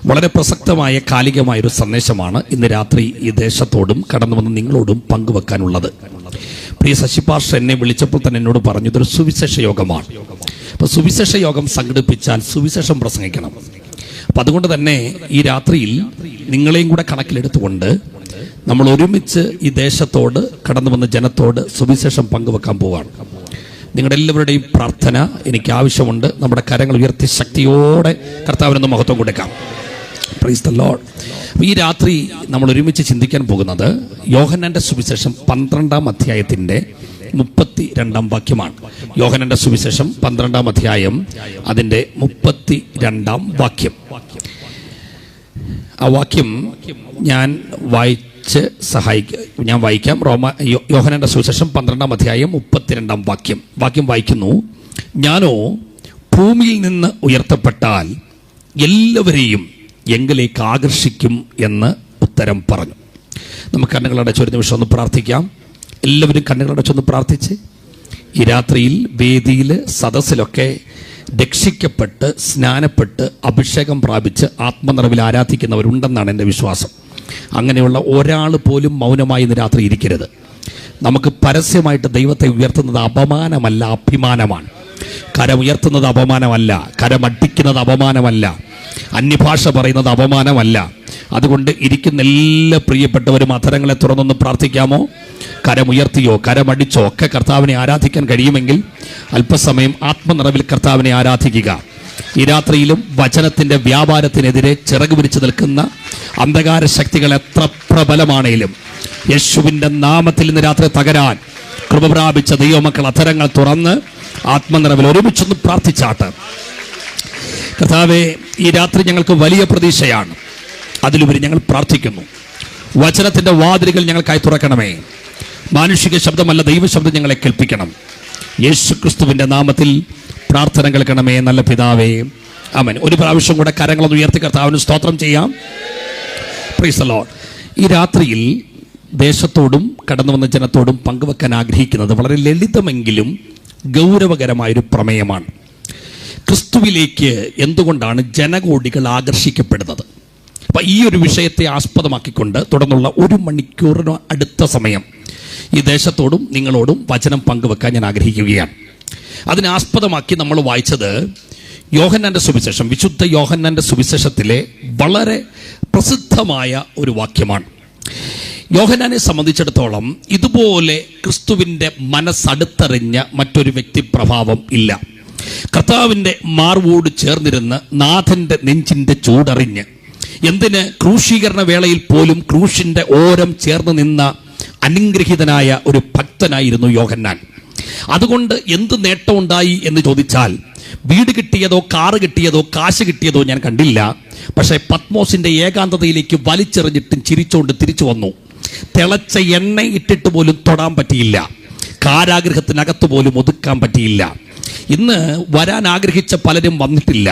വളരെ പ്രസക്തമായ കാലികമായൊരു സന്ദേശമാണ് ഇന്ന് രാത്രി ഈ ദേശത്തോടും കടന്നു വന്ന് നിങ്ങളോടും പങ്കുവെക്കാനുള്ളത്. പ്രിയ ശശിപാർഷ എന്നെ വിളിച്ചപ്പോൾ തന്നെ എന്നോട് പറഞ്ഞു, ഇതൊരു സുവിശേഷ യോഗമാണ്. അപ്പോൾ സുവിശേഷ യോഗം സംഘടിപ്പിച്ചാൽ സുവിശേഷം പ്രസംഗിക്കണം. അപ്പം അതുകൊണ്ട് തന്നെ ഈ രാത്രിയിൽ നിങ്ങളെയും കൂടെ കണക്കിലെടുത്തുകൊണ്ട് നമ്മൾ ഒരുമിച്ച് ഈ ദേശത്തോട് കടന്നു വന്ന ജനത്തോട് സുവിശേഷം പങ്കുവെക്കാൻ പോവുകയാണ്. നിങ്ങളുടെ എല്ലാവരുടെയും പ്രാർത്ഥന എനിക്ക് ആവശ്യമുണ്ട്. നമ്മുടെ കരങ്ങൾ ഉയർത്തി ശക്തിയോടെ കർത്താവിനൊന്ന് മഹത്വം കൊടുക്കാം. Praise the Lord. ഈ രാത്രി നമ്മൾ ഒരുമിച്ച് ചിന്തിക്കാൻ പോകുന്നത് യോഹന്നാന്റെ സുവിശേഷം 12-ാം അധ്യായത്തിന്റെ 32-ാം വാക്യമാണ്. യോഹന്നാന്റെ സുവിശേഷം 12-ാം അധ്യായം അതിന്റെ 32-ാം വാക്യം. ആ വാക്യം ഞാൻ വായിക്കാം. യോഹന്നാന്റെ സുവിശേഷം 12-ാം അധ്യായം 32-ാം വാക്യം വായിക്കുന്നു. ഞാനോ ഭൂമിയിൽ നിന്ന് ഉയർത്തപ്പെട്ടാൽ എല്ലാവരെയും എങ്കിലേക്ക് ആകർഷിക്കും എന്ന് ഉത്തരം പറഞ്ഞു. നമുക്ക് കണ്ണുകളടച്ച് ഒരു നിമിഷം ഒന്ന് പ്രാർത്ഥിക്കാം. എല്ലാവരും കണ്ണുകളടച്ചൊന്ന് പ്രാർത്ഥിച്ച് ഈ രാത്രിയിൽ വേദിയിൽ സദസ്സിലൊക്കെ രക്ഷിക്കപ്പെട്ട് സ്നാനപ്പെട്ട് അഭിഷേകം പ്രാപിച്ച് ആത്മനിറവിൽ ആരാധിക്കുന്നവരുണ്ടെന്നാണ് എൻ്റെ വിശ്വാസം. അങ്ങനെയുള്ള ഒരാൾ പോലും മൗനമായി ഇന്ന് രാത്രി ഇരിക്കരുത്. നമുക്ക് പരസ്യമായിട്ട് ദൈവത്തെ ഉയർത്തുന്നത് അപമാനമല്ല, അഭിമാനമാണ്. കരമുയർത്തുന്നത് അപമാനമല്ല, കരമടിക്കുന്നത് അപമാനമല്ല, അന്യഭാഷ പറയുന്നത് അപമാനമല്ല. അതുകൊണ്ട് ഇരിക്കുന്ന എല്ലാ പ്രിയപ്പെട്ടവരും അധരങ്ങളെ തുറന്നൊന്ന് പ്രാർത്ഥിക്കാമോ? കരമുയർത്തിയോ കരമടിച്ചോ ഒക്കെ കർത്താവിനെ ആരാധിക്കാൻ കഴിയുമെങ്കിൽ അല്പസമയം ആത്മനിറവിൽ കർത്താവിനെ ആരാധിക്കുക. ഈ രാത്രിയിലും വചനത്തിൻ്റെ വ്യാപാരത്തിനെതിരെ ചിറക് വിരിച്ചു നിൽക്കുന്ന അന്ധകാര ശക്തികൾ എത്ര പ്രബലമാണേലും യേശുവിൻ്റെ നാമത്തിൽ ഇന്ന് രാത്രി തകരാൻ കൃപ പ്രാപിച്ച ദൈവമക്കൾ അധരങ്ങൾ തുറന്ന് ആത്മനിറവിൽ ഒരുമിച്ചൊന്ന് പ്രാർത്ഥിച്ചാട്ട്. കർത്താവേ, ഈ രാത്രി ഞങ്ങൾക്ക് വലിയ പ്രതീക്ഷയാണ്. അതിലുപരി ഞങ്ങൾ പ്രാർത്ഥിക്കുന്നു, വചനത്തിൻ്റെ വാതിലുകൾ ഞങ്ങൾക്കായി തുറക്കണമേ. മാനുഷിക ശബ്ദമല്ല, ദൈവശബ്ദം ഞങ്ങളെ കേൾപ്പിക്കണം. യേശു ക്രിസ്തുവിൻ്റെ നാമത്തിൽ പ്രാർത്ഥന കേൾക്കണമേ നല്ല പിതാവേ, ആമേൻ. ഒരു പ്രാവശ്യം കൂടെ കരങ്ങളൊന്ന് ഉയർത്തി കർത്താവിന് സ്തോത്രം ചെയ്യാം. Praise the Lord. ഈ രാത്രിയിൽ ദേശത്തോടും കടന്നു വന്ന ജനത്തോടും പങ്കുവെക്കാൻ ആഗ്രഹിക്കുന്നത് വളരെ ലളിതമെങ്കിലും ഗൗരവകരമായൊരു പ്രമേയമാണ്. ക്രിസ്തുവിലേക്ക് എന്തുകൊണ്ടാണ് ജനകോടികൾ ആകർഷിക്കപ്പെടുന്നത്? അപ്പം ഈ ഒരു വിഷയത്തെ ആസ്പദമാക്കിക്കൊണ്ട് തുടർന്നുള്ള 1 മണിക്കൂറിന് അടുത്ത സമയം ഈ ദേശത്തോടും നിങ്ങളോടും വചനം പങ്കുവെക്കാൻ ഞാൻ ആഗ്രഹിക്കുകയാണ്. അതിനെ ആസ്പദമാക്കി നമ്മൾ വായിച്ചത് യോഹന്നാന്റെ സുവിശേഷം, വിശുദ്ധ യോഹന്നാന്റെ സുവിശേഷത്തിലെ വളരെ പ്രസിദ്ധമായ ഒരു വാക്യമാണ്. യോഹന്നാനെ സംബന്ധിച്ചിടത്തോളം ഇതുപോലെ ക്രിസ്തുവിൻ്റെ മനസ്സടുത്തറിഞ്ഞ മറ്റൊരു വ്യക്തിപ്രഭാവം ഇല്ല. കർത്താവിൻ്റെ മാർവോട് ചേർന്നിരുന്ന് നാഥൻ്റെ നെഞ്ചിൻ്റെ ചൂടറിഞ്ഞ്, എന്തിന് ക്രൂശീകരണ വേളയിൽ പോലും ക്രൂശിൻ്റെ ഓരം ചേർന്ന് നിന്ന അനുഗ്രഹീതനായ ഒരു ഭക്തനായിരുന്നു യോഹന്നാൻ. അതുകൊണ്ട് എന്ത് നേട്ടമുണ്ടായി എന്ന് ചോദിച്ചാൽ, വീട് കിട്ടിയതോ കാറ് കിട്ടിയതോ കാശ് കിട്ടിയതോ ഞാൻ കണ്ടില്ല. പക്ഷേ പത്മോസിൻ്റെ ഏകാന്തതയിലേക്ക് വലിച്ചെറിഞ്ഞിട്ടും ചിരിച്ചുകൊണ്ട് തിരിച്ചു വന്നു. തിളച്ച എണ്ണ ഇട്ടിട്ട് പോലും തൊടാൻ പറ്റിയില്ല, കാരാഗൃഹത്തിനകത്ത് പോലും ഒതുക്കാൻ പറ്റിയില്ല. ഇന്ന് വരാൻ ആഗ്രഹിച്ച പലരും വന്നിട്ടില്ല.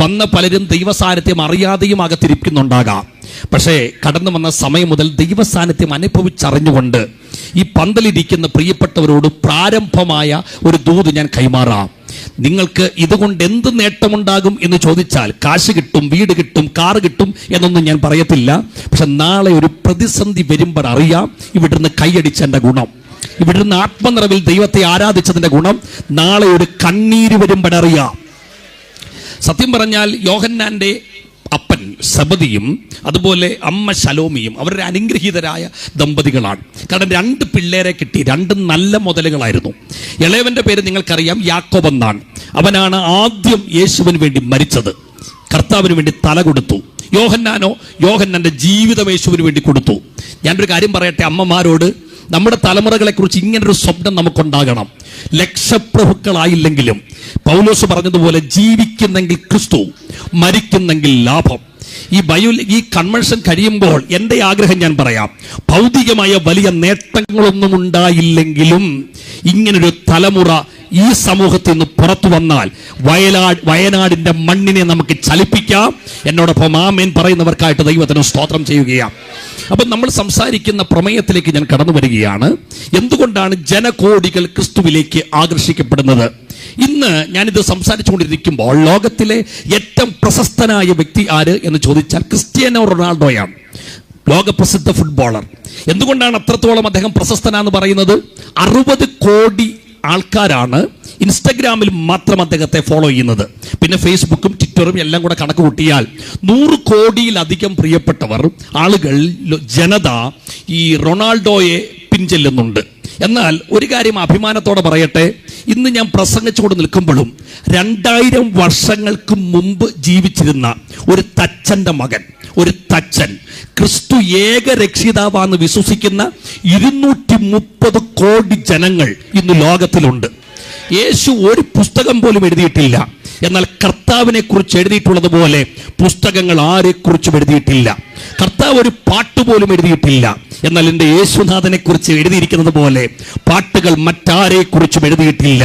വന്ന പലരും ദൈവസാന്നിധ്യം അറിയാതെയും അകത്തിരിക്കുന്നുണ്ടാകാം. പക്ഷേ കടന്നു വന്ന സമയം മുതൽ ദൈവസാന്നിധ്യം അനുഭവിച്ചറിഞ്ഞുകൊണ്ട് ഈ പന്തലിരിക്കുന്ന പ്രിയപ്പെട്ടവരോട് പ്രാരംഭമായ ഒരു ദൂത് ഞാൻ കൈമാറാം. നിങ്ങൾക്ക് ഇതുകൊണ്ട് എന്ത് നേട്ടമുണ്ടാകും എന്ന് ചോദിച്ചാൽ, കാശ് കിട്ടും, വീട് കിട്ടും, കാറ് കിട്ടും എന്നൊന്നും ഞാൻ പറയത്തില്ല. പക്ഷെ നാളെ ഒരു പ്രതിസന്ധി വരുമ്പോൾ അറിയാം ഇവിടുന്ന് കൈയടിച്ചതിൻ്റെ ഗുണം, ഇവിടുന്ന് ആത്മനിറവിൽ ദൈവത്തെ ആരാധിച്ചതിൻ്റെ ഗുണം നാളെ ഒരു കണ്ണീര് വരുമ്പോഴറിയാം. സത്യം പറഞ്ഞാൽ യോഹന്നാന്റെ അപ്പൻ സബദിയും അതുപോലെ അമ്മ ശലോമിയും അവരുടെ അനുഗ്രഹീതരായ ദമ്പതികളാണ്. കാരണം 2 പിള്ളേരെ കിട്ടി, 2 നല്ല മുതലുകളായിരുന്നു. ഇളയവന്റെ പേര് നിങ്ങൾക്കറിയാം, യാക്കോബ് എന്നാണ്. അവനാണ് ആദ്യം യേശുവിന് വേണ്ടി മരിച്ചത്, കർത്താവിന് വേണ്ടി തല കൊടുത്തു. യോഹന്നാന്റെ ജീവിതം യേശുവിന് വേണ്ടി കൊടുത്തു. ഞാനൊരു കാര്യം പറയട്ടെ അമ്മമാരോട്, നമ്മുടെ തലമുറകളെക്കുറിച്ച് ഇങ്ങനൊരു സ്വപ്നം നമുക്കുണ്ടാകണം. ലക്ഷപ്രഭുക്കളായില്ലെങ്കിലും പൗലോസ് പറഞ്ഞതുപോലെ ജീവിക്കുന്നെങ്കിൽ ക്രിസ്തു, മരിക്കുന്നെങ്കിൽ ലാഭം. ഈ കൺവെൻഷൻ കഴിയുമ്പോൾ എൻ്റെ ആഗ്രഹം ഞാൻ പറയാം, ഭൗതികമായ വലിയ നേട്ടങ്ങളൊന്നും ഉണ്ടായില്ലെങ്കിലും ഇങ്ങനൊരു തലമുറ ഈ സമൂഹത്തിൽ നിന്ന് പുറത്തു വന്നാൽ വയനാടിൻ്റെ മണ്ണിനെ നമുക്ക് ചലിപ്പിക്കാം. എന്നോടൊപ്പം ആമേൻ പറയുന്നവർക്കായിട്ട് ദൈവത്തിന് സ്തോത്രം ചെയ്യുകയാണ്. അപ്പം നമ്മൾ സംസാരിക്കുന്ന പ്രമേയത്തിലേക്ക് ഞാൻ കടന്നു വരികയാണ്. എന്തുകൊണ്ടാണ് ജനകോടികൾ ക്രിസ്തുവിലേക്ക് ആകർഷിക്കപ്പെടുന്നത്? ഇന്ന് ഞാനിത് സംസാരിച്ചുകൊണ്ടിരിക്കുമ്പോൾ ലോകത്തിലെ ഏറ്റവും പ്രശസ്തനായ വ്യക്തി ആര് എന്ന് ചോദിച്ചാൽ ക്രിസ്ത്യാനോ റൊണാൾഡോയാണ്, ലോകപ്രസിദ്ധ ഫുട്ബോളർ. എന്തുകൊണ്ടാണ് അത്രത്തോളം അദ്ദേഹം പ്രശസ്തനാന്ന് പറയുന്നത്? 60 കോടി ആൾക്കാരാണ് ഇൻസ്റ്റഗ്രാമിൽ മാത്രം അദ്ദേഹത്തെ ഫോളോ ചെയ്യുന്നത്. പിന്നെ ഫേസ്ബുക്കും ട്വിറ്ററും എല്ലാം കൂടെ കണക്ക് കൂട്ടിയാൽ 100 കോടിയിലധികം പ്രിയപ്പെട്ടവർ, ആളുകൾ, ജനത ഈ റൊണാൾഡോയെ പിൻചെല്ലുന്നുണ്ട്. എന്നാൽ ഒരു കാര്യം അഭിമാനത്തോടെ പറയട്ടെ, ഇന്ന് ഞാൻ പ്രസംഗിച്ചുകൊണ്ട് നിൽക്കുമ്പോഴും 2000 വർഷങ്ങൾക്ക് മുമ്പ് ജീവിച്ചിരുന്ന ഒരു തച്ചന്റെ മകൻ, ഒരു തച്ചൻ, ക്രിസ്തു ഏക രക്ഷിതാവാന്ന് വിശ്വസിക്കുന്ന 230 കോടി ജനങ്ങൾ ഇന്ന് ലോകത്തിലുണ്ട്. യേശു ഒരു പുസ്തകം പോലും എഴുതിയിട്ടില്ല. എന്നാൽ കർത്താവിനെ കുറിച്ച് എഴുതിയിട്ടുള്ളതുപോലെ പുസ്തകങ്ങൾ ആരെക്കുറിച്ചും എഴുതിയിട്ടില്ല. കർത്താവ് ഒരു പാട്ട് പോലും എഴുതിയിട്ടില്ല. എന്നാൽ എൻ്റെ യേശുനാഥനെ കുറിച്ച് എഴുതിയിരിക്കുന്നത് പോലെ പാട്ടുകൾ മറ്റാരെക്കുറിച്ചും എഴുതിയിട്ടില്ല.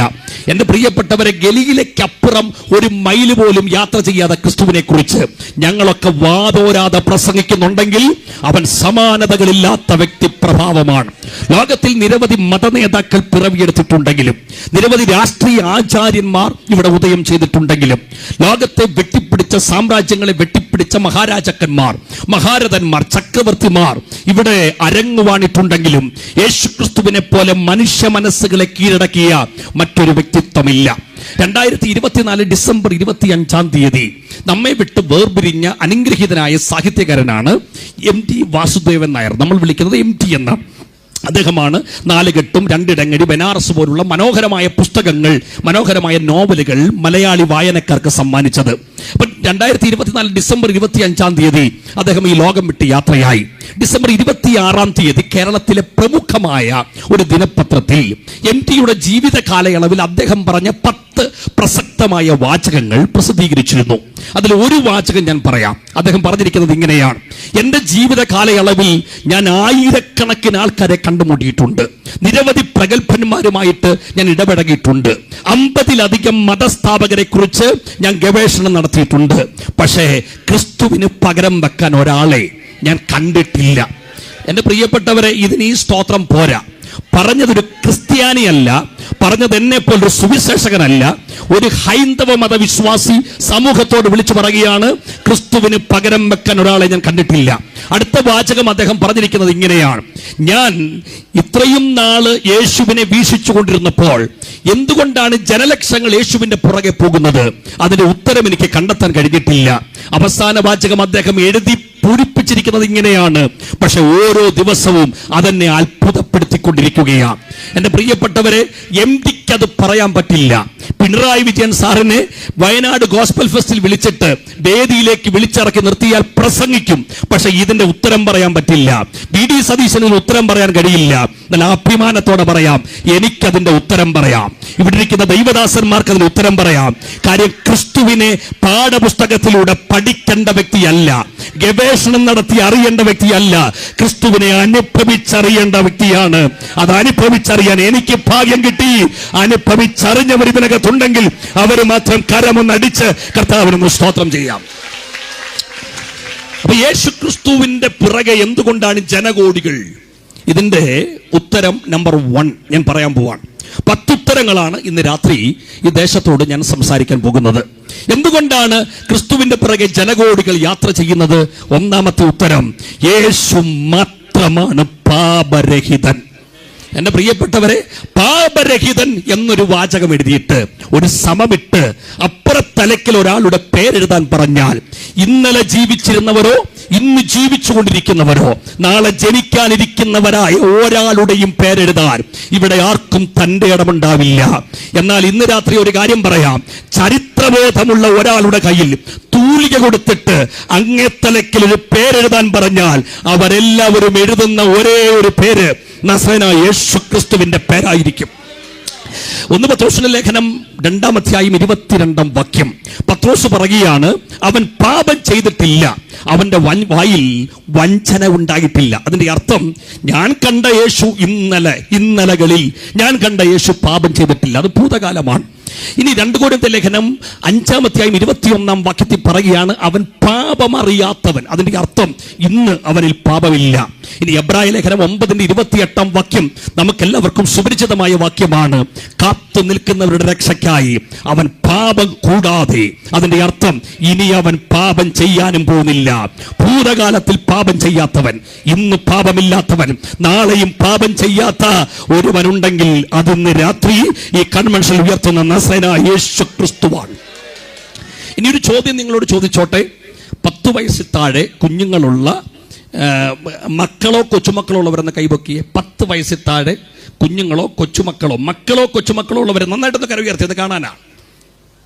എൻ്റെ പ്രിയപ്പെട്ടവരെ, ഗലീലയ്ക്കപ്പുറം ഒരു മൈൽ പോലും യാത്ര ചെയ്യാതെ ക്രിസ്തുവിനെ കുറിച്ച് ഞങ്ങളൊക്കെ വാതോരാതെ പ്രസംഗിക്കുന്നുണ്ടെങ്കിൽ അവൻ സമാനതകളില്ലാത്ത വ്യക്തിപ്രഭാവമാണ്. ലോകത്തിൽ നിരവധി മതനേതാക്കൾ പിറവിയെടുത്തിട്ടുണ്ടെങ്കിലും, നിരവധി രാഷ്ട്രീയ ആചാര്യന്മാർ ഇവിടെ ഉദയം ചെയ്തിട്ടുണ്ടെങ്കിലും, ലോകത്തെ വെട്ടിപ്പിടിച്ച സാമ്രാജ്യങ്ങളെ വെട്ടിപ്പിടിച്ച മഹാരാജാക്കന്മാർ, മഹാരഥന്മാർ, ചക്രവർത്തിമാർ ഇവിടെ അരങ്ങുവാണിട്ടുണ്ടെങ്കിലും യേശുക്രിസ്തുവിനെ പോലെ മനുഷ്യ മനസ്സുകളെ കീഴടക്കിയ മറ്റൊരു വ്യക്തിത്വമില്ല. 2024 ഡിസംബർ 25 നമ്മെ വിട്ട് വേർപിരിഞ്ഞ അനുഗ്രഹീതനായ സാഹിത്യകാരനാണ് MT വാസുദേവൻ നായർ. നമ്മൾ വിളിക്കുന്നത് MT എന്ന അദ്ദേഹമാണ് 4 കെട്ടും 2 ഇടങ്ങഴി, ബനാറസ് പോലുള്ള മനോഹരമായ പുസ്തകങ്ങൾ, മനോഹരമായ നോവലുകൾ മലയാളി വായനക്കാർക്ക് സമ്മാനിച്ചത്. അപ്പൊ 2024 ഡിസംബർ 25 അദ്ദേഹം ഈ ലോകം വിട്ട് യാത്രയായി. ഡിസംബർ 26 കേരളത്തിലെ പ്രമുഖമായ ഒരു ദിനപത്രത്തിൽ MTയുടെ ജീവിത കാലയളവിൽ അദ്ദേഹം പറഞ്ഞ 10 പ്രസക്തമായ വാചകങ്ങൾ പ്രസിദ്ധീകരിച്ചിരുന്നു. അതിൽ ഒരു വാചകം ഞാൻ പറയാം. അദ്ദേഹം പറഞ്ഞിരിക്കുന്നത് ഇങ്ങനെയാണ്: എൻ്റെ ജീവിത കാലയളവിൽ ഞാൻ ആയിരക്കണക്കിന് ആൾക്കാരെ കണ്ടുമുട്ടിയിട്ടുണ്ട്, നിരവധി പ്രഗത്ഭന്മാരുമായിട്ട് ഞാൻ ഇടപഴകിയിട്ടുണ്ട്, 50-ലധികം മതസ്ഥാപകരെ കുറിച്ച് ഞാൻ ഗവേഷണം നടത്തിയിട്ടുണ്ട്. പക്ഷേ ക്രിസ്തുവിന് പകരം വെക്കാൻ ഒരാളെ ഞാൻ കണ്ടിട്ടില്ല. എൻ്റെ പ്രിയപ്പെട്ടവരെ, ഇതിന് ഈ സ്തോത്രം പോരാ. പറഞ്ഞതൊരു ക്രിസ്ത്യാനിയല്ല, പറഞ്ഞത് എന്നെ പോലൊരു സുവിശേഷകനല്ല, ഒരു ഹൈന്ദവ മതവിശ്വാസി സമൂഹത്തോട് വിളിച്ചു പറയുകയാണ്, ക്രിസ്തുവിന് പകരം വെക്കാൻ ഒരാളെ ഞാൻ കണ്ടിട്ടില്ല. അടുത്ത വാചകം അദ്ദേഹം പറഞ്ഞിരിക്കുന്നത് ഇങ്ങനെയാണ്: ഞാൻ ഇത്രയും നാള് യേശുവിനെ വീക്ഷിച്ചു കൊണ്ടിരുന്നപ്പോൾ എന്തുകൊണ്ടാണ് ജനലക്ഷങ്ങൾ യേശുവിന്റെ പുറകെ പോകുന്നത്? അതിന്റെ ഉത്തരം എനിക്ക് കണ്ടെത്താൻ കഴിഞ്ഞിട്ടില്ല. അവസാന വാചകം അദ്ദേഹം എഴുതി പൂരിപ്പിച്ചിരിക്കുന്നത് ഇങ്ങനെയാണ്: പക്ഷെ ഓരോ ദിവസവും അതെന്നെ അത്ഭുതപ്പെടുത്തിക്കൊണ്ടിരിക്കുകയാണ്. എന്റെ പ്രിയപ്പെട്ടവരെ, MTക്ക് അത് പറയാൻ പറ്റില്ല. പിണറായി വിജയൻ സാറിനെ വയനാട് ഗോസ്പൽ ഫെസ്റ്റിൽ വിളിച്ചിട്ട് വേദിയിലേക്ക് വിളിച്ചിറക്കി നിർത്തിയാൽ പ്രസംഗിക്കും, പക്ഷെ ഇതിന്റെ ഉത്തരം പറയാൻ പറ്റില്ല. VD സതീശന് ഉത്തരം പറയാൻ കഴിയില്ല. എന്നാൽ അഭിമാനത്തോടെ പറയാം, എനിക്കതിന്റെ ഉത്തരം പറയാം. ഇവിടെ ഇരിക്കുന്ന ദൈവദാസന്മാർക്ക് അതിന് ഉത്തരം പറയാം. കാര്യം ക്രിസ്തുവിനെ പാഠപുസ്തകത്തിലൂടെ പഠിക്കേണ്ട വ്യക്തിയല്ല, ഗവേഷണം നടത്തി അറിയേണ്ട വ്യക്തിയല്ല, ക്രിസ്തുവിനെ അനുഭവിച്ചറിയേണ്ട വ്യക്തിയാണ്. അത് അനുഭവിച്ചറിയാൻ എനിക്ക് ഭാഗ്യം കിട്ടി. അനുഭവിച്ചറിഞ്ഞവർ ഇതിനകത്തുണ്ടെങ്കിൽ അവർ മാത്രം കരമൊന്നടിച്ച് കർത്താവിനൊന്ന് സ്തോത്രം ചെയ്യാം. അപ്പൊ യേശു ക്രിസ്തുവിന്റെ പിറകെ എന്തുകൊണ്ടാണ് ജനകോടികൾ? ഇതിന്റെ ഉത്തരം നമ്പർ 1 ഞാൻ പറയാൻ പോവാണ്. 10 ഉത്തരങ്ങളാണ് ഇന്ന് രാത്രി ഈ ദേശത്തോട് ഞാൻ സംസാരിക്കാൻ പോകുന്നത്. എന്തുകൊണ്ടാണ് ക്രിസ്തുവിന്റെ പിറകെ ജനകോടികൾ യാത്ര ചെയ്യുന്നത്? ഒന്നാമത്തെ ഉത്തരം, യേശു മാത്രമാണ് പാപരഹിതൻ. എന്റെ പ്രിയപ്പെട്ടവരെ, പാപരഹിതൻ എന്നൊരു വാചകം എഴുതിയിട്ട് ഒരു സമമിട്ട് അപ്പുറത്തലക്കിൽ ഒരാളുടെ പേരെഴുതാൻ പറഞ്ഞാൽ ഇന്നലെ ജീവിച്ചിരുന്നവരോ ഇന്ന് ജീവിച്ചുകൊണ്ടിരിക്കുന്നവരോ നാളെ ജനിക്കാനിരിക്കുന്നവരായ ഒരാളുടെയും പേരെഴുതാൻ ഇവിടെ ആർക്കും തന്റെ ഇടമുണ്ടാവില്ല. എന്നാൽ ഇന്ന് രാത്രി ഒരു കാര്യം പറയാം: ചരിത്രബോധമുള്ള ഒരാളുടെ കയ്യിൽ തൂലിക കൊടുത്തിട്ട് അങ്ങേത്തലക്കിൽ ഒരു പേരെഴുതാൻ പറഞ്ഞാൽ അവരെല്ലാവരും എഴുതുന്ന ഒരേ ഒരു പേര് നസറേനായ യേശുക്രിസ്തുവിന്റെ പേരായിരിക്കും. 1 പത്രോസിന്റെ ലേഖനം 2-ാം അധ്യായം 22-ാം വാക്യം പത്രോസ് പറയുകയാണ്, അവൻ പാപം ചെയ്തിട്ടില്ല, അവന്റെ വായിൽ വഞ്ചന ഉണ്ടായിട്ടില്ല. അതിന്റെ അർത്ഥം, ഞാൻ കണ്ട യേശു ഇന്നലകളിൽ ഞാൻ കണ്ട യേശു പാപം ചെയ്തിട്ടില്ല. അത് ഭൂതകാലമാണ്. ഇനി 2 കൊരിന്ത്യർ ലേഖനം 5-ാം അധ്യായം 21-ാം വാക്യത്തിൽ പറയുകയാണ്, അവൻ പാപമറിയാത്തവൻ. അതിന്റെ അർത്ഥം, ഇന്ന് അവനിൽ പാപമില്ല. ഇനി എബ്രായ ലേഖനം 9:28 നമുക്കെല്ലാവർക്കും സുപരിചിതമായ വാക്യമാണ്. കാത്തു നിൽക്കുന്നവരുടെ രക്ഷയ്ക്കായി അവൻ പാപം കൂടാതെ. അതിന്റെ അർത്ഥം ഇനി അവൻ പാപം ചെയ്യാനും പോകുന്നില്ല. ഭൂതകാലത്തിൽ പാപം ചെയ്യാത്തവൻ, ഇന്ന് പാപമില്ലാത്തവൻ, നാളെയും പാപം ചെയ്യാത്ത ഒരുവനുണ്ടെങ്കിൽ അതിന്ന് രാത്രി ഈ കൺവെൻഷൻ ഉയർത്തുന്ന നസറേയനായ യേശു ക്രിസ്തുവാണ്. ഇനി ഒരു ചോദ്യം നിങ്ങളോട് ചോദിച്ചോട്ടെ. 10 വയസ്സിൽ താഴെ കുഞ്ഞുങ്ങളുള്ള മക്കളോ കൊച്ചുമക്കളോ ഉള്ളവരെന്ന് കൈപൊക്കിയേ. 10 വയസ്സിൽ താഴെ കുഞ്ഞുങ്ങളോ കൊച്ചുമക്കളോ ഉള്ളവരെ നന്നായിട്ടൊന്ന് കര ഉയർത്തിയത് കാണാനാണ്.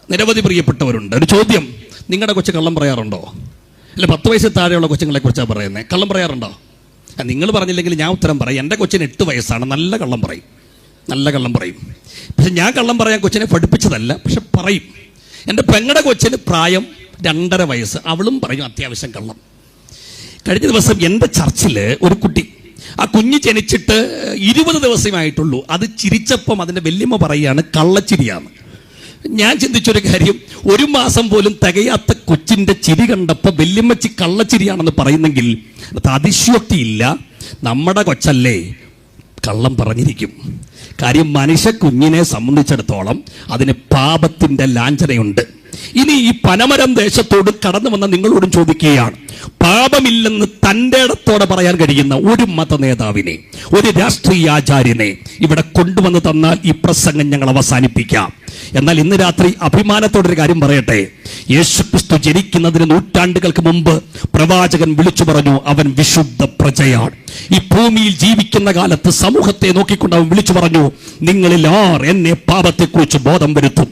നിരവധി പ്രിയപ്പെട്ടവരുണ്ട്. ഒരു ചോദ്യം, നിങ്ങളുടെ കൊച്ചു കള്ളം പറയാറുണ്ടോ? അല്ല, 10 വയസ്സിൽ താഴെയുള്ള കൊച്ചുങ്ങളെ കുറിച്ചാണ് പറയുന്നത്. കള്ളം പറയാറുണ്ടോ? നിങ്ങൾ പറഞ്ഞില്ലെങ്കിൽ ഞാൻ ഉത്തരം പറയും. എൻ്റെ കൊച്ചിന് 8 വയസ്സാണ്. നല്ല കള്ളം പറയും. പക്ഷെ ഞാൻ കള്ളം പറയാൻ കൊച്ചിനെ പഠിപ്പിച്ചതല്ല, പക്ഷെ പറയും. എൻ്റെ പെങ്ങളുടെ കൊച്ചിന് പ്രായം 2.5 വയസ്സ്. അവളും പറയും അത്യാവശ്യം കള്ളം. കഴിഞ്ഞ ദിവസം എൻ്റെ ചർച്ചിൽ ഒരു കുട്ടി, ആ കുഞ്ഞ് ജനിച്ചിട്ട് 20 ദിവസമായിട്ടുള്ളൂ. അത് ചിരിച്ചപ്പം അതിൻ്റെ വല്യമ്മ പറയുകയാണ് കള്ളച്ചിരിയാണ്. ഞാൻ ചിന്തിച്ചൊരു കാര്യം, 1 മാസം പോലും തികയാത്ത കൊച്ചിൻ്റെ ചിരി കണ്ടപ്പോൾ വല്യമ്മച്ചി കള്ളച്ചിരിയാണെന്ന് പറയുന്നെങ്കിൽ അത് അതിശയോക്തിയില്ല. നമ്മുടെ കൊച്ചല്ലേ, കള്ളം പറഞ്ഞിരിക്കും. കാര്യം മനുഷ്യ കുഞ്ഞിനെ സംബന്ധിച്ചിടത്തോളം അതിന് പാപത്തിൻ്റെ ലാഞ്ചനയുണ്ട്. ഇനി ഈ പനമരം ദേശത്തോട് കടന്നു വന്ന നിങ്ങളോടും ചോദിക്കുകയാണ്, പാപമില്ലെന്ന് തൻ്റെ ഇടത്തോടെ പറയാൻ കഴിയുന്ന ഒരു മത നേതാവിനെ, ഒരു രാഷ്ട്രീയ ആചാര്യനെ ഇവിടെ കൊണ്ടുവന്ന് തന്നാൽ ഈ പ്രസംഗം ഞങ്ങൾ അവസാനിപ്പിക്കാം. എന്നാൽ ഇന്ന് രാത്രി അഭിമാനത്തോടൊരു കാര്യം പറയട്ടെ. യേശുക്രിസ്തു ജനിക്കുന്നതിന് നൂറ്റാണ്ടുകൾക്ക് മുമ്പ് പ്രവാചകൻ വിളിച്ചു പറഞ്ഞു, അവൻ വിശുദ്ധ പ്രജയാണ്. ഈ ഭൂമിയിൽ ജീവിക്കുന്ന കാലത്ത് സമൂഹത്തെ നോക്കിക്കൊണ്ട് അവൻ വിളിച്ചു പറഞ്ഞു, നിങ്ങളിൽ ആർ എന്നെ പാപത്തെക്കുറിച്ച് ബോധം വരുത്തും.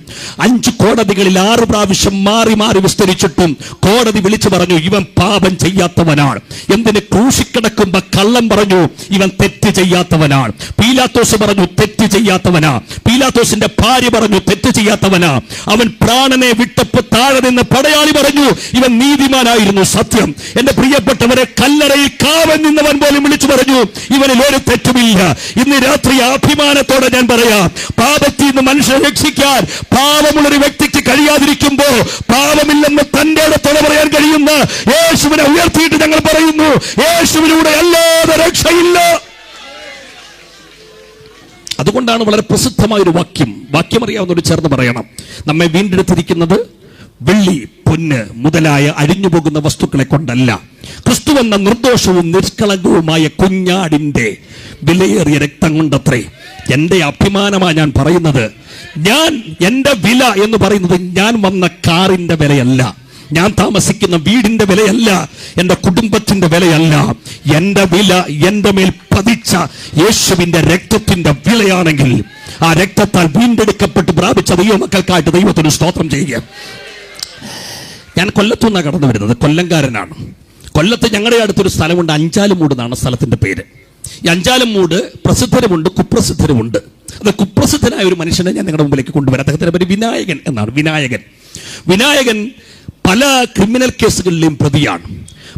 5 കോടതികളിൽ 6 പ്രാവശ്യം മാറി മാറി വിസ്തരിച്ചിട്ടും കോടതി വിളിച്ചു പറഞ്ഞു, ഇവൻ പാപം ചെയ്യാത്തവനാണ്. എന്തിന്? ക്രൂശിക്കിടക്കുമ്പോ കള്ളം പറഞ്ഞു, ഇവൻ തെറ്റ് ചെയ്യാത്തവനാണ്. പീലാത്തോസ് പറഞ്ഞു തെറ്റ് ചെയ്യാത്തവനാ. പീലാത്തോസിന്റെ ഭാര്യ പറഞ്ഞു തെറ്റ് ചെയ്യാത്തവനാ. അവൻ പ്രാണനെ വിട്ടപ്പോ താഴെ നിന്ന് പടയാളി പറഞ്ഞു ഇവൻ നീതിമാനായിരുന്നു. സത്യം, എന്റെ പ്രിയപ്പെട്ടവരെ, കല്ലറയിൽ കാവൽ നിന്നവൻ പോലും വിളിച്ചു പറഞ്ഞു ഇവനിൽ ഒരു തെറ്റുമില്ല. ഇന്ന് രാത്രി അഭിമാനത്തോടെ ഞാൻ പറയാം, പാപത്തിൽ നിന്ന് മനുഷ്യനെ രക്ഷിക്കാൻ പാപമുള്ളൊരു വ്യക്തിക്ക് കഴിയാതിരിക്കുമ്പോ പാപമില്ലെന്ന് തന്റെ ഇടത്തോടെ പറയാൻ കഴിയുന്ന യേശുവിനെ ഉയർത്തിയിട്ട് ഞങ്ങൾ പറയുന്നു, യേശുവിലൂടെ അല്ലാതെ രക്ഷയില്ല. അതുകൊണ്ടാണ് വളരെ പ്രസിദ്ധമായൊരു വാക്യം അറിയാവുന്നവർ ചേർന്ന് പറയണം. നമ്മെ വീണ്ടെടുത്തിരിക്കുന്നത് വെള്ളി, പൊന്ന് മുതലായ അഴിഞ്ഞുപോകുന്ന വസ്തുക്കളെ കൊണ്ടല്ല, ക്രിസ്തു എന്ന നിർദോഷവും നിഷ്കളങ്കവുമായ കുഞ്ഞാടിന്റെ വിലയേറിയ രക്തം കൊണ്ടത്രേ. എന്റെ അഭിമാനമാണ് ഞാൻ പറയുന്നത്. എന്റെ വില എന്ന് പറയുന്നത് ഞാൻ വന്ന കാറിന്റെ വിലയല്ല, ഞാൻ താമസിക്കുന്ന വീടിന്റെ വിലയല്ല, എന്റെ കുടുംബത്തിന്റെ വിലയല്ല. എന്റെ വില എന്റെ മേൽ പതിച്ച യേശുവിന്റെ രക്തത്തിന്റെ വിലയാണെങ്കിൽ ആ രക്തത്താൽ വീണ്ടെടുക്കപ്പെട്ട് പ്രാപിച്ച ദൈവമക്കൾക്കായിട്ട് ദൈവത്തിന് സ്തോത്രം ചെയ്യുക. ഞാൻ കൊല്ലത്തുനിന്നാണ് കടന്നു വരുന്നത്. കൊല്ലംകാരനാണ്. കൊല്ലത്ത് ഞങ്ങളുടെ അടുത്തൊരു സ്ഥലമുണ്ട്, അഞ്ചാലുമൂട് എന്നാണ് സ്ഥലത്തിന്റെ പേര്. ഈ അഞ്ചാലുമൂട് പ്രസിദ്ധരുമുണ്ട്, കുപ്രസിദ്ധരുമുണ്ട്. അത് കുപ്രസിദ്ധനായ ഒരു മനുഷ്യനെ ഞാൻ നിങ്ങളുടെ മുമ്പിലേക്ക് കൊണ്ടുവരാം. അദ്ദേഹത്തിന്റെ പേര് വിനായകൻ എന്നാണ്. വിനായകൻ പല ക്രിമിനൽ കേസുകളിലെയും പ്രതിയാണ്.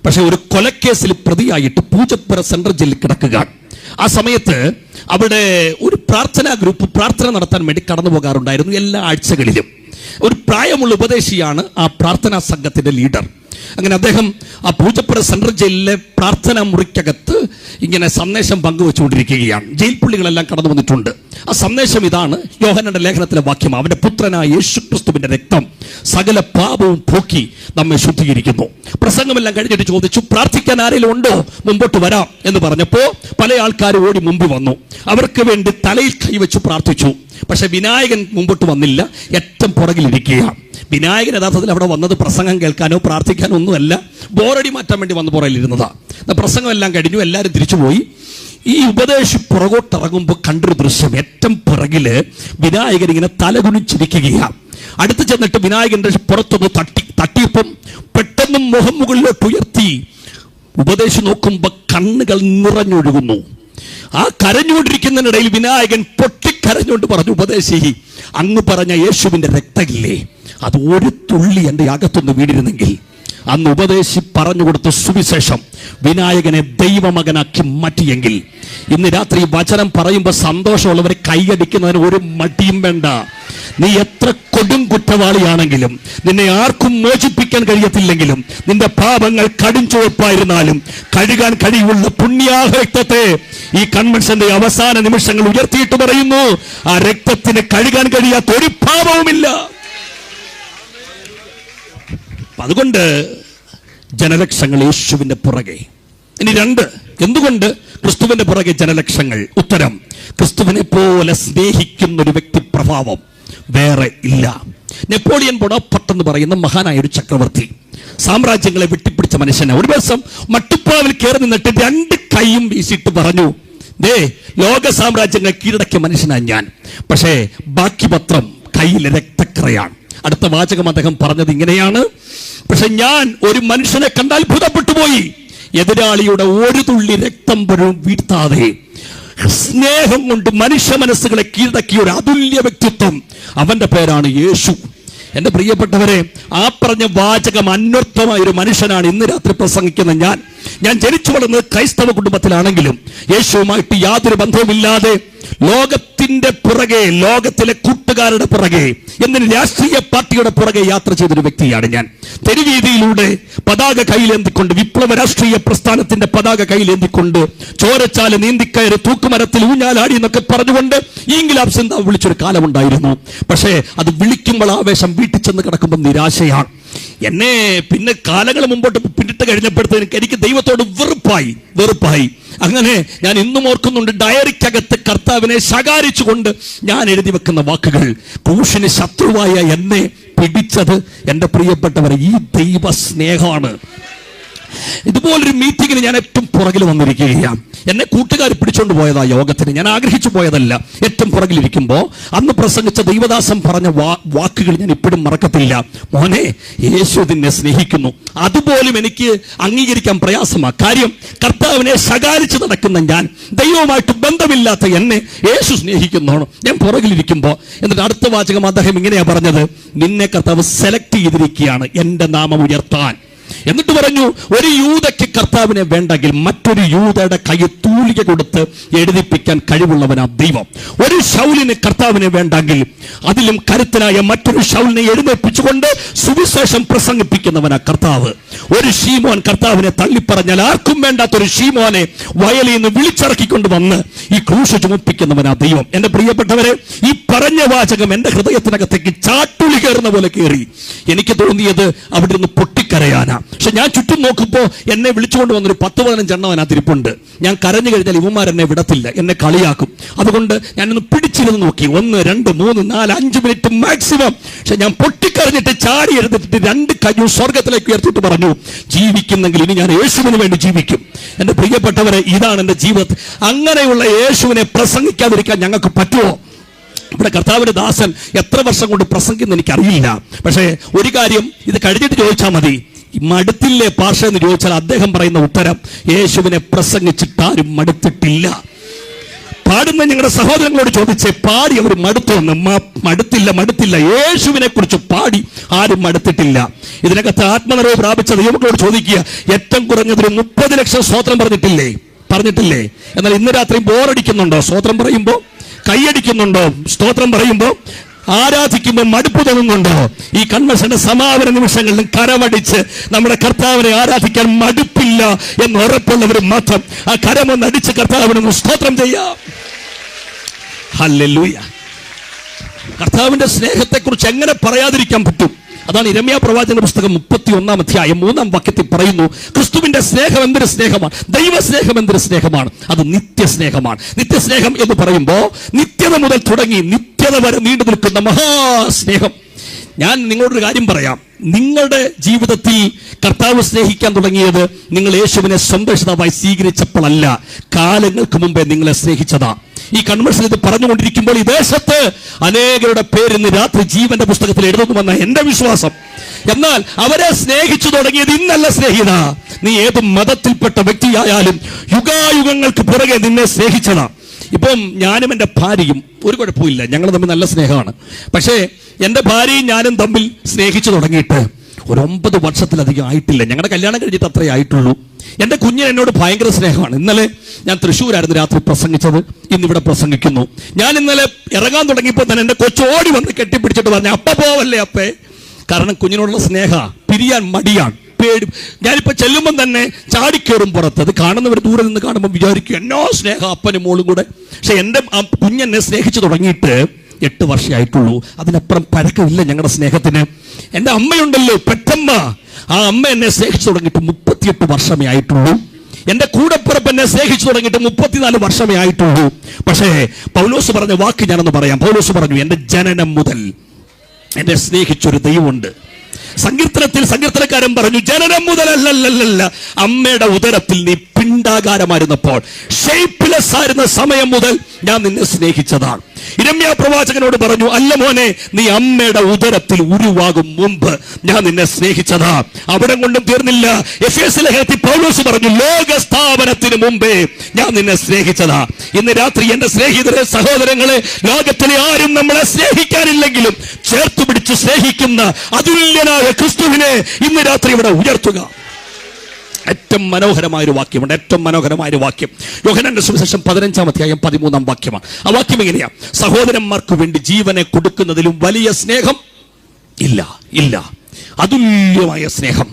പക്ഷെ ഒരു കൊലക്കേസിൽ പ്രതിയായിട്ട് പൂജപ്പുര സെൻട്രൽ ജയിലിൽ കിടക്കുകയാണ്. ആ സമയത്ത് അവിടെ ഒരു പ്രാർത്ഥനാ ഗ്രൂപ്പ് പ്രാർത്ഥന നടത്താൻ വേണ്ടി കടന്നു പോകാറുണ്ടായിരുന്നു എല്ലാ ആഴ്ചകളിലും. ഒരു പ്രായമുള്ള ഉപദേശിയാണ് ആ പ്രാർത്ഥനാ സംഘത്തിന്റെ ലീഡർ. അങ്ങനെ അദ്ദേഹം ആ പൂജപ്പുര സെൻട്രൽ ജയിലിലെ പ്രാർത്ഥനാ മുറിക്കകത്ത് ഇങ്ങനെ സന്ദേശം പങ്കുവെച്ചുകൊണ്ടിരിക്കുകയാണ്. ജയിൽ പുള്ളികളെല്ലാം കടന്നു വന്നിട്ടുണ്ട്. ആ സന്ദേശം ഇതാണ്, യോഹന്നാന്റെ ലേഖനത്തിലെ വാക്യം, അവന്റെ പുത്രനായ യേശുക്രിസ്തുവിന്റെ രക്തം സകല പാപവും പോക്കി നമ്മെ ശുദ്ധീകരിക്കുന്നു. പ്രസംഗമെല്ലാം കഴിഞ്ഞിട്ട് ചോദിച്ചു, പ്രാർത്ഥിക്കാൻ ആരെങ്കിലും ഉണ്ടോ? മുമ്പോട്ട് വരാം എന്ന് പറഞ്ഞപ്പോ പല ആൾക്കാരും ഓടി മുമ്പിൽ വന്നു. അവർക്ക് വേണ്ടി തലയിൽ കൈവച്ചു പ്രാർത്ഥിച്ചു. പക്ഷെ വിനായകൻ മുമ്പോട്ട് വന്നില്ല, ഏറ്റവും പുറകിലിരിക്കുകയാണ്. വിനായകൻ യഥാർത്ഥത്തിൽ അവിടെ വന്നത് പ്രസംഗം കേൾക്കാനോ പ്രാർത്ഥിക്കാനോ ഒന്നുമല്ല, ബോറടി മാറ്റാൻ വേണ്ടി വന്ന് പുറകിലിരുന്നതാണ്. പ്രസംഗം എല്ലാം കഴിഞ്ഞു, എല്ലാവരും തിരിച്ചുപോയി. ഈ ഉപദേശി പുറകോട്ടിറങ്ങുമ്പോൾ കണ്ടൊരു ദൃശ്യം, ഏറ്റവും പുറകില് വിനായകൻ ഇങ്ങനെ തലകുനിച്ചിരിക്കുകയാണ്. അടുത്ത് ചെന്നിട്ട് വിനായകന്റെ പുറത്തൊന്ന് തട്ടിയപ്പം പെട്ടെന്ന് മുഖം മുകളിലോട്ട് ഉയർത്തി ഉപദേശി നോക്കുമ്പോ കണ്ണുകൾ നിറഞ്ഞൊഴുകുന്നു. ആ കരഞ്ഞുകൊണ്ടിരിക്കുന്നതിനിടയിൽ വിനായകൻ പൊട്ടിക്കരഞ്ഞുകൊണ്ട് പറഞ്ഞു, ഉപദേശി, അങ്ങ് പറഞ്ഞ യേശുവിന്റെ രക്തമില്ലേ, അത് ഒരു തുള്ളി എൻ്റെ അകത്തൊന്ന് വീണിരുന്നെങ്കിൽ. അന്ന് ഉപദേശി പറഞ്ഞു കൊടുത്ത സുവിശേഷം വിനായകനെ ദൈവമകനാക്കി മാറ്റിയെങ്കിൽ ഇന്ന് രാത്രി വചനം പറയുമ്പോൾ സന്തോഷമുള്ളവരെ കൈയടിക്കുന്നതിന് ഒരു മടിയും വേണ്ട. നീ എത്ര കൊടും കുറ്റവാളിയാണെങ്കിലും, നിന്നെ ആർക്കും മോചിപ്പിക്കാൻ കഴിയത്തില്ലെങ്കിലും, നിന്റെ പാപങ്ങൾ കടുംചുവപ്പായിരുന്നാലും കഴുകാൻ കഴിവുള്ള പുണ്യാഹ രക്തത്തെ ഈ കൺവെൻഷന്റെ അവസാന നിമിഷങ്ങൾ ഉയർത്തിയിട്ട് പറയുന്നു, ആ രക്തത്തിന് കഴുകാൻ കഴിയാത്ത ഒരു പാപവുമില്ല. അതുകൊണ്ട് ജനലക്ഷങ്ങൾ യേശുവിന്റെ പുറകെ. ഇനി രണ്ട്, എന്തുകൊണ്ട് ക്രിസ്തുവിന്റെ പുറകെ ജനലക്ഷങ്ങൾ? ഉത്തരം, ക്രിസ്തുവിനെ പോലെ സ്നേഹിക്കുന്ന ഒരു വ്യക്തി പ്രഭാവം വേറെ ഇല്ല. നെപ്പോളിയൻ ബൊണാപ്പാർട്ട് എന്ന് പറയുന്ന മഹാനായ ഒരു ചക്രവർത്തി, സാമ്രാജ്യങ്ങളെ വെട്ടിപ്പിടിച്ച മനുഷ്യനെ, ഒരു ദിവസം മട്ടുപ്പാവിൽ കയറി നിന്നിട്ട് രണ്ട് കൈയും വീശിയിട്ട് പറഞ്ഞു, ദേ ലോക സാമ്രാജ്യങ്ങളെ കീഴടക്കിയ മനുഷ്യനാണ് ഞാൻ, പക്ഷേ ബാക്കി പത്രം കയ്യിലെ രക്തക്കറയാണ്. അടുത്ത വാചകം അദ്ദേഹം പറഞ്ഞത് ഇങ്ങനെയാണ്, പക്ഷെ ഞാൻ ഒരു മനുഷ്യനെ കണ്ട് അത്ഭുതപ്പെട്ടു പോയി. എതിരാളിയുടെ ഒരു തുള്ളി രക്തം പോലും വീഴ്ത്താതെ സ്നേഹം കൊണ്ട് മനുഷ്യ മനസ്സുകളെ കീഴടക്കിയ ഒരു അതുല്യ വ്യക്തിത്വം, അവന്റെ പേരാണ് യേശു. എന്റെ പ്രിയപ്പെട്ടവരെ, ആ പറഞ്ഞ വാചകം അന്വർത്ഥമായ ഒരു മനുഷ്യനാണ് ഇന്ന് രാത്രി പ്രസംഗിക്കുന്ന ഞാൻ. ഞാൻ ജനിച്ചു വളർന്നത് ക്രൈസ്തവ കുടുംബത്തിലാണെങ്കിലും യേശുവുമായിട്ട് യാതൊരു ബന്ധവുമില്ലാതെ ലോകത്തിന്റെ പുറകെ, ലോകത്തിലെ കൂട്ടുകാരുടെ പുറകെ, എന്തിന് രാഷ്ട്രീയ പാർട്ടിയുടെ പുറകെ യാത്ര ചെയ്തൊരു വ്യക്തിയാണ് ഞാൻ. തെരുവീതിയിലൂടെ പതാക കയ്യിലേന്തിക്കൊണ്ട്, വിപ്ലവ രാഷ്ട്രീയ പ്രസ്ഥാനത്തിന്റെ പതാക കയ്യിലേന്തിക്കൊണ്ട്, ചോരച്ചാല് നീന്തിക്കയറി തൂക്കുമരത്തിൽ ഊഞ്ഞാലാടി എന്നൊക്കെ പറഞ്ഞുകൊണ്ട് ഇൻക്ലാബ് സിന്ദാബാദ് വിളിച്ചൊരു കാലമുണ്ടായിരുന്നു. പക്ഷേ അത് വിളിക്കുമ്പോൾ ആവേശം, വീട്ടിൽ ചെന്ന് കിടക്കുമ്പോൾ നിരാശയാണ്. എന്നെ പിന്നെ കാലങ്ങൾ മുമ്പോട്ട് പിന്നിട്ട് കഴിഞ്ഞപ്പോഴത്തേക്ക് എനിക്ക് ദൈവത്തോട് വെറുപ്പായി. അങ്ങനെ ഞാൻ ഇന്നും ഓർക്കുന്നുണ്ട്, ഡയറിക്കകത്ത് കർത്താവിനെ ശകാരിച്ചുകൊണ്ട് ഞാൻ എഴുതി വെക്കുന്ന വാക്കുകൾ, ക്രൂശിന് ശത്രുവായ എന്നെ പിടിച്ചത് എന്റെ പ്രിയപ്പെട്ടവരെ ഈ ദൈവ സ്നേഹമാണ്. ഇതുപോലൊരു മീറ്റിങ്ങിന് ഞാൻ ഏറ്റവും പുറകിൽ വന്നിരിക്കുകയാണ്. എന്നെ കൂട്ടുകാർ പിടിച്ചോണ്ട് പോയതാ യോഗത്തിന്, ഞാൻ ആഗ്രഹിച്ചു പോയതല്ല. ഏറ്റവും പുറകിലിരിക്കുമ്പോൾ അന്ന് പ്രസംഗിച്ച ദൈവദാസൻ പറഞ്ഞ വാക്കുകൾ ഞാൻ ഇപ്പോഴും മറക്കത്തില്ല. മോനെ, യേശു നിന്നെ സ്നേഹിക്കുന്നു. അതുപോലും എനിക്ക് അംഗീകരിക്കാൻ പ്രയാസമാണ്. കാര്യം, കർത്താവിനെ ശകാരിച്ച് നടക്കുന്ന ഞാൻ, ദൈവവുമായിട്ട് ബന്ധമില്ലാത്ത എന്നെ യേശു സ്നേഹിക്കുന്നതാണ്. ഞാൻ പുറകിലിരിക്കുമ്പോൾ എന്നിട്ട് അടുത്ത വാചകം അദ്ദേഹം ഇങ്ങനെയാ പറഞ്ഞത്, നിന്നെ കർത്താവ് സെലക്ട് ചെയ്തിരിക്കുകയാണ് എന്റെ നാമം ഉയർത്താൻ. എന്നിട്ട് പറഞ്ഞു, ഒരു യൂതയ്ക്ക് കർത്താവിനെ വേണ്ടെങ്കിൽ മറ്റൊരു യൂതയുടെ കയ്യിൽ തൂലിക കൊടുത്ത് എഴുതിപ്പിക്കാൻ കഴിവുള്ളവനാ ദൈവം. ഒരു ശൗലിന് കർത്താവിനെ വേണ്ടെങ്കിൽ അതിലും കരുത്തനായ മറ്റൊരു ശൗലിനെ എഴുന്നേൽപ്പിച്ചുകൊണ്ട് സുവിശേഷം പ്രസംഗിപ്പിക്കുന്നവനാ കർത്താവ്. ഒരു ശീമോൻ കർത്താവിനെ തള്ളിപ്പറഞ്ഞാൽ ആർക്കും വേണ്ടാത്തൊരു ശീമോനെ വയലിൽ നിന്ന് വിളിച്ചിറക്കിക്കൊണ്ട് വന്ന് ഈ ക്രൂശ് ചുമപ്പിക്കുന്നവനാ ദൈവം. എന്റെ പ്രിയപ്പെട്ടവരെ, ഈ പറഞ്ഞ വാചകം എന്റെ ഹൃദയത്തിനകത്തേക്ക് ചാട്ടുളി കയറുന്ന പോലെ കയറി. എനിക്ക് തോന്നിയത് അവിടെ നിന്ന് പൊട്ടിക്കരയാനാ. പക്ഷെ ഞാൻ ചുറ്റും നോക്കുമ്പോൾ എന്നെ വിളിച്ചുകൊണ്ട് വന്നൊരു 10-15 എണ്ണം അതിരിപ്പുണ്ട്. ഞാൻ കരഞ്ഞു കഴിഞ്ഞാൽ ഇവന്മാരെന്നെ വിടത്തില്ല, എന്നെ കളിയാക്കും. അതുകൊണ്ട് ഞാനൊന്ന് പിടിച്ചിരുന്ന് നോക്കി, 1, 2, 3, 4, 5 മിനിറ്റ് മാക്സിമം. പക്ഷെ ഞാൻ പൊട്ടിക്കരഞ്ഞിട്ട് ചാടി എടുത്തിട്ട് 2 കൈയും സ്വർഗത്തിലേക്ക് ഉയർത്തിയിട്ട് പറഞ്ഞു, ജീവിക്കുന്നെങ്കിൽ ഇനി ഞാൻ യേശുവിന് വേണ്ടി ജീവിക്കും. എന്റെ പ്രിയപ്പെട്ടവരെ, ഇതാണ് എന്റെ ജീവിതത്തിൽ. അങ്ങനെയുള്ള യേശുവിനെ പ്രസംഗിക്കാതിരിക്കാൻ ഞങ്ങൾക്ക് പറ്റുമോ? ഇവിടെ കർത്താവിന്റെ ദാസൻ എത്ര വർഷം കൊണ്ട് പ്രസംഗിക്കുന്ന എനിക്കറിയില്ല. പക്ഷേ ഒരു കാര്യം, ഇത് കഴിഞ്ഞിട്ട് ചോദിച്ചാൽ മതി, മടുത്തില്ലേ പാർഷ എന്ന് ചോദിച്ചാൽ അദ്ദേഹം പറയുന്ന ഉത്തരം, യേശുവിനെ പ്രസംഗിച്ചിട്ടാരും മടുത്തിട്ടില്ല. പാടുന്ന ഞങ്ങളുടെ സഹോദരങ്ങളോട് ചോദിച്ചേ, പാടി അവർ മടുത്തോന്ന്? മടുത്തില്ല. യേശുവിനെ കുറിച്ച് പാടി ആരും മടുത്തിട്ടില്ല. ഇതിനകത്ത് ആത്മനിറവ് പ്രാപിച്ച ദൈവങ്ങളോട് ചോദിക്കുക, ഏറ്റവും കുറഞ്ഞതൊരു 30 ലക്ഷം സ്തോത്രം പറഞ്ഞിട്ടില്ലേ? എന്നാൽ ഇന്ന് രാത്രി ബോറടിക്കുന്നുണ്ടോ? സ്തോത്രം പറയുമ്പോ കൈയടിക്കുന്നുണ്ടോ? സ്തോത്രം പറയുമ്പോ ആരാധിക്കുമ്പോൾ മടുപ്പ് തോന്നുന്നുണ്ടോ? ഈ കൺവെൻഷന്റെ സമാപന നിമിഷങ്ങളിലും കരമടിച്ച് നമ്മുടെ കർത്താവിനെ ആരാധിക്കാൻ മടുപ്പില്ല എന്ന് ഉറപ്പുള്ളവർ മാത്രം ആ കരമൊന്നടിച്ച് കർത്താവിനൊന്ന് സ്തോത്രം ചെയ്യാം. ഹല്ലേലൂയ. കർത്താവിന്റെ സ്നേഹത്തെക്കുറിച്ച് എങ്ങനെ പറയാതിരിക്കാൻ പറ്റും? അതാണ് യിരെമ്യാ പ്രവാചകന്റെ പുസ്തകം 31-ാം അധ്യായം 3-ാം വാക്യത്തിൽ പറയുന്നു, ക്രിസ്തുവിന്റെ സ്നേഹം എന്തൊരു സ്നേഹമാണ്, ദൈവസ്നേഹം എന്തൊരു സ്നേഹമാണ്, അത് നിത്യസ്നേഹമാണ്. നിത്യസ്നേഹം എന്ന് പറയുമ്പോൾ നിത്യത മുതൽ തുടങ്ങി നിത്യത വരെ നീണ്ടു നിൽക്കുന്ന മഹാസ്നേഹം. ഞാൻ നിങ്ങളോടൊരു കാര്യം പറയാം, നിങ്ങളുടെ ജീവിതത്തിൽ കർത്താവ് സ്നേഹിക്കാൻ തുടങ്ങിയത് നിങ്ങൾ യേശുവിനെ സ്വന്തം രക്ഷിതാവായി സ്വീകരിച്ചപ്പോഴല്ല, കാലങ്ങൾക്ക് മുമ്പേ നിങ്ങളെ സ്നേഹിച്ചതാ. ഈ കൺവെൻഷൻ ഇത് പറഞ്ഞുകൊണ്ടിരിക്കുമ്പോൾ ഈ ദേശത്ത് അനേകരുടെ പേര് ഇന്ന് രാത്രി ജീവന്റെ പുസ്തകത്തിൽ എഴുതുന്നുവെന്ന എന്റെ വിശ്വാസം. എന്നാൽ അവരെ സ്നേഹിച്ചു തുടങ്ങിയത് ഇന്നല്ല സ്നേഹിത. നീ ഏത് മതത്തിൽപ്പെട്ട വ്യക്തിയായാലും യുഗായുഗങ്ങൾക്ക് പുറകെ നിന്നെ സ്നേഹിച്ചതാ. ഇപ്പം ഞാനും എൻ്റെ ഭാര്യയും ഒരു കുഴപ്പമില്ല, ഞങ്ങൾ തമ്മിൽ നല്ല സ്നേഹമാണ്. പക്ഷേ എൻ്റെ ഭാര്യയും ഞാനും തമ്മിൽ സ്നേഹിച്ചു തുടങ്ങിയിട്ട് ഒരു 9 വർഷത്തിലധികം ആയിട്ടില്ല. ഞങ്ങളുടെ കല്യാണം കഴിഞ്ഞിട്ട് അത്രേ ആയിട്ടുള്ളൂ. എൻ്റെ കുഞ്ഞിന് എന്നോട് ഭയങ്കര സ്നേഹമാണ്. ഇന്നലെ ഞാൻ തൃശ്ശൂരായിരുന്നു രാത്രി പ്രസംഗിച്ചത്, ഇന്നിവിടെ പ്രസംഗിക്കുന്നു. ഞാൻ ഇന്നലെ ഇറങ്ങാൻ തുടങ്ങിയപ്പോൾ തന്നെ എൻ്റെ കൊച്ചോടി വന്ന് കെട്ടിപ്പിടിച്ചിട്ട് പറഞ്ഞു, അപ്പ പോവല്ലേ അപ്പേ. കാരണം കുഞ്ഞിനോടുള്ള സ്നേഹ പിരിയാൻ മടിയാണ്, പേടി. ഞാനിപ്പോൾ ചെല്ലുമ്പം തന്നെ ചാടിക്കേറും പുറത്ത്. അത് കാണുന്നവർ ദൂരെ നിന്ന് കാണുമ്പോൾ വിചാരിക്കും എന്നോ സ്നേഹം അപ്പനും മോളും കൂടെ. പക്ഷെ എൻ്റെ കുഞ്ഞെന്നെ സ്നേഹിച്ചു തുടങ്ങിയിട്ട് 8 വർഷമായിട്ടുള്ളൂ. അതിനപ്പുറം പഴക്കമില്ല ഞങ്ങളുടെ സ്നേഹത്തിന്. എൻ്റെ അമ്മയുണ്ടല്ലോ, പെറ്റമ്മ, ആ അമ്മ എന്നെ സ്നേഹിച്ചു തുടങ്ങിയിട്ട് 38 വർഷമേ ആയിട്ടുള്ളൂ. എൻ്റെ കൂടെപ്പിറപ്പ് എന്നെ സ്നേഹിച്ചു തുടങ്ങിയിട്ട് 34 വർഷമേ ആയിട്ടുള്ളൂ. പക്ഷേ പൗലോസ് പറഞ്ഞ വാക്ക് ഞാനൊന്ന് പറയാം. പൗലോസ് പറഞ്ഞു, എൻ്റെ ജനനം മുതൽ എന്നെ സ്നേഹിച്ചൊരു ദൈവമുണ്ട്. സങ്കീർത്തനക്കാരൻ പറഞ്ഞു, ജനനം മുതലല്ല, അമ്മയുടെ ഉദരത്തിൽ നീ പിണ്ടാകാരമായിരുന്നപ്പോൾ, ഷേപ്പ്ലെസ് ആയിരുന്ന സമയം മുതൽ ഞാൻ നിന്നെ സ്നേഹിച്ചതാണ്. യിരെമ്യാ പ്രവാചകനോട് പറഞ്ഞു, അല്ല മോനെ, നീ അമ്മയുടെ ഉദരത്തിൽ ഉരുവാകും മുമ്പ് ഞാൻ നിന്നെ സ്നേഹിച്ചതാ. അവിടെ കൊണ്ടും തീർന്നില്ല. എഫേസ്യ ലേഖനത്തിൽ പൗലോസ് പറഞ്ഞു, ലോകസ്ഥാപനത്തിന് മുമ്പേ ഞാൻ നിന്നെ സ്നേഹിച്ചതാ. ഇന്ന് രാത്രി എന്റെ സ്നേഹിതരെ, സഹോദരങ്ങളെ, ലോകത്തിലെ ആരും നമ്മളെ സ്നേഹിക്കാനില്ലെങ്കിലും ചേർത്ത് പിടിച്ച് സ്നേഹിക്കുന്ന അതുല്യനായ ക്രിസ്തുവിനെ ഇന്ന് രാത്രി ഇവിടെ ഉയർത്തുക. ഏറ്റവും മനോഹരമായൊരു വാക്യമുണ്ട്, ഏറ്റവും മനോഹരമായൊരു വാക്യം. യോഹന്നാന്റെ സുവിശേഷം 15-ാം അധ്യായം 13-ാം വാക്യമാണ്. ആ വാക്യം എങ്ങനെയാ? സഹോദരന്മാർക്ക് വേണ്ടി ജീവനെ കൊടുക്കുന്നതിലും വലിയ സ്നേഹം ഇല്ല. അതുല്യമായ സ്നേഹം.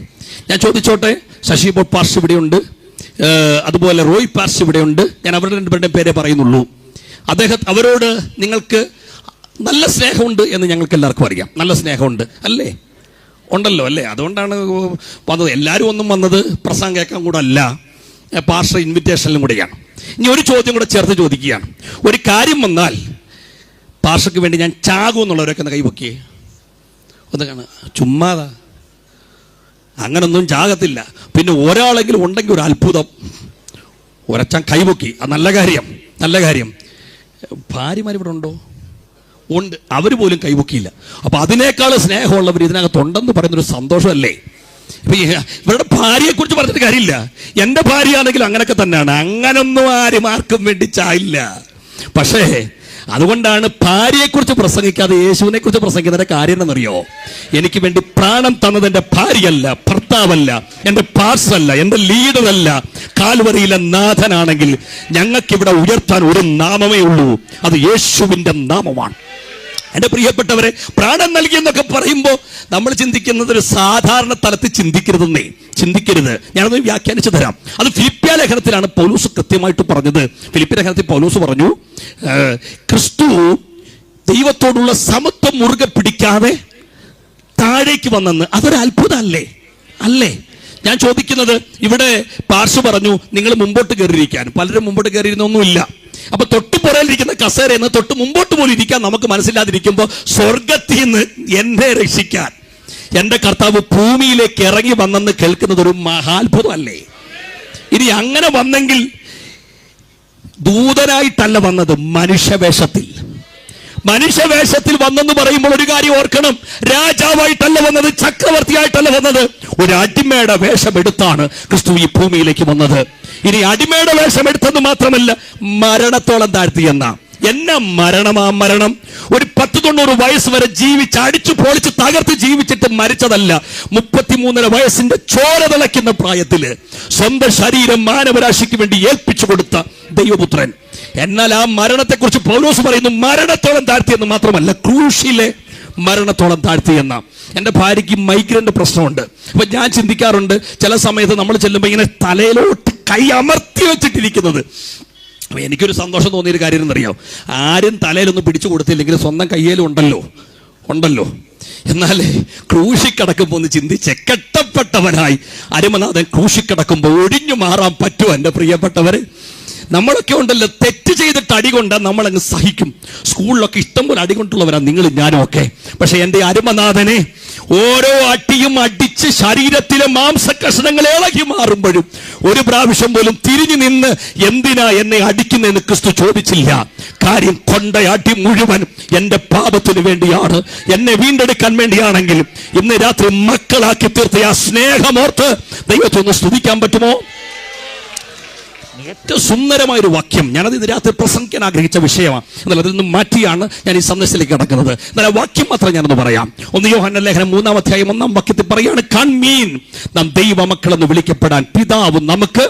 ഞാൻ ചോദിച്ചോട്ടെ, ശശി പാർഷ് ഇവിടെയുണ്ട്, അതുപോലെ റോയ് പാർഷ് ഇവിടെയുണ്ട്. ഞാൻ അവരുടെ 2 പേരുടെയും പേരെ പറയുന്നുള്ളൂ. അവരോട് നിങ്ങൾക്ക് നല്ല സ്നേഹമുണ്ട് എന്ന് ഞങ്ങൾക്ക് എല്ലാവർക്കും അറിയാം. നല്ല സ്നേഹമുണ്ട് അല്ലേ? ഉണ്ടല്ലോ അല്ലേ? അതുകൊണ്ടാണ് വന്നത്. എല്ലാവരും ഒന്നും വന്നത് പ്രസംഗം കേൾക്കാൻ കൂടെ അല്ല, പാസ്റ്റർ ഇൻവിറ്റേഷനിലും കൂടെയാണ്. ഇനി ഒരു ചോദ്യം കൂടെ ചേർത്ത് ചോദിക്കുകയാണ്. ഒരു കാര്യം വന്നാൽ പാസ്റ്റർക്ക് വേണ്ടി ഞാൻ ചാകും എന്നുള്ളവരൊക്കെ ഒന്ന് കൈവക്കിയേ. ഒന്ന് കാണാം. ചുമ്മാതാ, അങ്ങനൊന്നും ചാകത്തില്ല. പിന്നെ ഒരാളെങ്കിലും ഉണ്ടെങ്കിൽ ഒരു അത്ഭുതം. ഒരച്ചാൻ കൈവക്കി, അത് നല്ല കാര്യം. ഭാര്യമാരിവിടെ ഉണ്ടോ? ഉണ്ട്. അവർ പോലും കൈവക്കിയില്ല. അപ്പൊ അതിനേക്കാൾ സ്നേഹമുള്ളവർ ഇതിനകത്തുണ്ടെന്ന് പറയുന്നൊരു സന്തോഷമല്ലേ? ഇപ്പൊ ഇവരുടെ ഭാര്യയെ കുറിച്ച് പറഞ്ഞിട്ട് കാര്യമില്ല. എന്റെ ഭാര്യയാണെങ്കിലും അങ്ങനെയൊക്കെ തന്നെയാണ്. അങ്ങനൊന്നും ആർക്കും വേണ്ടി ചായില്ല. പക്ഷേ അതുകൊണ്ടാണ് ഭാര്യയെക്കുറിച്ച് പ്രസംഗിക്കാതെ യേശുവിനെ കുറിച്ച് പ്രസംഗിക്കുന്നതിന്റെ കാര്യം എന്നറിയോ? എനിക്ക് വേണ്ടി പ്രാണം തന്നത് എന്റെ ഭാര്യയല്ല, ഭർത്താവല്ല, എന്റെ പാസ്റ്ററല്ല, എന്റെ ലീഡറല്ല, കാൽവറിയിലെ നാഥനാണെങ്കിൽ ഞങ്ങൾക്കിവിടെ ഉയർത്താൻ ഒരു നാമമേ ഉള്ളൂ. അത് യേശുവിന്റെ നാമമാണ്. എൻ്റെ പ്രിയപ്പെട്ടവരെ, പ്രാണൻ നൽകിയെന്നൊക്കെ പറയുമ്പോൾ നമ്മൾ ചിന്തിക്കുന്നത് ഒരു സാധാരണ തലത്തിൽ ചിന്തിക്കരുത്. ഞാനത് വ്യാഖ്യാനിച്ചു തരാം. അത് ഫിലിപ്പിയ ലേഖനത്തിലാണ് പൗലോസ് കൃത്യമായിട്ട് പറഞ്ഞത്. ഫിലിപ്പിയ ലേഖനത്തിൽ പൗലോസ് പറഞ്ഞു, ക്രിസ്തു ദൈവത്തോടുള്ള സമത്വം മുറുകെ പിടിക്കാതെ താഴേക്ക് വന്നെന്ന്. അതൊരു അത്ഭുതമല്ലേ? അല്ലേ? ഞാൻ ചോദിക്കുന്നത്, ഇവിടെ പാർശ്വ പറഞ്ഞു നിങ്ങൾ മുമ്പോട്ട് കയറിയിരിക്കാൻ. പലരും മുമ്പോട്ട് കയറിയിരുന്നൊന്നുമില്ല. അപ്പൊ തൊട്ട് പുറയിലിരിക്കുന്ന കസേരയെന്ന് തൊട്ട് മുമ്പോട്ട് പോലും ഇരിക്കാൻ നമുക്ക് മനസ്സില്ലാതിരിക്കുമ്പോൾ സ്വർഗത്തിൽ നിന്ന് എന്നെ രക്ഷിക്കാൻ എന്റെ കർത്താവ് ഭൂമിയിലേക്ക് ഇറങ്ങി വന്നെന്ന് കേൾക്കുന്നത് ഒരു മഹാത്ഭുതമല്ലേ? ഇനി അങ്ങനെ വന്നെങ്കിൽ ദൂതനായിട്ടല്ല വന്നത്, മനുഷ്യവേഷത്തിൽ വന്നെന്ന് പറയുമ്പോൾ ഒരു കാര്യം ഓർക്കണം. രാജാവായിട്ടല്ല വന്നത്, ചക്രവർത്തിയായിട്ടല്ല വന്നത്, ഒരു അടിമയുടെ വേഷമെടുത്താണ് ക്രിസ്തു ഈ ഭൂമിയിലേക്ക് വന്നത്. ഇനി അടിമയുടെ വേഷമെടുത്തെന്ന് മാത്രമല്ല, മരണത്തോളം താഴ്ത്തിയെന്ന. എന്നാ മരണം! ഒരു 10-90 വയസ്സ് വരെ ജീവിച്ച് അടിച്ചു പൊളിച്ച് തകർത്ത് ജീവിച്ചിട്ട് മരിച്ചതല്ല. 33.5 വയസ്സിന്റെ ചോര തിളയ്ക്കുന്ന പ്രായത്തില് സ്വന്തം ശരീരം മാനവരാശിക്ക് വേണ്ടി ഏൽപ്പിച്ചു കൊടുത്ത ദൈവപുത്രൻ. എന്നാൽ ആ മരണത്തെക്കുറിച്ച് പൗലോസ് പറയുന്നു, മരണത്തോളം താഴ്ത്തിയെന്ന് മാത്രമല്ല, ക്രൂശിലെ മരണത്തോളം താഴ്ത്തിയെന്ന. എൻ്റെ ഭാര്യയ്ക്ക് മൈഗ്രൈൻ്റെ പ്രശ്നമുണ്ട്. അപ്പൊ ഞാൻ ചിന്തിക്കാറുണ്ട്, ചില സമയത്ത് നമ്മൾ ചെല്ലുമ്പോൾ ഇങ്ങനെ തലയിലോട്ട് കൈ അമർത്തി വെച്ചിട്ടിരിക്കുന്നത്. അപ്പൊ എനിക്കൊരു സന്തോഷം തോന്നിയൊരു കാര്യം എന്നറിയാം, ആരും തലയിലൊന്നും പിടിച്ചു കൊടുത്തില്ലെങ്കിൽ സ്വന്തം കയ്യിലും ഉണ്ടല്ലോ. എന്നാലേ ക്രൂശിക്കിടക്കുമ്പോൾ ഒന്ന് ചിന്തിച്ച്, കെട്ടപ്പെട്ടവനായി അരുമനാഥൻ ക്രൂശിക്കിടക്കുമ്പോൾ ഒഴിഞ്ഞു മാറാൻ പറ്റുമോ? എൻ്റെ പ്രിയപ്പെട്ടവരെ, നമ്മളൊക്കെ ഉണ്ടല്ലോ, തെറ്റ് ചെയ്തിട്ട് അടികൊണ്ട നമ്മളങ്ങ് സഹിക്കും. സ്കൂളിലൊക്കെ ഇഷ്ടംപോലെ അടികൊണ്ടുള്ളവരാണ് നിങ്ങളും ഞാനും ഒക്കെ. പക്ഷെ എൻ്റെ അരുമനാഥനെ ഓരോ അടിയും അടിച്ച് ശരീരത്തിലെ മാംസകഷ്ണങ്ങൾ ഇളകി മാറുമ്പോഴും ഒരു പ്രാവശ്യം പോലും തിരിഞ്ഞു നിന്ന് എന്തിനാ എന്നെ അടിക്കുന്നതെന്ന് ക്രിസ്തു ചോദിച്ചില്ല. കാര്യം കൊണ്ട അടി മുഴുവൻ എൻ്റെ പാപത്തിന് വേണ്ടിയാണ്, എന്നെ വീണ്ടെടുക്കാൻ വേണ്ടിയാണെങ്കിൽ ഇന്ന് രാത്രി മക്കളാക്കി തീർത്ത ആ സ്നേഹമോർത്ത് ദൈവത്തെ ഒന്ന് സ്തുതിക്കാൻ പറ്റുമോ? ഏറ്റവും സുന്ദരമായൊരു വാക്യം. ഞാനത് ഇന്ന് രാത്രി പ്രസംഗിക്കാൻ ആഗ്രഹിച്ച വിഷയമാണ്. എന്നാൽ അതിൽ നിന്നും മാറ്റിയാണ് ഞാൻ ഈ സന്ദേശത്തിലേക്ക് കടക്കുന്നത്. എന്നാൽ ആ വാക്യം മാത്രം ഞാനൊന്ന് പറയാം. 1 യോഹന്നാൻ ലേഖനം 3-ാം അധ്യായം 1-ാം വാക്യത്തിൽ പറയാണ്, കാൺമീൻ, നാം ദൈവമക്കളെന്ന് വിളിക്കപ്പെടാൻ പിതാവ് നമുക്ക്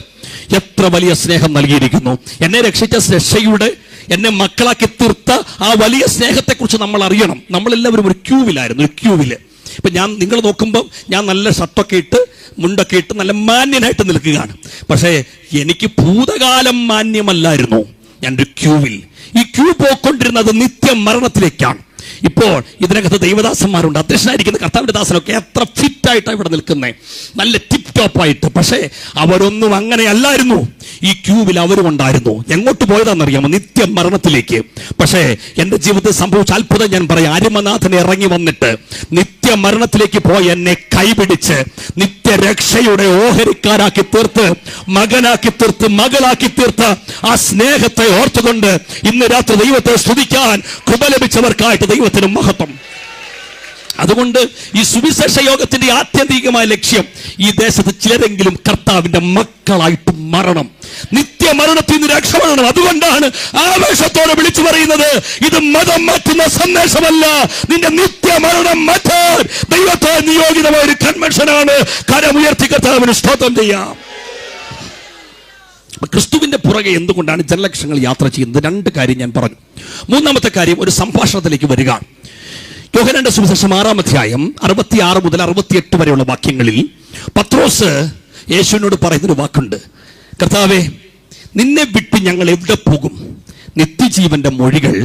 എത്ര വലിയ സ്നേഹം നൽകിയിരിക്കുന്നു. എന്നെ രക്ഷിച്ച രക്ഷയുടെ, എന്നെ മക്കളാക്കി തീർത്ത ആ വലിയ സ്നേഹത്തെക്കുറിച്ച് നമ്മൾ അറിയണം. നമ്മളെല്ലാവരും ഒരു ക്യൂവിലായിരുന്നു, ഒരു ക്യൂവില്. ഇപ്പം നിങ്ങൾ നോക്കുമ്പോൾ ഞാൻ നല്ല ഷർട്ടൊക്കെ ഇട്ട് മുണ്ടൊക്കെ ഇട്ട് നല്ല മാന്യനായിട്ട് നിൽക്കുകയാണ്. പക്ഷേ എനിക്ക് ഭൂതകാലം മാന്യമല്ലായിരുന്നു. ഞാനൊരു ക്യൂവിൽ, ഈ ക്യൂ പോയിക്കൊണ്ടിരുന്നത് നിത്യ മരണത്തിലേക്കാണ്. ഇപ്പോൾ ഇതിനകത്ത് ദൈവദാസന്മാരുണ്ട്, അധ്യക്ഷനായിരിക്കുന്ന കർത്താവിന്റെ ദാസനൊക്കെ എത്ര ഫിറ്റായിട്ടാണ് ഇവിടെ നിൽക്കുന്നത്, നല്ല ടിപ് ടോപ്പായിട്ട്. പക്ഷേ അവരൊന്നും അങ്ങനെയല്ലായിരുന്നു. ഈ ക്യൂവിൽ അവരും ഉണ്ടായിരുന്നു. എങ്ങോട്ട് പോയതാണെന്നറിയാമോ? നിത്യ മരണത്തിലേക്ക്. പക്ഷേ എൻ്റെ ജീവിതത്തിൽ സംഭവിച്ച അത്ഭുതം ഞാൻ പറയാം. അരുമനാഥൻ ഇറങ്ങി വന്നിട്ട് നിത്യ മരണത്തിലേക്ക് പോയി എന്നെ കൈപിടിച്ച് നിത്യരക്ഷയുടെ ഓഹരിക്കാരാക്കി തീർത്ത്, മകനാക്കി തീർത്ത്, മകളാക്കി തീർത്ത് ആ സ്നേഹത്തെ ഓർത്തുകൊണ്ട് ഇന്ന് രാത്രി ദൈവത്തെ സ്തുതിക്കാൻ കൃപ ലഭിച്ചവർക്കായിട്ട് ദൈവത്തിന് മഹത്വം. അതുകൊണ്ട് ഈ സുവിശേഷ യോഗത്തിന്റെ ആത്യന്തികമായ ലക്ഷ്യം ഈ ദേശത്ത് ചിലരെങ്കിലും കർത്താവിന്റെ മക്കളായിട്ട് മരണം, നിത്യമരണത്തിൽ നിന്ന് രക്ഷപ്പെടണം. അതുകൊണ്ടാണ് ആവേശത്തോടെ വിളിച്ചു പറയുന്നത്, ഇത് മതം മാറ്റുന്ന സന്ദേശമല്ല, നിന്റെ നിത്യമരണം മാറ്റാൻ ദൈവത്തെ നിയോഗിതമായ ഒരു കൺവെൻഷനാണ്. കരമുയർത്തി കർത്താവിന് സ്തോത്രം ചെയ്യാം. ക്രിസ്തുവിന്റെ പുറകെ എന്തുകൊണ്ടാണ് ജനലക്ഷങ്ങൾ യാത്ര ചെയ്യുന്നത്? 2 കാര്യം ഞാൻ പറഞ്ഞു. 3-ാമത്തെ കാര്യം ഒരു സംഭാഷണത്തിലേക്ക് വരിക. യോഹന്നാന്റെ സുവിശേഷം 6-ാം അധ്യായം 66 മുതൽ 68 വരെയുള്ള വാക്യങ്ങളിൽ പത്രോസ് യേശുവിനോട് പറയുന്നൊരു വാക്കുണ്ട്, കർത്താവേ, നിന്നെ വിട്ട് ഞങ്ങൾ എവിടെ പോകും? നിത്യജീവന്റെ മൊഴികൾ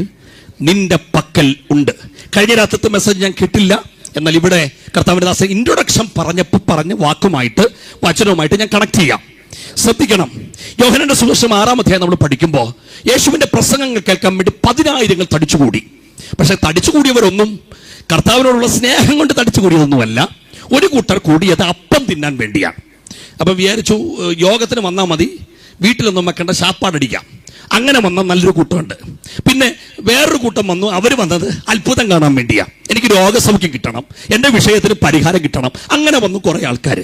നിന്റെ പക്കൽ ഉണ്ട്. കഴിഞ്ഞ രാത്രിത്തെ മെസ്സേജ് ഞാൻ കിട്ടില്ല. എന്നാൽ ഇവിടെ കർത്താവിന്റെ ദാസൻ ഇൻട്രൊഡക്ഷൻ പറഞ്ഞ വാക്കുമായിട്ട് വചനവുമായിട്ട് ഞാൻ കണക്ട് ചെയ്യാം. ശ്രദ്ധിക്കണം. യോഹന്നാന്റെ സുവിശേഷം 6-ാം അധ്യായം നമ്മൾ പഠിക്കുമ്പോൾ യേശുവിന്റെ പ്രസംഗങ്ങൾ കേൾക്കാൻ വേണ്ടി 10,000 തടിച്ചുകൂടി. പക്ഷെ തടിച്ചുകൂടിയവരൊന്നും കർത്താവിനോടുള്ള സ്നേഹം കൊണ്ട് തടിച്ചുകൂടിയതൊന്നുമല്ല. ഒരു കൂട്ടർ കൂടിയത് അപ്പം തിന്നാൻ വേണ്ടിയാണ്. അപ്പം വിചാരിച്ചു യോഗത്തിന് വന്നാൽ മതി, വീട്ടിലൊന്നും വെക്കേണ്ട, ശാപ്പാടടിക്കാം. അങ്ങനെ വന്ന നല്ലൊരു കൂട്ടമുണ്ട്. പിന്നെ വേറൊരു കൂട്ടം വന്നു. അവർ വന്നത് അത്ഭുതം കാണാൻ വേണ്ടിയാണ്. എനിക്ക് രോഗസൗഖ്യം കിട്ടണം, എൻ്റെ വിഷയത്തിന് പരിഹാരം കിട്ടണം. അങ്ങനെ വന്നു കുറേ ആൾക്കാർ.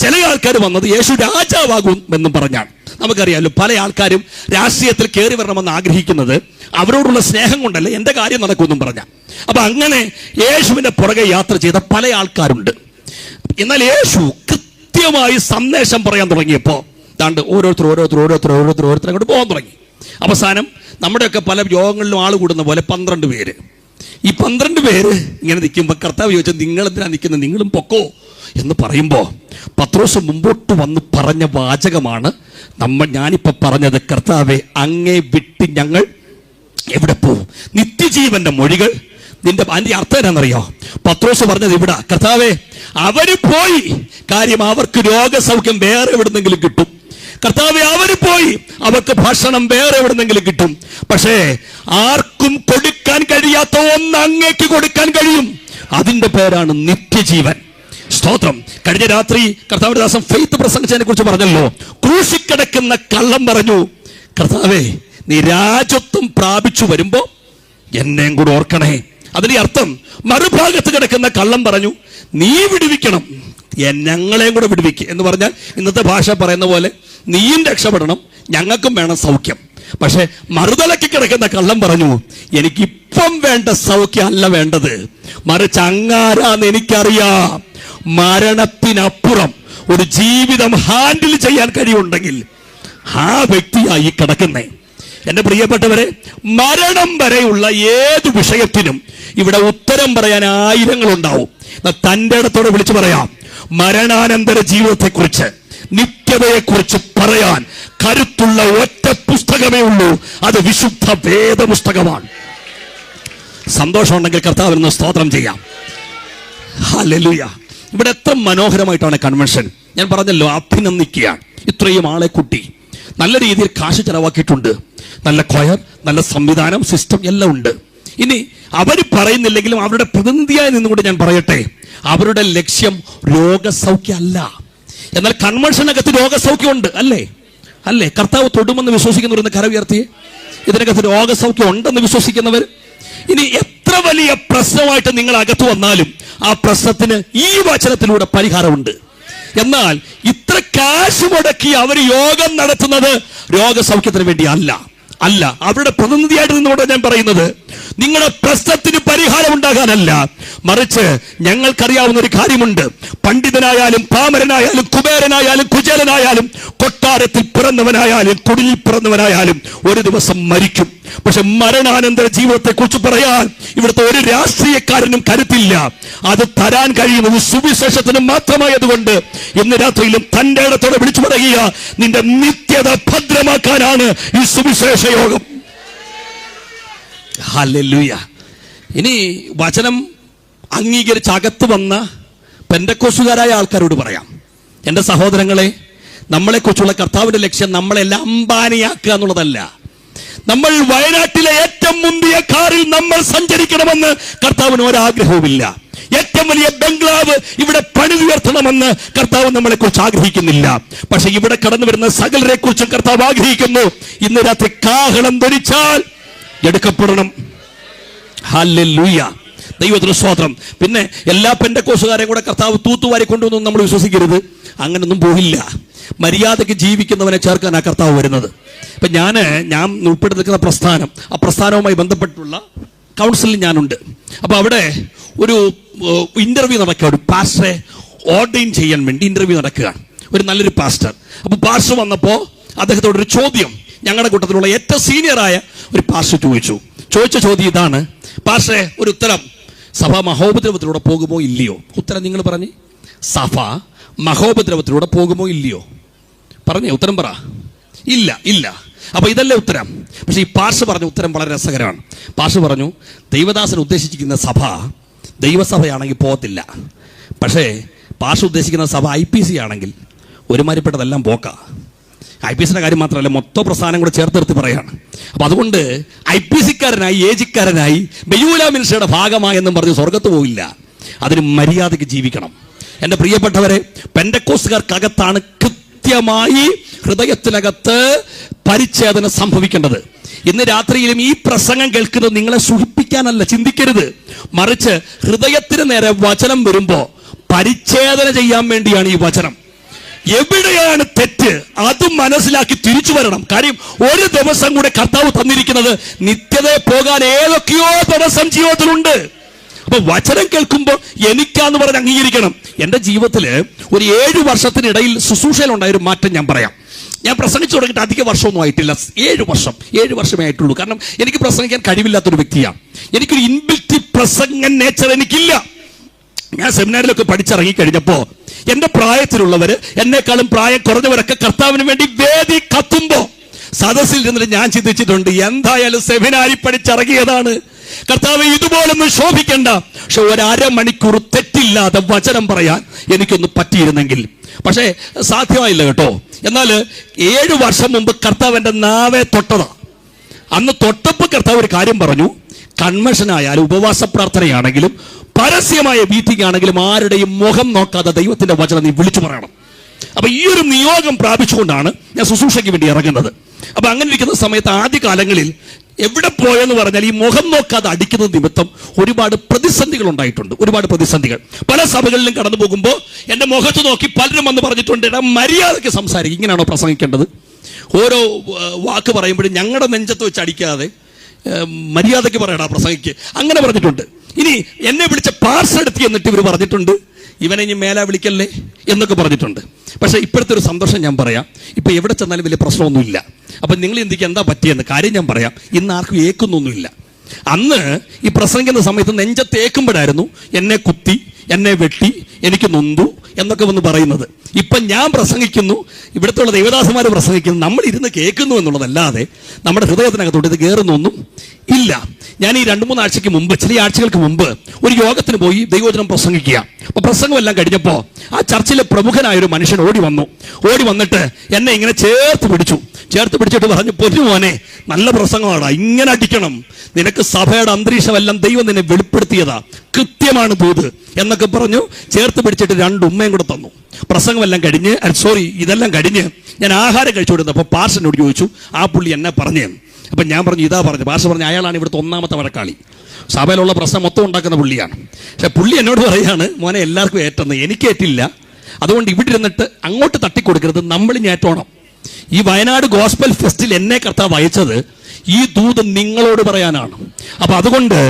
ചില ആൾക്കാർ വന്നത് യേശു രാജാവാകും എന്നും പറഞ്ഞാണ്. നമുക്കറിയാമല്ലോ, പല ആൾക്കാരും രാഷ്ട്രീയത്തിൽ കയറി വരണമെന്ന് ആഗ്രഹിക്കുന്നത് അവരോടുള്ള സ്നേഹം കൊണ്ടല്ല, എൻ്റെ കാര്യം നടക്കുമെന്നും പറഞ്ഞാൽ. അപ്പൊ അങ്ങനെ യേശുവിന്റെ പുറകെ യാത്ര ചെയ്ത പല ആൾക്കാരുണ്ട്. എന്നാൽ യേശു കൃത്യമായി സന്ദേശം പറയാൻ തുടങ്ങിയപ്പോൾ താണ്ട് ഓരോരുത്തർ അങ്ങോട്ട് പോകാൻ തുടങ്ങി. അവസാനം നമ്മുടെയൊക്കെ പല യോഗങ്ങളിലും ആൾ കൂടുന്ന പോലെ 12 പേര്. ഈ 12 പേര് ഇങ്ങനെ നിൽക്കുമ്പോൾ കർത്താവ് ചോദിച്ചാൽ, നിങ്ങളെന്തിനാ നിൽക്കുന്നത്? നിങ്ങളും പൊക്കോ എന്ന് പറയുമ്പോൾ പത്രോസ് മുമ്പോട്ട് വന്ന് പറഞ്ഞ വാചകമാണ് ഞാനിപ്പോൾ പറഞ്ഞത്. കർത്താവെ, അങ്ങേ വിട്ട് ഞങ്ങൾ എവിടെ പോകും? നിത്യജീവന്റെ മൊഴികൾ നിന്റെ. അതിന്റെ അർത്ഥം എന്നാണെന്നറിയോ? പത്രോസ് പറഞ്ഞത് ഇവിടെ, കർത്താവെ, അവര് പോയി, കാര്യം അവർക്ക് രോഗസൗഖ്യം വേറെ എവിടുന്നെങ്കിലും കിട്ടും. കർത്താവെ, അവര് പോയി, അവർക്ക് ഭക്ഷണം വേറെ എവിടുന്നെങ്കിലും കിട്ടും. പക്ഷേ ആർക്കും കൊടുക്കാൻ കഴിയാത്ത ഒന്ന് അങ്ങേക്ക് കൊടുക്കാൻ കഴിയും. അതിന്റെ പേരാണ് നിത്യജീവൻ. സ്തോത്രം. കഴിഞ്ഞ രാത്രി കർത്താവിന്റെ ദാസൻ ഫെയ്ത്ത് പ്രസംഗിച്ചതിനെ കുറിച്ച് പറഞ്ഞല്ലോ. ക്രൂശിക്കിടക്കുന്ന കള്ളം പറഞ്ഞു, കർത്താവേ, നീ രാജത്വം പ്രാപിച്ചു വരുമ്പോ എന്നെയും കൂടെ ഓർക്കണേ. അതിന്റെ അർത്ഥം മറുഭാഗത്ത് കിടക്കുന്ന കള്ളം പറഞ്ഞു, നീ വിടുവിക്കണം, ഞങ്ങളെയും കൂടെ വിടുവിക്കുക എന്ന് പറഞ്ഞാൽ ഇന്നത്തെ ഭാഷ പറയുന്ന പോലെ നീയും രക്ഷപ്പെടണം, ഞങ്ങൾക്കും വേണം സൗഖ്യം. പക്ഷെ മറുതലയ്ക്ക് കിടക്കുന്ന കള്ളം പറഞ്ഞു, എനിക്കിപ്പം വേണ്ട സൗഖ്യം അല്ല വേണ്ടത്, മറിച്ച് അങ്ങാരാന്ന് എനിക്കറിയാം. മരണത്തിനപ്പുറം ഒരു ജീവിതം ഹാൻഡിൽ ചെയ്യാൻ കഴിയുണ്ടെങ്കിൽ ആ വ്യക്തിയായി കിടക്കുന്നേ. എന്റെ പ്രിയപ്പെട്ടവരെ, മരണം വരെയുള്ള ഏത് വിഷയത്തിനും ഇവിടെ ഉത്തരം പറയാൻ ആയിരങ്ങളുണ്ടാവും. തന്റെ ഇടത്തോടെ വിളിച്ചു പറയാം, മരണാനന്തര ജീവിതത്തെക്കുറിച്ച്, നിത്യതയെക്കുറിച്ച് പറയാൻ കരുത്തുള്ള ഒറ്റ പുസ്തകമേ ഉള്ളൂ. അത് വിശുദ്ധ വേദപുസ്തകമാണ്. സന്തോഷമുണ്ടെങ്കിൽ കർത്താവിന് സ്തോത്രം ചെയ്യാം. ഹല്ലേലൂയ. ഇവിടെ എത്ര മനോഹരമായിട്ടാണ് കൺവെൻഷൻ. ഞാൻ പറഞ്ഞല്ലോ, അഭിനന്ദിക്കുകയാണ്. ഇത്രയും ആളെ കൂട്ടി നല്ല രീതിയിൽ കാശ് ചെലവാക്കിയിട്ടുണ്ട്. നല്ല കൊയർ, നല്ല സംവിധാനം, സിസ്റ്റം എല്ലാം ഉണ്ട്. ഇനി അവർ പറയുന്നില്ലെങ്കിലും അവരുടെ പ്രതിനിധിയായി നിന്നുകൊണ്ട് ഞാൻ പറയട്ടെ, അവരുടെ ലക്ഷ്യം രോഗസൗഖ്യം അല്ല. എന്നാൽ കൺവെൻഷനകത്ത് രോഗസൗഖ്യമുണ്ട്. അല്ലേ? കർത്താവ് തൊടുമെന്ന് വിശ്വസിക്കുന്നവർ കര ഉയർത്തിയേ. ഇതിനകത്ത് രോഗസൗഖ്യം ഉണ്ടെന്ന് വിശ്വസിക്കുന്നവർ. ഇനി എത്ര വലിയ പ്രശ്നമായിട്ട് നിങ്ങൾ അകത്ത് വന്നാലും ആ പ്രശ്നത്തിന് ഈ വചനത്തിലൂടെ പരിഹാരമുണ്ട്. എന്നാൽ ഇത്ര കാശ് മുടക്കി അവർ യോഗം നടത്തുന്നത് രോഗസൗഖ്യത്തിന് വേണ്ടി അല്ല. അവരുടെ പ്രതിനിധിയായിട്ട് നിന്നുകൊണ്ട് ഞാൻ പറയുന്നത്, നിങ്ങളുടെ പ്രശ്നത്തിന് പരിഹാരം ഉണ്ടാകാനല്ല, മറിച്ച് ഞങ്ങൾക്കറിയാവുന്ന ഒരു കാര്യമുണ്ട്. പണ്ഡിതനായാലും പാമരനായാലും കുബേരനായാലും കുചേലനായാലും കൊട്ടാരത്തിൽ പിറന്നവനായാലും കുടിലിൽ പിറന്നവനായാലും ഒരു ദിവസം മരിക്കും. പക്ഷെ മരണാനന്തര ജീവിതത്തെ കുറിച്ച് പറയാൻ ഇവിടുത്തെ ഒരു രാഷ്ട്രീയക്കാരനും കരുത്തില്ല. അത് തരാൻ കഴിയുന്നത് സുവിശേഷത്തിന് മാത്രമായതുകൊണ്ട് ഇന്ന് രാത്രിയിലും തന്റെ ഇടത്തോടെ വിളിച്ചു പറയുക, നിന്റെ നിത്യത ഭദ്രമാക്കാനാണ് ഈ സുവിശേഷ യോഗം. ഹല്ലേലൂയ. ഇനി വചനം അംഗീകരിച്ച് അകത്ത് വന്ന പെന്തക്കോസ്തുകാരായ ആൾക്കാരോട് പറയാം, എന്റെ സഹോദരങ്ങളെ, നമ്മളെക്കുറിച്ചുള്ള കർത്താവിന്റെ ലക്ഷ്യം നമ്മളെല്ലാം അംബാനിയാക്കുക എന്നുള്ളതല്ല. നമ്മൾ വയനാട്ടിലെ ഏറ്റവും മുന്തിയ കാറിൽ നമ്മൾ സഞ്ചരിക്കണമെന്ന് കർത്താവിന് ഒരാഗ്രഹവുമില്ല. ഏറ്റവും വലിയ ബംഗ്ലാവ് ഇവിടെ പണിതുയർത്തണമെന്ന് കർത്താവ് നമ്മളെ കുറിച്ച് ആഗ്രഹിക്കുന്നില്ല. പക്ഷെ ഇവിടെ കടന്നു വരുന്ന സകലരെ കുറിച്ചും കർത്താവ് ആഗ്രഹിക്കുന്നു. ഇന്ന് രാത്രി കാഹളം ധരിച്ചാൽ എടുക്കപ്പെടണം. ഹല്ലേലൂയ, ദൈവത്തിന് സ്തോത്രം. പിന്നെ എല്ലാ പെന്തക്കോസ്തുകാരെയും കൂടെ കർത്താവ് തൂത്തുവാരി കൊണ്ടുവന്നും നമ്മൾ വിശ്വസിക്കരുത്. അങ്ങനൊന്നും പോകില്ല. മര്യാദയ്ക്ക് ജീവിക്കുന്നവനെ ചേർക്കാനാണ് കർത്താവ് വരുന്നത്. ഇപ്പൊ ഞാൻ ഉൾപ്പെടെ നിൽക്കുന്ന പ്രസ്ഥാനം, ആ പ്രസ്ഥാനവുമായി ബന്ധപ്പെട്ടുള്ള കൗൺസിലിൽ ഞാനുണ്ട്. അപ്പൊ അവിടെ ഒരു ഇന്റർവ്യൂ നടക്കുക, ഒരു പാസ്റ്ററെ ഓർഡൈൻ ചെയ്യാൻ വേണ്ടി ഇന്റർവ്യൂ നടക്കുകയാണ്, ഒരു നല്ലൊരു പാസ്റ്റർ. അപ്പൊ പാസ്റ്റർ വന്നപ്പോൾ അദ്ദേഹത്തോടൊരു ചോദ്യം ഞങ്ങളുടെ കൂട്ടത്തിലുള്ള ഏറ്റവും സീനിയറായ ഒരു പാസ്റ്റർ ചോദിച്ച ചോദ്യം ഇതാണ്: പാസ്റ്ററെ, ഒരു ഉത്തരം, സഭ മഹോപദ്രവത്തിലൂടെ പോകുമോ ഇല്ലയോ? ഉത്തരം നിങ്ങൾ പറഞ്ഞ്. സഭ മഹോപദ്രവത്തിലൂടെ പോകുമോ ഇല്ലയോ? പറഞ്ഞേ, ഉത്തരം പറ. ഇല്ല. അപ്പൊ ഇതല്ലേ ഉത്തരം. പക്ഷെ ഈ പാസ്റ്റർ പറഞ്ഞ ഉത്തരം വളരെ രസകരമാണ്. പാസ്റ്റർ പറഞ്ഞു, ദൈവദാസൻ ഉദ്ദേശിക്കുന്ന സഭ ദൈവസഭയാണെങ്കിൽ പോകത്തില്ല. പക്ഷേ പാസ്റ്റർ ഉദ്ദേശിക്കുന്ന സഭ IPC ആണെങ്കിൽ ഒരുമാതിരിപ്പെട്ടതെല്ലാം പോക്കാം. IPCയുടെ കാര്യം മാത്രമല്ല, മൊത്തം പ്രസ്ഥാനം കൂടെ ചേർത്ത് നിർത്തി പറയാണ്. അപ്പൊ അതുകൊണ്ട് IPCക്കാരനായി ഏജിക്കാരനായി ബെയൂല മിനിസ്ട്രിയുടെ ഭാഗമായെന്നും പറഞ്ഞ് സ്വർഗത്ത് പോയില്ല. അതിന് മര്യാദയ്ക്ക് ജീവിക്കണം. എന്റെ പ്രിയപ്പെട്ടവരെ, പെന്തക്കോസ്തുകാർക്കകത്താണ് കൃത്യമായി ഹൃദയത്തിനകത്ത് പരിച്ഛേദന സംഭവിക്കേണ്ടത്. ഇന്ന് രാത്രിയിലും ഈ പ്രസംഗം കേൾക്കുന്നത് നിങ്ങളെ സുഖിപ്പിക്കാനല്ല, ചിന്തിക്കരുത്. മറിച്ച് ഹൃദയത്തിന് നേരെ വചനം വരുമ്പോ പരിച്ഛേദന ചെയ്യാൻ വേണ്ടിയാണ് ഈ വചനം. എവിടെയാണ് തെറ്റ് അത് മനസ്സിലാക്കി തിരിച്ചു വരണം. കാര്യം ഒരു ദിവസം കൂടെ കർത്താവ് തന്നിരിക്കുന്നത്, നിത്യതയെ പോകാൻ ഏതൊക്കെയോ ദിവസം ജീവിതത്തിലുണ്ട്. അപ്പൊ വചനം കേൾക്കുമ്പോൾ എനിക്കാന്ന് പറഞ്ഞ് അംഗീകരിക്കണം. എന്റെ ജീവിതത്തില് ഒരു 7 വർഷത്തിനിടയിൽ ശുശ്രൂഷയിലുണ്ടായൊരു മാറ്റം ഞാൻ പറയാം. ഞാൻ പ്രസംഗിച്ചു തുടങ്ങിയിട്ട് അധിക വർഷമൊന്നും ആയിട്ടില്ല, 7 വർഷമേ ആയിട്ടുള്ളൂ. കാരണം എനിക്ക് പ്രസംഗിക്കാൻ കഴിവില്ലാത്തൊരു വ്യക്തിയാണ്. എനിക്കൊരു ഇൻബിൽറ്റ് പ്രസംഗൻ നേച്ചർ എനിക്കില്ല. ഞാൻ സെമിനാറിലൊക്കെ പഠിച്ചിറങ്ങി കഴിഞ്ഞപ്പോ എന്റെ പ്രായത്തിലുള്ളവര്, എന്നെക്കാളും പ്രായം കുറഞ്ഞവരൊക്കെ കർത്താവിന് വേണ്ടി വേദി കത്തുമ്പോ സദസ്സിൽ ഇരുന്നിട്ട് ഞാൻ ചിന്തിച്ചിട്ടുണ്ട്, എന്തായാലും സെമിനാരിൽ പഠിച്ചിറങ്ങിയതാണ്, കർത്താവ് ഇതുപോലൊന്നും ശോഭിക്കണ്ട. പക്ഷെ 1/2 മണിക്കൂർ തെറ്റില്ലാതെ വചനം പറയാൻ എനിക്കൊന്ന് പറ്റിയിരുന്നെങ്കിൽ. പക്ഷേ സാധ്യമായില്ല കേട്ടോ. എന്നാൽ 7 വർഷം മുമ്പ് കർത്താവ് എന്റെ നാവെ തൊട്ടതാ. അന്ന് തൊട്ടപ്പോൾ കർത്താവ് ഒരു കാര്യം പറഞ്ഞു, കൺവെൻഷനായാലും ഉപവാസ പ്രാർത്ഥനയാണെങ്കിലും പരസ്യമായ മീറ്റിംഗ് ആണെങ്കിലും ആരുടെയും മുഖം നോക്കാതെ ദൈവത്തിന്റെ വചനം നീ വിളിച്ചു പറയണം. അപ്പൊ ഈ ഒരു നിയോഗം പ്രാപിച്ചുകൊണ്ടാണ് ഞാൻ ശുശ്രൂഷയ്ക്ക് വേണ്ടി ഇറങ്ങുന്നത്. അപ്പൊ അങ്ങനെ ഇരിക്കുന്ന സമയത്ത് ആദ്യകാലങ്ങളിൽ എവിടെ പോയെന്ന് പറഞ്ഞാൽ ഈ മുഖം നോക്കാതെ അടിക്കുന്നത് നിമിത്തം ഒരുപാട് പ്രതിസന്ധികൾ ഉണ്ടായിട്ടുണ്ട്. ഒരുപാട് പ്രതിസന്ധികൾ പല സഭകളിലും കടന്നു പോകുമ്പോൾ എന്റെ മുഖത്ത് നോക്കി പലരും വന്ന് പറഞ്ഞിട്ടുണ്ട്, എടാ മര്യാദയ്ക്ക് സംസാരിക്കും, ഇങ്ങനെയാണോ പ്രസംഗിക്കേണ്ടത്? ഓരോ വാക്ക് പറയുമ്പോഴും ഞങ്ങളുടെ നെഞ്ചത്ത് വെച്ച് അടിക്കാതെ മര്യാദയ്ക്ക് പറയടാ പ്രസംഗിക്ക്, അങ്ങനെ പറഞ്ഞിട്ടുണ്ട്. ഇനി എന്നെ വിളിച്ച പാർസ് എടുത്തി എന്നിട്ട് ഇവർ പറഞ്ഞിട്ടുണ്ട്, ഇവനെ ഇനി മേലാ വിളിക്കല്ലേ എന്നൊക്കെ പറഞ്ഞിട്ടുണ്ട്. പക്ഷെ ഇപ്പോഴത്തെ ഒരു സന്തോഷം ഞാൻ പറയാം, ഇപ്പൊ എവിടെ ചെന്നാലും വലിയ പ്രശ്നമൊന്നുമില്ല. അപ്പൊ നിങ്ങൾ ചിന്തിക്കുക എന്താ പറ്റിയെന്ന്. കാര്യം ഞാൻ പറയാം, ഇന്ന് ആർക്കും ഏക്കുന്നൊന്നുമില്ല. അന്ന് ഈ പ്രസംഗിക്കുന്ന സമയത്ത് നെഞ്ചത്ത് ഏക്കുമ്പോഴായിരുന്നു എന്നെ കുത്തി, എന്നെ വെട്ടി, എനിക്ക് നൊന്തു എന്നൊക്കെ വന്ന് പറയുന്നത്. ഇപ്പൊ ഞാൻ പ്രസംഗിക്കുന്നു, ഇവിടുത്തെ ഉള്ള ദൈവദാസന്മാർ പ്രസംഗിക്കുന്നു, നമ്മൾ ഇരുന്ന് കേൾക്കുന്നു എന്നുള്ളതല്ലാതെ നമ്മുടെ ഹൃദയത്തിനകത്തോട്ട് ഇത് കയറുന്നൊന്നും ഇല്ല. ഞാൻ ഈ 2-3 ആഴ്ചയ്ക്ക് മുമ്പ്, ചില ആഴ്ചകൾക്ക് മുമ്പ് ഒരു യോഗത്തിന് പോയി ദൈവവചനം പ്രസംഗിക്കുക. അപ്പൊ പ്രസംഗമെല്ലാം കഴിഞ്ഞപ്പോ ആ ചർച്ചിലെ പ്രമുഖനായൊരു മനുഷ്യൻ ഓടി വന്നിട്ട് എന്നെ ഇങ്ങനെ ചേർത്ത് പിടിച്ചിട്ട് പറഞ്ഞു, പൊന്നു മോനെ, നല്ല പ്രസംഗമാടാ, ഇങ്ങനെ അടിക്കണം, നിനക്ക് സഭയുടെ അന്തരീക്ഷമെല്ലാം ദൈവം നിന്നെ വെളിപ്പെടുത്തിയതാ, കൃത്യമാണ് ദൂത് എന്നൊക്കെ പറഞ്ഞു ചേർത്ത് പിടിച്ചിട്ട് 2 ഉമ്മയും കൂടെ തന്നു. പ്രസംഗമെല്ലാം കഴിഞ്ഞ് ഇതെല്ലാം കഴിഞ്ഞ് ഞാൻ ആഹാരം കഴിച്ചുകൊണ്ടിരുന്നപ്പോൾ പാർഷനോട് ചോദിച്ചു, ആ പുള്ളി എന്നെ പറഞ്ഞു. അപ്പൊ ഞാൻ പറഞ്ഞു, ഇതാ പറഞ്ഞു. പാർഷ പറഞ്ഞു, അയാളാണ് ഇവിടുത്തെ 1ാമത്തെ വഴക്കാളി, സഭയിലുള്ള പ്രശ്നം മൊത്തം ഉണ്ടാക്കുന്ന പുള്ളിയാണ്. പക്ഷെ പുള്ളി എന്നോട് പറയാണ്, മോനെ എല്ലാവർക്കും ഏറ്റെന്ന്, എനിക്ക് ഏറ്റില്ല, അതുകൊണ്ട് ഇവിടെ ഇരുന്നിട്ട് അങ്ങോട്ട് തട്ടിക്കൊടുക്കരുത്, നമ്മൾ ഞേറ്റോണം. ഈ വയനാട് ഗോസ്പൽ ഫെസ്റ്റിൽ എന്നെ കർത്താവ് അയച്ചത് ഈ ദൂത് നിങ്ങളോട് പറയാനാണ്. അപ്പൊ അതുകൊണ്ട്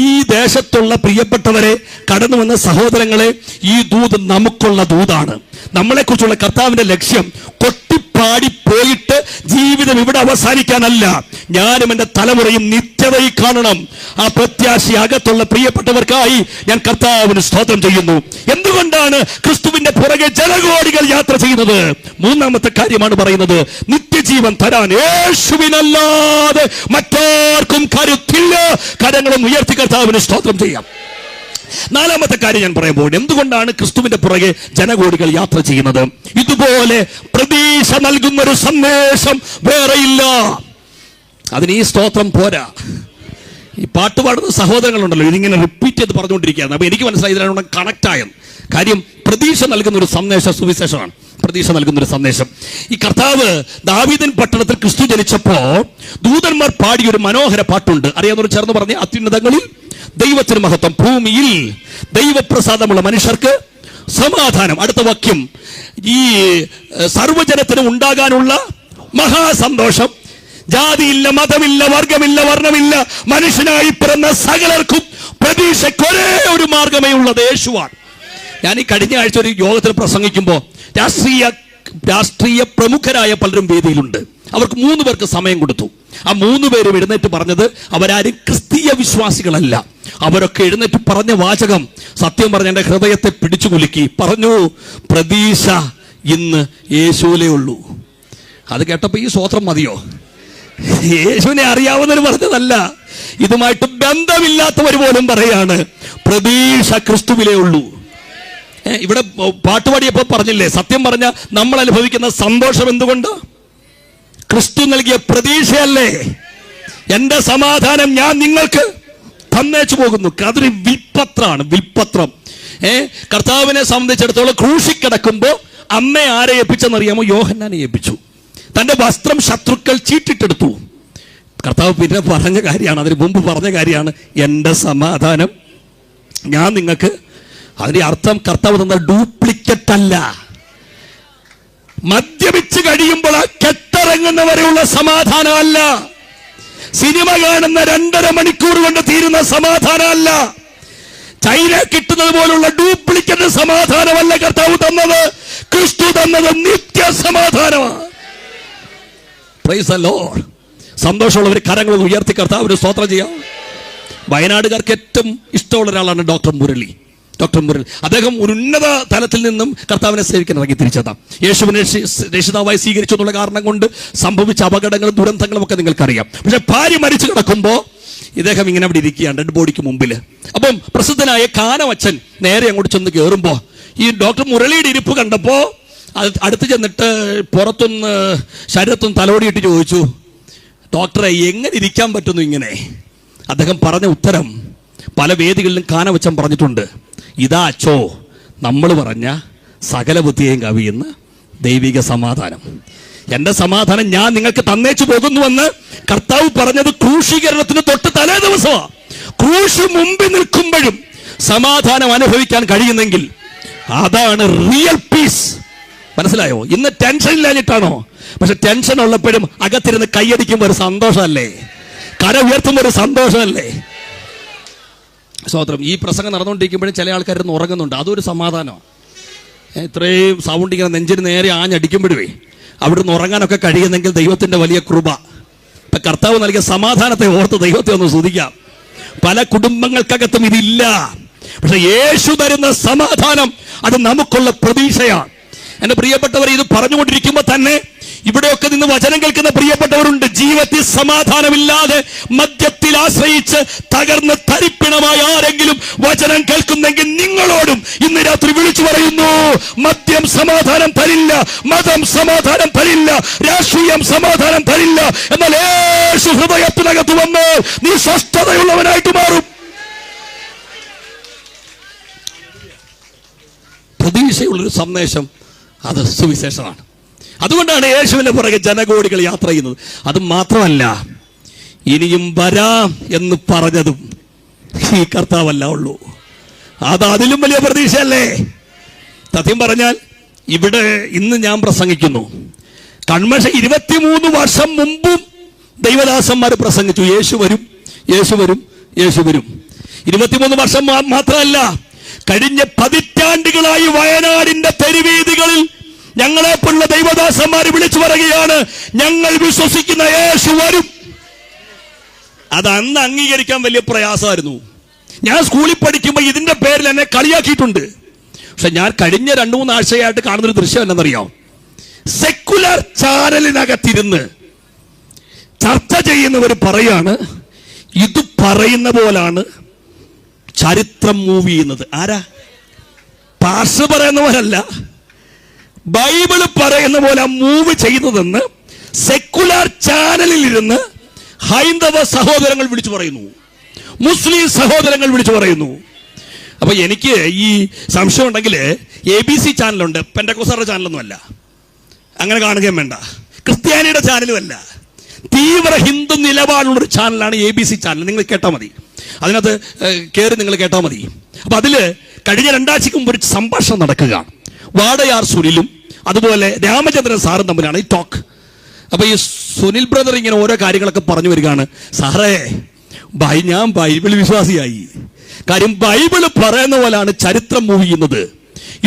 ഈ ദേശത്തുള്ള പ്രിയപ്പെട്ടവരെ, കടന്നു വന്ന സഹോദരങ്ങളെ, ഈ ദൂത് നമുക്കുള്ള ദൂതാണ്. നമ്മളെക്കുറിച്ചുള്ള കർത്താവിന്റെ ലക്ഷ്യം കൊട്ടിപ്പാടി പോയിട്ട് ജീവിതം ഇവിടെ അവസാനിക്കാനല്ല. ഞാനും എന്റെ തലമുറയും നിത്യതയിൽ കാണണം. ആ പ്രത്യാശ അകത്തുള്ള പ്രിയപ്പെട്ടവർക്കായി ഞാൻ കർത്താവിന് സ്തോത്രം ചെയ്യുന്നു. എന്തുകൊണ്ടാണ് ക്രിസ്തുവിന്റെ പുറകെ ജനകോടികൾ യാത്ര ചെയ്യുന്നത്? മൂന്നാമത്തെ കാര്യമാണ് പറയുന്നത്, നിത്യജീവൻ തരാൻ യേശുവിനല്ലാതെ മറ്റാർക്കും കരുത്തില്ല. കരങ്ങളും ഉയർത്തി കർത്താവിന് സ്തോത്രം ചെയ്യാം. നാലാമത്തെ കാര്യം ഞാൻ പറയുമ്പോൾ, എന്തുകൊണ്ടാണ് ക്രിസ്തുവിന്റെ പുറകെ ജനകോടികൾ യാത്ര ചെയ്യുന്നത്? ഇതുപോലെ പ്രതീക്ഷ നൽകുന്ന ഒരു സന്ദേശം വേറെയില്ല. അതിന് ഈ സ്തോത്രം പോരാ. ഈ പാട്ടുപാടുന്ന സഹോദരങ്ങളുണ്ടല്ലോ, ഇതിങ്ങനെ റിപ്പീറ്റ് ചെയ്ത് പറഞ്ഞുകൊണ്ടിരിക്കുകയാണ്. അപ്പൊ എനിക്ക് മനസ്സിലായി ഇതിനോട് കണക്ട് ആയെന്ന്. കാര്യം പ്രതീക്ഷ നൽകുന്ന ഒരു സന്ദേശം സുവിശേഷമാണ്. പ്രതീക്ഷ നൽകുന്ന ഒരു സന്ദേശം. ഈ കർത്താവ് ദാവീദിൻ പട്ടണത്തിൽ ക്രിസ്തു ജനിച്ചപ്പോ ദൂതന്മാർ പാടിയൊരു മനോഹര പാട്ടുണ്ട്. അറിയാവുന്നവർ ചേർന്ന് പറഞ്ഞ്, അത്യുന്നതങ്ങളിൽ ദൈവത്തിന് മഹത്വം, ഭൂമിയിൽ ദൈവപ്രസാദമുള്ള മനുഷ്യർക്ക് സമാധാനം. അടുത്ത വാക്യം, ഈ സർവ്വജനത്തിനും ഉണ്ടാകാനുള്ള മഹാസന്തോഷം. ജാതിയില്ല, മതമില്ല, വർഗമില്ല, വർണ്ണമില്ല, മനുഷ്യനായി പിറന്ന സകലർക്കും പ്രതീക്ഷയ്ക്കൊരേ ഒരു മാർഗമേ ഉള്ളത്, യേശുവാണ്. ഞാൻ ഈ കഴിഞ്ഞ ആഴ്ച ഒരു യോഗത്തിൽ പ്രസംഗിക്കുമ്പോൾ രാഷ്ട്രീയ പ്രമുഖരായ പലരും വേദിയിലുണ്ട്. അവർക്ക് 3 പേർക്ക് സമയം കൊടുത്തു. ആ 3 പേരും എഴുന്നേറ്റ് പറഞ്ഞത് അവരാരും ക്രിസ്തീയ വിശ്വാസികളല്ല. അവരൊക്കെ എഴുന്നേറ്റ് പറഞ്ഞ വാചകം സത്യം പറഞ്ഞ എന്റെ ഹൃദയത്തെ പിടിച്ചു കുലുക്കി. പറഞ്ഞു, പ്രതീക്ഷ ഇന്ന് യേശുവിലേ ഉള്ളൂ. അത് കേട്ടപ്പോ ഈ സ്തോത്രം മതിയോ? യേശുവിനെ അറിയാവുന്നവർ പറഞ്ഞതല്ല, ഇതുമായിട്ട് ബന്ധമില്ലാത്തവർ പോലും പറയാണ് പ്രതീക്ഷ ക്രിസ്തുവിലേ ഉള്ളൂ. ഇവിടെ പാട്ടുപാടിയപ്പോ പറഞ്ഞില്ലേ, സത്യം പറഞ്ഞ നമ്മൾ അനുഭവിക്കുന്ന സന്തോഷം എന്തുകൊണ്ട്? ക്രിസ്തു നൽകിയ പ്രതീക്ഷയല്ലേ. എന്റെ സമാധാനം ഞാൻ നിങ്ങൾക്ക് തന്നേച്ചു പോകുന്നു. അതൊരു വിൽപത്രാണ്, വിൽപത്രം. കർത്താവിനെ സംബന്ധിച്ചിടത്തോളം ക്രൂശിക്കിടക്കുമ്പോ അമ്മയെ ആരെ ഏൽപ്പിച്ചെന്നറിയാമോ? യോഹന്നാനെ ഏൽപ്പിച്ചു. തന്റെ വസ്ത്രം ശത്രുക്കൾ ചീട്ടിട്ടെടുത്തു. കർത്താവ് പിന്നെ പറഞ്ഞ കാര്യമാണ്, അതിന് മുമ്പ് പറഞ്ഞ കാര്യമാണ്, എന്റെ സമാധാനം ഞാൻ നിങ്ങൾക്ക്. അതിന്റെ അർത്ഥം കർത്താവ് തന്ന ഡ്യൂപ്ലിക്കറ്റ് അല്ല. മദ്യപിച്ച് കഴിയുമ്പോൾ ആ കെട്ടിറങ്ങുന്നവരെയുള്ള സമാധാനമല്ല. സിനിമ കാണുന്ന 2.5 മണിക്കൂർ കൊണ്ട് തീരുന്ന സമാധാനമല്ല. ചൈന കിട്ടുന്നത് പോലുള്ള ഡ്യൂപ്ലിക്കറ്റ് സമാധാനമല്ല കർത്താവ് തന്നത്. ക്രിസ്തു തന്നത് നിത്യ സമാധാനമാണ്. Praise the Lord. സന്തോഷമുള്ളവർ കരങ്ങൾ ഉയർത്തി കർത്താവിന് സ്തോത്രം ചെയ്യാം. വയനാടുകാർക്ക് ഏറ്റവും ഇഷ്ടമുള്ള ഒരാളാണ് ഡോക്ടർ മുരളി. അദ്ദേഹം ഒരു ഉന്നത തലത്തിൽ നിന്നും കർത്താവിനെ സേവിക്കാൻ ഇറങ്ങി തിരിച്ചതാ. യേശുവിനെ രക്ഷിതാവായി സ്വീകരിച്ചു എന്നുള്ള കാരണം കൊണ്ട് സംഭവിച്ച അപകടങ്ങളും ദുരന്തങ്ങളും ഒക്കെ നിങ്ങൾക്കറിയാം. പക്ഷെ ഭാര്യ മരിച്ചു കിടക്കുമ്പോ ഇദ്ദേഹം ഇങ്ങനെ അവിടെ ഇരിക്കുകയാണ് ഡെഡ് ബോഡിക്ക് മുമ്പിൽ. അപ്പം പ്രസിദ്ധനായ കാനവച്ചൻ നേരെ അങ്ങോട്ട് ചെന്ന് കയറുമ്പോ ഈ ഡോക്ടർ മുരളിയുടെ ഇരിപ്പ് കണ്ടപ്പോ അടുത്ത് ചെന്നിട്ട് പുറത്തൊന്ന് ശരീരത്തൊന്ന് തലോടിയിട്ട് ചോദിച്ചു, ഡോക്ടറെ എങ്ങനെ ഇരിക്കാൻ പറ്റുന്നു ഇങ്ങനെ? അദ്ദേഹം പറഞ്ഞ ഉത്തരം പല വേദികളിലും കാനവച്ചൻ പറഞ്ഞിട്ടുണ്ട്. ഇതാ അച്ചോ നമ്മൾ പറഞ്ഞ സകല ബുദ്ധിയെയും കവിയുന്ന ദൈവിക സമാധാനം. എന്റെ സമാധാനം ഞാൻ നിങ്ങൾക്ക് തന്നേച്ചു പോകുന്നുവെന്ന് കർത്താവ് പറഞ്ഞത് ക്രൂശീകരണത്തിന് തൊട്ട് തലേ ദിവസമാണ്. ക്രൂശ് മുമ്പിൽ നിൽക്കുമ്പോഴും സമാധാനം അനുഭവിക്കാൻ കഴിയുന്നെങ്കിൽ അതാണ് റിയൽ പീസ്. മനസ്സിലായോ? ഇന്ന് ടെൻഷൻ ഇല്ലാഞ്ഞിട്ടാണോ? പക്ഷെ ടെൻഷൻ ഉള്ളപ്പോഴും അകത്തിരുന്ന് കൈയടിക്കുമ്പോൾ ഒരു സന്തോഷമല്ലേ, കര ഉയർത്തുമ്പോൾ ഒരു സന്തോഷമല്ലേ. സ്തോത്രം. ഈ പ്രസംഗം നടന്നുകൊണ്ടിരിക്കുമ്പോഴും ചില ആൾക്കാരൊന്നും ഉറങ്ങുന്നുണ്ട്, അതൊരു സമാധാനമാണ്. ഇത്രയും സൗണ്ട് ഇങ്ങനെ നെഞ്ചിന് നേരെ ആഞ്ഞടിക്കുമ്പോഴേ അവിടെ നിന്ന് ഉറങ്ങാനൊക്കെ കഴിയുന്നെങ്കിൽ ദൈവത്തിന്റെ വലിയ കൃപ. ഇപ്പൊ കർത്താവ് നൽകിയ സമാധാനത്തെ ഓർത്ത് ദൈവത്തെ ഒന്ന് സ്തുതിക്കാം. പല കുടുംബങ്ങൾക്കകത്തും ഇതില്ല. പക്ഷെ യേശു തരുന്ന സമാധാനം അത് നമുക്കുള്ള പ്രതീക്ഷയാണ്. എന്റെ പ്രിയപ്പെട്ടവർ, ഇത് പറഞ്ഞുകൊണ്ടിരിക്കുമ്പോ തന്നെ ഇവിടെയൊക്കെ നിന്ന് വചനം കേൾക്കുന്ന പ്രിയപ്പെട്ടവരുണ്ട്. ജീവിതത്തിൽ സമാധാനമില്ലാതെ മദ്യത്തിൽ ആശ്രയിച്ച് തകർന്ന് തരിപ്പിണമായ ആരെങ്കിലും വചനം കേൾക്കുന്നെങ്കിൽ നിങ്ങളോടും ഇന്ന് രാത്രി വിളിച്ചു പറയുന്നു, മദ്യം സമാധാനം തരില്ല, മതം സമാധാനം തരില്ല, രാഷ്ട്രീയം സമാധാനം തരില്ല. എന്നാൽ യേശു ഹൃദയത്തിനകത്ത് വന്ന് നീ സ്വസ്ഥതയുള്ളവനായിട്ട് മാറും. പ്രതീക്ഷയുള്ളൊരു സന്ദേശം അത് സുവിശേഷമാണ്. അതുകൊണ്ടാണ് യേശുവിന്റെ പുറകെ ജനകോടികൾ യാത്ര ചെയ്യുന്നത്. അത് മാത്രമല്ല, ഇനിയും വരാം എന്ന് പറഞ്ഞതും ഈ കർത്താവല്ല ഉള്ളൂ. അത് അതിലും വലിയ പ്രതീക്ഷയല്ലേ? സത്യം പറഞ്ഞാൽ ഇവിടെ ഇന്ന് ഞാൻ പ്രസംഗിക്കുന്നു, കൺവെൻഷൻ 23 വർഷം മുമ്പും ദൈവദാസന്മാർ പ്രസംഗിച്ചു, യേശു വരും, യേശു വരും, യേശു വരും. 23 വർഷം മാത്രമല്ല, കഴിഞ്ഞ പതിറ്റാണ്ടുകളായി വയനാടിന്റെ തെരുവീതികളിൽ ഞങ്ങളെപ്പോലുള്ള ദൈവദാസന്മാർ വിളിച്ചു പറയുകയാണ്, ഞങ്ങൾ വിശ്വസിക്കുന്ന യേശു വരും. അത് അന്ന് അംഗീകരിക്കാൻ വലിയ പ്രയാസമായിരുന്നു. ഞാൻ സ്കൂളിൽ പഠിക്കുമ്പോൾ ഇതിന്റെ പേരിൽ എന്നെ കളിയാക്കിയിട്ടുണ്ട്. പക്ഷെ ഞാൻ കഴിഞ്ഞ 2-3 ആഴ്ചയായിട്ട് കാണുന്നൊരു ദൃശ്യം എന്നറിയാം, സെക്കുലർ ചാനലിനകത്തിരുന്ന് ചർച്ച ചെയ്യുന്നവർ പറയാണ്, ഇത് പറയുന്ന പോലാണ് ചരിത്രം മൂവ് ചെയ്യുന്നത്. ആരാ? പാസ്റ്റർ പറയുന്ന പോലല്ല, ബൈബിള് പറയുന്ന പോലെ മൂവ് ചെയ്യുന്നതെന്ന് സെക്കുലർ ചാനലിൽ ഇരുന്ന് ഹൈന്ദവ സഹോദരങ്ങൾ വിളിച്ചു പറയുന്നു, മുസ്ലിം സഹോദരങ്ങൾ വിളിച്ചു പറയുന്നു. അപ്പൊ എനിക്ക് ഈ സംശയം ഉണ്ടെങ്കിൽ ABC ചാനലുണ്ട്, പെന്തക്കോസ്തുകാരുടെ ചാനലൊന്നും അല്ല, അങ്ങനെ കാണുകയും വേണ്ട. ക്രിസ്ത്യാനിയുടെ ചാനലുമല്ല, തീവ്ര ഹിന്ദു നിലപാടുള്ളൊരു ചാനലാണ് ABC ചാനൽ. നിങ്ങൾ കേട്ടാൽ മതി, അതിനകത്ത് കയറി നിങ്ങൾ കേട്ടാൽ മതി. അപ്പൊ അതില് കഴിഞ്ഞ 2 ആഴ്ചക്ക് മുമ്പ് ഒരു സംഭാഷണം നടക്കുകയാണ്. വാടയാർ സുനിലും അതുപോലെ രാമചന്ദ്രൻ സാറും തമ്മിലാണ് ഈ ടോക്ക്. അപ്പൊ ഈ സുനിൽ ബ്രദർ ഇങ്ങനെ ഓരോ കാര്യങ്ങളൊക്കെ പറഞ്ഞു വരികയാണ്. സാറേ, ഞാൻ ബൈബിൾ വിശ്വാസിയായി. കാര്യം ബൈബിള് പറയുന്ന പോലാണ് ചരിത്രം മൂവ് ചെയ്യുന്നത്.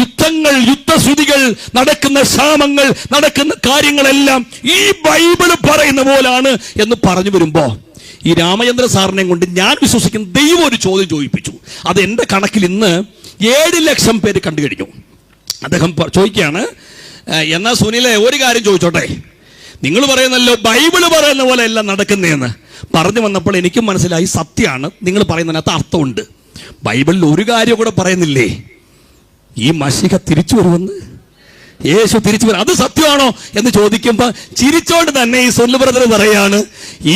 യുദ്ധങ്ങൾ, യുദ്ധശ്രുതികൾ, നടക്കുന്ന ക്ഷാമങ്ങൾ, നടക്കുന്ന കാര്യങ്ങളെല്ലാം ഈ ബൈബിള് പറയുന്ന പോലാണ് എന്ന് പറഞ്ഞു വരുമ്പോ ഈ രാമചന്ദ്ര സാറിനെ കൊണ്ട് ഞാൻ വിശ്വസിക്കുന്ന ദൈവം ഒരു ചോദ്യം ചോദിപ്പിച്ചു. അത് എന്റെ കണക്കിൽ ഇന്ന് 7 ലക്ഷം പേര് കണ്ടു കഴിഞ്ഞു. അദ്ദേഹം ചോദിക്കുകയാണ്, എന്നാ സുനിലെ ഒരു കാര്യം ചോദിച്ചോട്ടെ, നിങ്ങൾ പറയുന്നല്ലോ ബൈബിള് പറയുന്ന പോലെ എല്ലാം നടക്കുന്നതെന്ന് പറഞ്ഞു വന്നപ്പോൾ എനിക്കും മനസ്സിലായി, സത്യമാണ്, നിങ്ങൾ പറയുന്നതിനകത്ത് അർത്ഥമുണ്ട്. ബൈബിളിൽ ഒരു കാര്യം കൂടെ പറയുന്നില്ലേ, ഈ മശിഹ തിരിച്ചു വരുമെന്ന്, യേശു തിരിച്ചു വരും, അത് സത്യമാണോ എന്ന് ചോദിക്കുമ്പോ ചിരിച്ചോണ്ട് തന്നെ ഈ സുനിൽ ബ്രദർ പറയാണ്,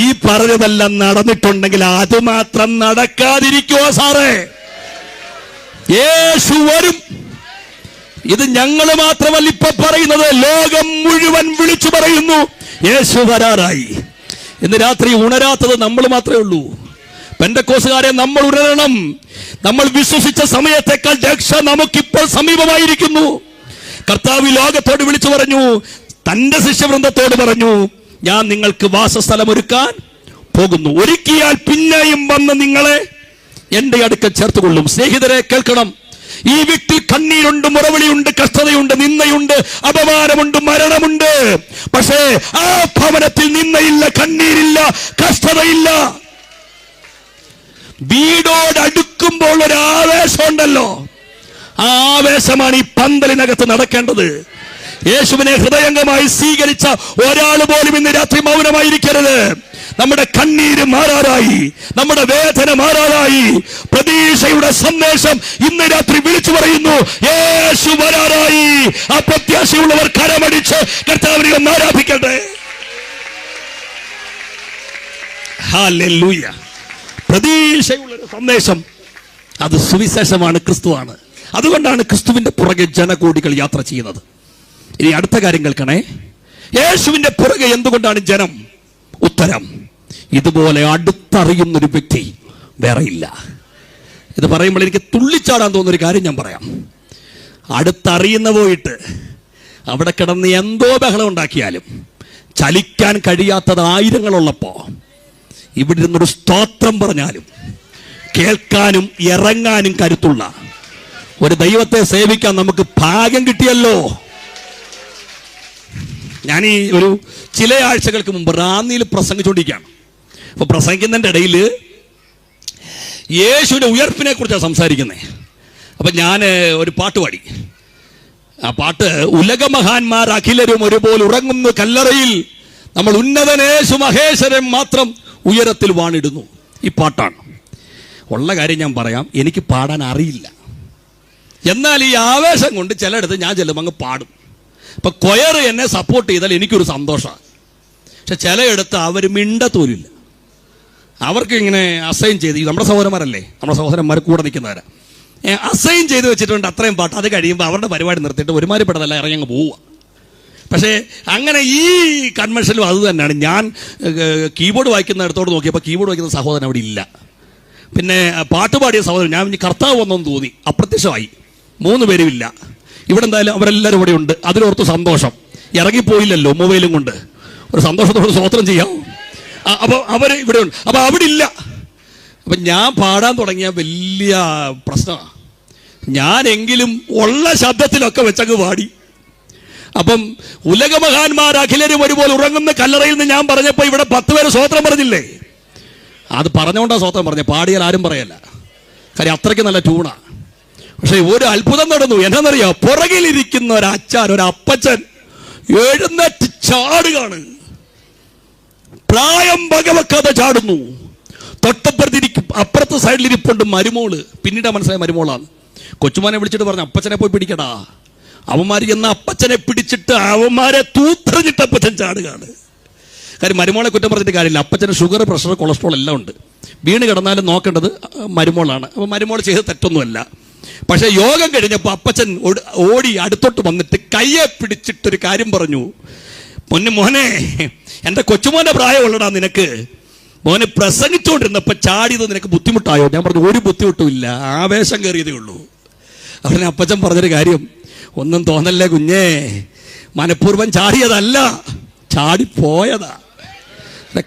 ഈ പറഞ്ഞതെല്ലാം നടന്നിട്ടുണ്ടെങ്കിൽ അത് മാത്രം നടക്കാതിരിക്കുമോ സാറേ? യേശു വരും. ഇത് ഞങ്ങൾ മാത്രമല്ല ഇപ്പൊ പറയുന്നത്, ലോകം മുഴുവൻ വിളിച്ചു പറയുന്നു, യേശു വരാറായി. ഇന്ന് രാത്രി ഉണരാത്തത് നമ്മൾ മാത്രമേ ഉള്ളൂ. പെന്തക്കോസ്തുകാരെ, നമ്മൾ ഉണരണം. നമ്മൾ വിശ്വസിച്ച സമയത്തേക്കാൾ രക്ഷ നമുക്കിപ്പോൾ സമീപമായിരിക്കുന്നു. കർത്താവ് ലോകത്തോട് വിളിച്ചു പറഞ്ഞു, തന്റെ ശിഷ്യവൃന്ദത്തോട് പറഞ്ഞു, ഞാൻ നിങ്ങൾക്ക് വാസസ്ഥലം ഒരുക്കാൻ പോകുന്നു. ഒരുക്കിയാൽ പിന്നെയും വന്ന് നിങ്ങളെ എന്റെ അടുക്കൽ ചേർത്തുകൊള്ളും. സ്നേഹിതരെ, കേൾക്കണം, ഈ വീട്ടിൽ കണ്ണീരുണ്ട്, മുറവിളിയുണ്ട്, കഷ്ടതയുണ്ട്, നിന്ദയുണ്ട്, അപമാനമുണ്ട്, മരണമുണ്ട്. പക്ഷേ ആ ഭവനത്തിൽ നിന്നയില്ല, കണ്ണീരില്ല, കഷ്ടതയില്ല. വീടോടടുക്കുമ്പോൾ ഒരു ആവേശമുണ്ടല്ലോ, ആ ആവേശമാണ് ഈ പന്തലിനകത്ത് നടക്കേണ്ടത്. യേശുവിനെ ഹൃദയംഗമായി സ്വീകരിച്ച ഒരാൾ പോലും ഇന്ന് രാത്രി മൗനമായിരിക്കരുത്. നമ്മുടെ കണ്ണീര് മാറാറായി, നമ്മുടെ വേദന മാറാറായി. പ്രതീക്ഷയുടെ സന്ദേശം ഇന്ന് രാത്രി വിളിച്ചു പറയുന്നു, യേശു വരാറായി. ആ പ്രത്യാശയുള്ളവർ കരമടിച്ച് കർത്താവിനെ ഒന്ന് ആരാധിക്കട്ടെ. ഹല്ലേലൂയ. പ്രതീക്ഷയുള്ളൊരു സന്ദേശം, അത് സുവിശേഷമാണ്, ക്രിസ്തുവാണ്. അതുകൊണ്ടാണ് ക്രിസ്തുവിന്റെ പുറകെ ജനകോടികൾ യാത്ര ചെയ്യുന്നത്. ഇനി അടുത്ത കാര്യം കേൾക്കണേ, യേശുവിന്റെ പുറകെ എന്തുകൊണ്ടാണ് ജനം? ഉത്തരം, ഇതുപോലെ അടുത്തറിയുന്നൊരു വ്യക്തി വേറെയില്ല. ഇത് പറയുമ്പോൾ എനിക്ക് തുള്ളിച്ചാടാൻ തോന്നുന്നൊരു കാര്യം ഞാൻ പറയാം. അടുത്തറിയുന്ന പോയിട്ട് അവിടെ കിടന്ന് എന്തോ ബഹളം ഉണ്ടാക്കിയാലും ചലിക്കാൻ കഴിയാത്തത് ആയിരങ്ങളുള്ളപ്പോ ഇവിടെ നിന്നൊരു സ്തോത്രം പറഞ്ഞാലും കേൾക്കാനും ഇറങ്ങാനും കരുത്തുള്ള ഒരു ദൈവത്തെ സേവിക്കാൻ നമുക്ക് ഭാഗ്യം കിട്ടിയല്ലോ. ഞാൻ ഈ ഒരു ചില ആഴ്ചകൾക്ക് മുമ്പ് റാന്നിയിൽ പ്രസംഗിച്ചുകൊണ്ടിരിക്കുകയാണ്. അപ്പൊ പ്രസംഗിക്കുന്നതിൻ്റെ ഇടയിൽ യേശുവിന്റെ ഉയർപ്പിനെ കുറിച്ചാണ് സംസാരിക്കുന്നത്. അപ്പൊ ഞാൻ ഒരു പാട്ട് പാടി. ആ പാട്ട്, ഉലകമഹാന്മാർ അഖിലരും ഒരുപോലെ ഉറങ്ങുന്നു കല്ലറയിൽ, നമ്മൾ ഉന്നതനേശു മഹേശ്വരൻ മാത്രം ഉയരത്തിൽ വാണിടുന്നു. ഈ പാട്ടാണ്. ഉള്ള കാര്യം ഞാൻ പറയാം, എനിക്ക് പാടാൻ അറിയില്ല. എന്നാൽ ഈ ആവേശം കൊണ്ട് ചിലയിടത്ത് ഞാൻ ചെല്ലുമ്പോൾ അങ്ങ് പാടും. അപ്പൊ കൊയർ എന്നെ സപ്പോർട്ട് ചെയ്താൽ എനിക്കൊരു സന്തോഷമാണ്. പക്ഷെ ചിലയിടത്ത് അവർ മിണ്ടത്തോരില്ല. അവർക്ക് ഇങ്ങനെ അസൈൻ ചെയ്ത്, നമ്മുടെ സഹോദരന്മാരല്ലേ, നമ്മുടെ സഹോദരന്മാർ കൂടെ നിൽക്കുന്നവരാ, അസൈൻ ചെയ്ത് വെച്ചിട്ടുണ്ട് അത്രയും പാട്ട്. അത് കഴിയുമ്പോൾ അവരുടെ പരിപാടി നിർത്തിയിട്ട് ഒരുമാതിരിപ്പെട്ടതല്ല ഇറങ്ങി അങ്ങ് പോവുക. പക്ഷേ അങ്ങനെ ഈ കൺവെൻഷനിലും അത് തന്നെയാണ്. ഞാൻ കീബോർഡ് വായിക്കുന്നിടത്തോട് നോക്കിയപ്പോൾ കീബോർഡ് വായിക്കുന്ന സഹോദരൻ അവിടെ ഇല്ല. പിന്നെ പാട്ടുപാടിയ സഹോദരൻ, ഞാൻ ഇനി കർത്താവ് വന്നെന്ന് തോന്നി, അപ്രത്യക്ഷമായി. 3 പേരും ഇല്ല. ഇവിടെ എന്തായാലും അവരെല്ലാവരും ഇവിടെ ഉണ്ട്, അതിലോർത്ത് സന്തോഷം. ഇറങ്ങിപ്പോയില്ലല്ലോ മൊബൈലും കൊണ്ട്. ഒരു സന്തോഷത്തോട് സ്തോത്രം ചെയ്യാം. അപ്പൊ അവര് ഇവിടെ ഉണ്ട്. അപ്പൊ അവിടെ ഇല്ല. അപ്പൊ ഞാൻ പാടാൻ തുടങ്ങിയ വലിയ പ്രശ്നമാണ്. ഞാനെങ്കിലും ഉള്ള ശബ്ദത്തിലൊക്കെ വെച്ചങ്ങ് പാടി. അപ്പം ഉലകമഹാന്മാർ അഖിലരും ഒരുപോലെ ഉറങ്ങുന്ന കല്ലറയിൽ നിന്ന് ഞാൻ പറഞ്ഞപ്പോ ഇവിടെ 10 പേര് സ്തോത്രം പറഞ്ഞില്ലേ? അത് പറഞ്ഞുകൊണ്ടാ സ്തോത്രം പറഞ്ഞ, പാടിയാൽ ആരും പറയല്ല. കാര്യം അത്രയ്ക്ക് നല്ല ട്യൂണാ. പക്ഷെ ഒരു അത്ഭുതം നടന്നു. എന്താണെന്നറിയോ? പുറകിലിരിക്കുന്ന ഒരു അച്ഛൻ, ഒരു അപ്പച്ചൻ എഴുന്നേറ്റ് ചാടുകയാണ്. പ്രായം വകവെക്കാതെ ചാടുന്നു. അപ്പുറത്തെ സൈഡിലിരിപ്പുണ്ട് മരുമോള്. പിന്നീട് മനസ്സിലായ മരുമോളാണ്. കൊച്ചുമാനെ വിളിച്ചിട്ട് പറഞ്ഞു, അപ്പച്ചനെ പോയി പിടിക്കടാ. അവന്മാർ ചെന്ന അപ്പച്ചനെ പിടിച്ചിട്ട് അവന്മാരെ തൂത്തെറിഞ്ഞിട്ട് അപ്പച്ചൻ ചാടുകയാണ്. കാര്യം മരുമോളെ കുറ്റം പറഞ്ഞിട്ട് കാര്യമില്ല. അപ്പച്ചന് ഷുഗർ, പ്രഷർ, കൊളസ്ട്രോൾ എല്ലാം ഉണ്ട്. വീണ് കിടന്നാലും നോക്കേണ്ടത് മരുമോളാണ്. അപ്പോൾ മരുമോൾ ചെയ്ത് തെറ്റൊന്നുമല്ല. പക്ഷെ യോഗം കഴിഞ്ഞപ്പോൾ അപ്പച്ചൻ ഓടി അടുത്തോട്ട് വന്നിട്ട് കയ്യെ പിടിച്ചിട്ടൊരു കാര്യം പറഞ്ഞു. മോനെ, എൻ്റെ കൊച്ചുമോന്റെ പ്രായമുള്ളടാ നിനക്ക്. മോനെ പ്രസംഗിച്ചുകൊണ്ടിരുന്നപ്പോൾ ചാടിയത് നിനക്ക് ബുദ്ധിമുട്ടായോ? ഞാൻ പറഞ്ഞു, ഒരു ബുദ്ധിമുട്ടും ഇല്ല, ആവേശം കയറിയതേ ഉള്ളൂ. അവിടെ അപ്പച്ചൻ പറഞ്ഞൊരു കാര്യം, ഒന്നും തോന്നല്ലേ കുഞ്ഞേ, മനഃപൂർവ്വം ചാടിയതല്ല, ചാടിപ്പോയതാ.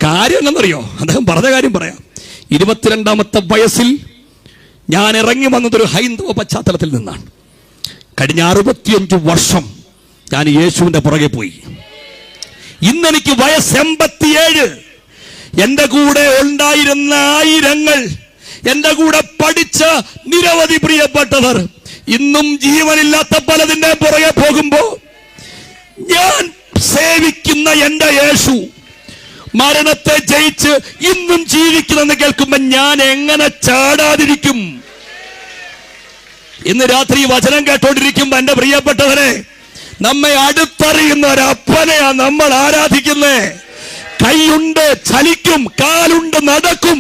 കാര്യം എന്നറിയോ? അദ്ദേഹം പറഞ്ഞ കാര്യം പറയാം. 22ാമത്തെ വയസ്സിൽ ഞാൻ ഇറങ്ങി വന്നതൊരു ഹൈന്ദവ പശ്ചാത്തലത്തിൽ നിന്നാണ്. കഴിഞ്ഞ 65 വർഷം ഞാൻ യേശുവിന്റെ പുറകെ പോയി. ഇന്നെനിക്ക് വയസ്സ് 87. എന്റെ കൂടെ ഉണ്ടായിരുന്ന ആയിരങ്ങൾ, എന്റെ കൂടെ പഠിച്ച നിരവധി പ്രിയപ്പെട്ടവർ ഇന്നും ജീവനില്ലാത്ത പലതിന്റെ പുറകെ പോകുമ്പോ ഞാൻ സേവിക്കുന്ന എന്റെ യേശു മരണത്തെ ജയിച്ച് ഇന്നും ജീവിക്കുന്നെന്ന് കേൾക്കുമ്പോ ഞാൻ എങ്ങനെ ചാടാതിരിക്കും? ഇന്ന് രാത്രി വചനം കേട്ടോണ്ടിരിക്കുമ്പോ എന്റെ പ്രിയപ്പെട്ടവരെ, നമ്മെ അടുത്തറിയുന്ന ഒരപ്പനെയാ നമ്മൾ ആരാധിക്കുന്നേ. കൈയുണ്ട് ചലിക്കും, കാലുണ്ട് നടക്കും,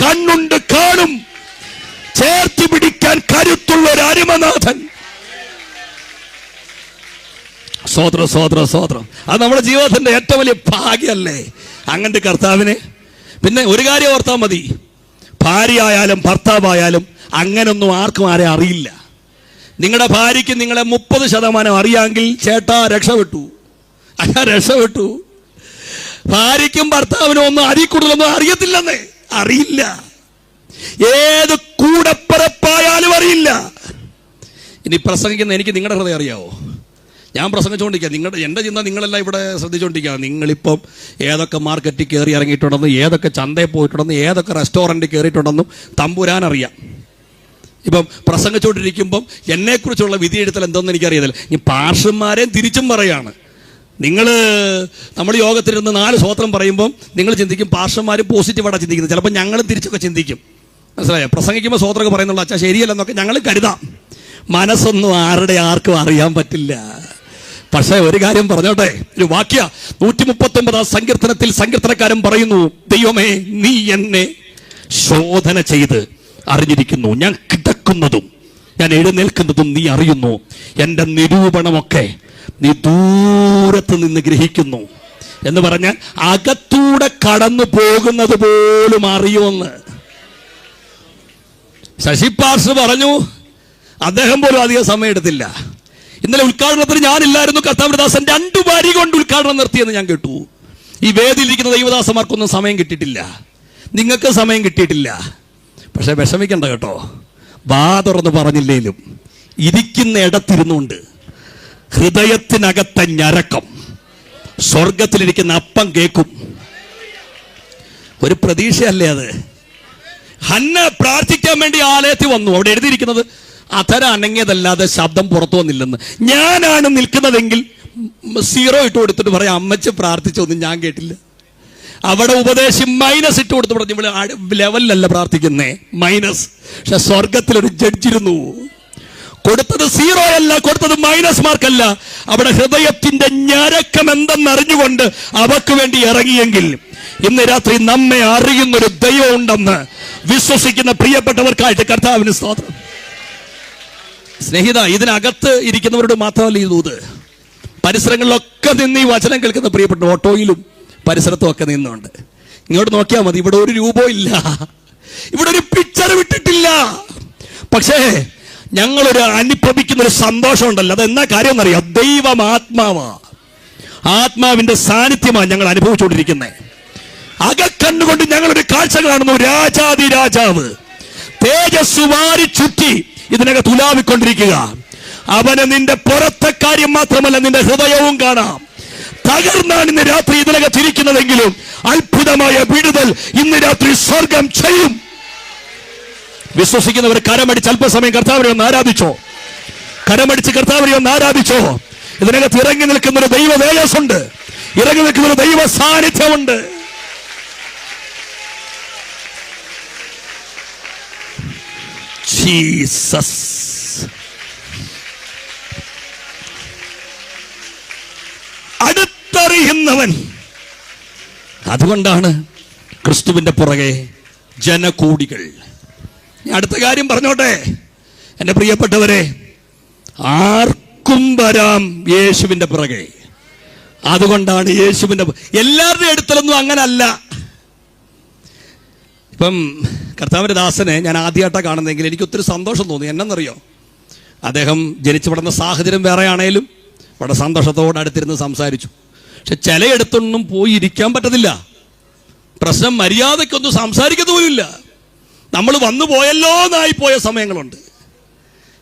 കണ്ണുണ്ട് കാണും, ചേർത്ത് പിടിക്കാൻ കരുത്തുള്ള ഒരു അരുമനാഥൻ. സ്വോത്രം സ്വോത്രം സ്വോത്രം. അത് നമ്മുടെ ജീവിതത്തിന്റെ ഏറ്റവും വലിയ ഭാഗ്യമല്ലേ അങ്ങനത്തെ കർത്താവിനെ. പിന്നെ ഒരു കാര്യം ഓർത്താൽ മതി, ഭാര്യയായാലും ഭർത്താവായാലും അങ്ങനൊന്നും ആർക്കും ആരെ അറിയില്ല. നിങ്ങളുടെ ഭാര്യയ്ക്ക് നിങ്ങളെ 30% അറിയാമെങ്കിൽ ചേട്ടാ രക്ഷപ്പെട്ടു, രക്ഷപ്പെട്ടു. ഭാര്യയ്ക്കും ഭർത്താവിനും ഒന്നും അതിൽ കൂടുതലൊന്നും അറിയത്തില്ലെന്നേ, അറിയില്ല. ഏത് കൂടപ്പിറപ്പായാലും അറിയില്ല. ഇനി പ്രസംഗിക്കുന്ന എനിക്ക് നിങ്ങളുടെ ഹൃദയം അറിയാവോ? ഞാൻ പ്രസംഗിച്ചുകൊണ്ടിരിക്കുക, എൻ്റെ ചിന്ത നിങ്ങളെല്ലാം ഇവിടെ ശ്രദ്ധിച്ചുകൊണ്ടിരിക്കുക. നിങ്ങളിപ്പം ഏതൊക്കെ മാർക്കറ്റിൽ കയറി ഇറങ്ങിയിട്ടുണ്ടെന്നും ഏതൊക്കെ ചന്തയിൽ പോയിട്ടുണ്ടെന്നും ഏതൊക്കെ റെസ്റ്റോറൻറ്റിൽ കയറിയിട്ടുണ്ടെന്നും തമ്പുരാനറിയാം. ഇപ്പം പ്രസംഗിച്ചുകൊണ്ടിരിക്കുമ്പം എന്നെക്കുറിച്ചുള്ള വിധിയെഴുത്തൽ എന്തെന്ന് എനിക്കറിയത്തില്ല. ഈ പാർഷന്മാരെയും തിരിച്ചും പറയാണ്. നമ്മൾ യോഗത്തിലിരുന്ന് 4 സ്വോത്രം പറയുമ്പം നിങ്ങൾ ചിന്തിക്കും പാർഷന്മാരും പോസിറ്റീവായിട്ടാണ് ചിന്തിക്കുന്നത്. ചിലപ്പോൾ ഞങ്ങളും തിരിച്ചൊക്കെ ചിന്തിക്കും. മനസ്സിലായോ? പ്രസംഗിക്കുമ്പോൾ സ്വോത്രമൊക്കെ പറയുന്നുള്ള അച്ഛാ ശരിയല്ലെന്നൊക്കെ ഞങ്ങൾ കരുതാം. മനസ്സൊന്നും ആർക്കും അറിയാൻ പറ്റില്ല. പക്ഷേ ഒരു കാര്യം പറഞ്ഞോട്ടെ, ഒരു വാക്യ 139 സങ്കീർത്തനത്തിൽ സങ്കീർത്തനക്കാരൻ പറയുന്നു, ദൈവമേ നീ എന്നെ ശോധന ചെയ്ത് അറിഞ്ഞിരിക്കുന്നു, ഞാൻ കിടക്കുന്നതും ഞാൻ എഴുന്നേൽക്കുന്നതും നീ അറിയുന്നു, എൻ്റെ നിരൂപണമൊക്കെ നീ ദൂരത്ത് നിന്ന് ഗ്രഹിക്കുന്നു എന്ന് പറഞ്ഞാൽ അകത്തൂടെ കടന്നു പോകുന്നത് പോലും അറിയുമെന്ന് ശശി പാർസ് പറഞ്ഞു. അദ്ദേഹം പോലും അധികം സമയം എടുത്തില്ല. ഇന്നലെ ഉദ്ഘാടനത്തിന് ഞാനില്ലായിരുന്നു. കർത്താവിന്റെ ദാസൻ 2 വരി കൊണ്ട് ഉദ്ഘാടനം നിർത്തിയെന്ന് ഞാൻ കേട്ടു. ഈ വേദിയിലിരിക്കുന്ന ദൈവദാസന്മാർക്കൊന്നും സമയം കിട്ടിയിട്ടില്ല, നിങ്ങൾക്ക് സമയം കിട്ടിയിട്ടില്ല. പക്ഷെ വിഷമിക്കണ്ട കേട്ടോ, വാ തുറന്ന് പറഞ്ഞില്ലേലും ഇരിക്കുന്ന ഇടത്തിരുന്നുകൊണ്ട് ഹൃദയത്തിനകത്തെ ഞരക്കം സ്വർഗത്തിലിരിക്കുന്ന അപ്പം കേൾക്കും. ഒരു പ്രതീക്ഷയല്ലേ അത്? ഹന്ന പ്രാർത്ഥിക്കാൻ വേണ്ടി ആലയത്തിൽ വന്നു. അവിടെ എഴുതിയിരിക്കുന്നത് അധര അനങ്ങിയതല്ലാതെ ശബ്ദം പുറത്തു വന്നില്ലെന്ന്. ഞാനാണ് നിൽക്കുന്നതെങ്കിൽ 0 ഇട്ട് കൊടുത്തിട്ട് പറയാം, അമ്മച്ച് പ്രാർത്ഥിച്ചൊന്നും ഞാൻ കേട്ടില്ല. അവിടെ ഉപദേശി -ഇട്ട് കൊടുത്ത് പറഞ്ഞു, ഇവിടെ ലെവലിലല്ല പ്രാർത്ഥിക്കുന്നേ, മൈനസ്. പക്ഷെ സ്വർഗത്തിലൊരു ജഡ്ജിരുന്നു, കൊടുത്തത് 0 അല്ല, കൊടുത്തത് -മാർക്കല്ല. അവിടെ ഹൃദയത്തിന്റെ ഞരക്കം എന്തെന്നറിഞ്ഞുകൊണ്ട് അവർക്ക് വേണ്ടി ഇറങ്ങിയെങ്കിൽ ഇന്ന് രാത്രി നമ്മെ അറിയുന്നൊരു ദൈവം ഉണ്ടെന്ന് വിശ്വസിക്കുന്ന പ്രിയപ്പെട്ടവർക്കായിട്ട് കർത്താവിന് സ്തോത്രം. സ്നേഹിത, ഇതിനകത്ത് ഇരിക്കുന്നവരോട് മാത്രമല്ല ഈ ദൂത്, പരിസരങ്ങളിലൊക്കെ നിന്ന് ഈ വചനം കേൾക്കുന്ന പ്രിയപ്പെട്ട ഓട്ടോയിലും പരിസരത്തും ഒക്കെ നിന്നുണ്ട്. ഇങ്ങോട്ട് നോക്കിയാൽ മതി, ഇവിടെ ഒരു രൂപവും ഇല്ല, ഇവിടെ ഒരു പിക്ചർ വിട്ടിട്ടില്ല. പക്ഷേ ഞങ്ങളൊരു അനുഭവിക്കുന്ന ഒരു സന്തോഷം ഉണ്ടല്ലോ, അതെന്നാ കാര്യം എന്നറിയാം? ദൈവം ആത്മാവാ. ആത്മാവിന്റെ സാന്നിധ്യമാണ് ഞങ്ങൾ അനുഭവിച്ചുകൊണ്ടിരിക്കുന്നത്. അകക്കണ്ണുകൊണ്ട് ഞങ്ങളൊരു കാഴ്ച കാണുന്നു. രാജാതി രാജാവ് തേജസ് വാരി ചുറ്റി ഇതിനകത്ത് ഉലാവിക്കൊണ്ടിരിക്കുക. അവന് നിന്റെ പുറത്തെ കാര്യം മാത്രമല്ല, നിന്റെ ഹൃദയവും കാണാം. തകർന്നാണ് ഇന്ന് രാത്രി ഇതിനകത്ത് ഇരിക്കുന്നതെങ്കിലും അത്ഭുതമായ വിടുതൽ ഇന്ന് രാത്രി സ്വർഗം ചെയ്യും. വിശ്വസിക്കുന്നവർ കരമടിച്ച് അല്പസമയം കർത്താവിനെ ഒന്ന് ആരാധിച്ചോ. കരമടിച്ച് കർത്താവിനെ ഒന്ന് ആരാധിച്ചോ. ഇതിനകത്ത് ഇറങ്ങി നിൽക്കുന്നൊരു ദൈവ തേജസ്സുണ്ട്, ഇറങ്ങി നിൽക്കുന്നൊരു ദൈവ സാന്നിധ്യമുണ്ട്. ജീസസ്. അടുത്തറിയുന്നവൻ. അതുകൊണ്ടാണ് ക്രിസ്തുവിന്റെ പുറകെ ജനകൂടികൾ. അടുത്ത കാര്യം പറഞ്ഞോട്ടെ എന്റെ പ്രിയപ്പെട്ടവരെ, ആർക്കും വരാം യേശുവിന്റെ പുറകെ. അതുകൊണ്ടാണ് യേശുവിന്റെ, എല്ലാവരുടെയും അടുത്തലൊന്നും അങ്ങനല്ല. ഇപ്പം കർത്താവിന്റെ ദാസനെ ഞാൻ ആദ്യമായിട്ടാണ് കാണുന്നതെങ്കിൽ എനിക്ക് ഒത്തിരി സന്തോഷം തോന്നി. എന്നറിയോ, അദ്ദേഹം ജനിച്ചു വളർന്ന സാഹചര്യം വേറെ ആണേലും വളരെ സന്തോഷത്തോടെ അടുത്തിരുന്ന് സംസാരിച്ചു. പക്ഷെ ചിലയിടത്തൊന്നും പോയി ഇരിക്കാൻ പറ്റത്തില്ല. പ്രശ്നം മര്യാദയ്ക്കൊന്നും സംസാരിക്കത്തു പോലുമില്ല. നമ്മൾ വന്നു പോയല്ലോ എന്നായി പോയ സമയങ്ങളുണ്ട്.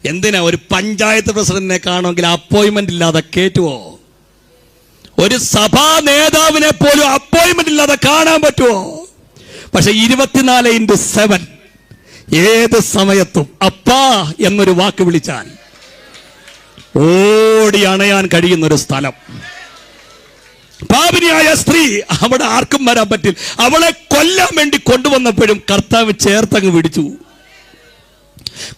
എന്തിനാ ഒരു പഞ്ചായത്ത് പ്രസിഡന്റിനെ കാണുമെങ്കിൽ അപ്പോയിന്റ്മെന്റ് ഇല്ലാതെ കയറ്റുവോ? ഒരു സഭാ നേതാവിനെ പോലും അപ്പോയിന്റ്മെന്റ് ഇല്ലാതെ കാണാൻ പറ്റുമോ? പക്ഷെ 24/7 ഏത് സമയത്തും അപ്പാ എന്നൊരു വാക്ക് വിളിച്ചാൽ ഓടി അണയാൻ കഴിയുന്ന ഒരു സ്ഥലം. പാപിനിയായ സ്ത്രീ, അവിടെ ആർക്കും വരാൻ പറ്റില്ല. അവളെ കൊല്ലാൻ വേണ്ടി കൊണ്ടുവന്നപ്പോഴും കർത്താവ് ചേർത്തങ്ങ് പിടിച്ചു.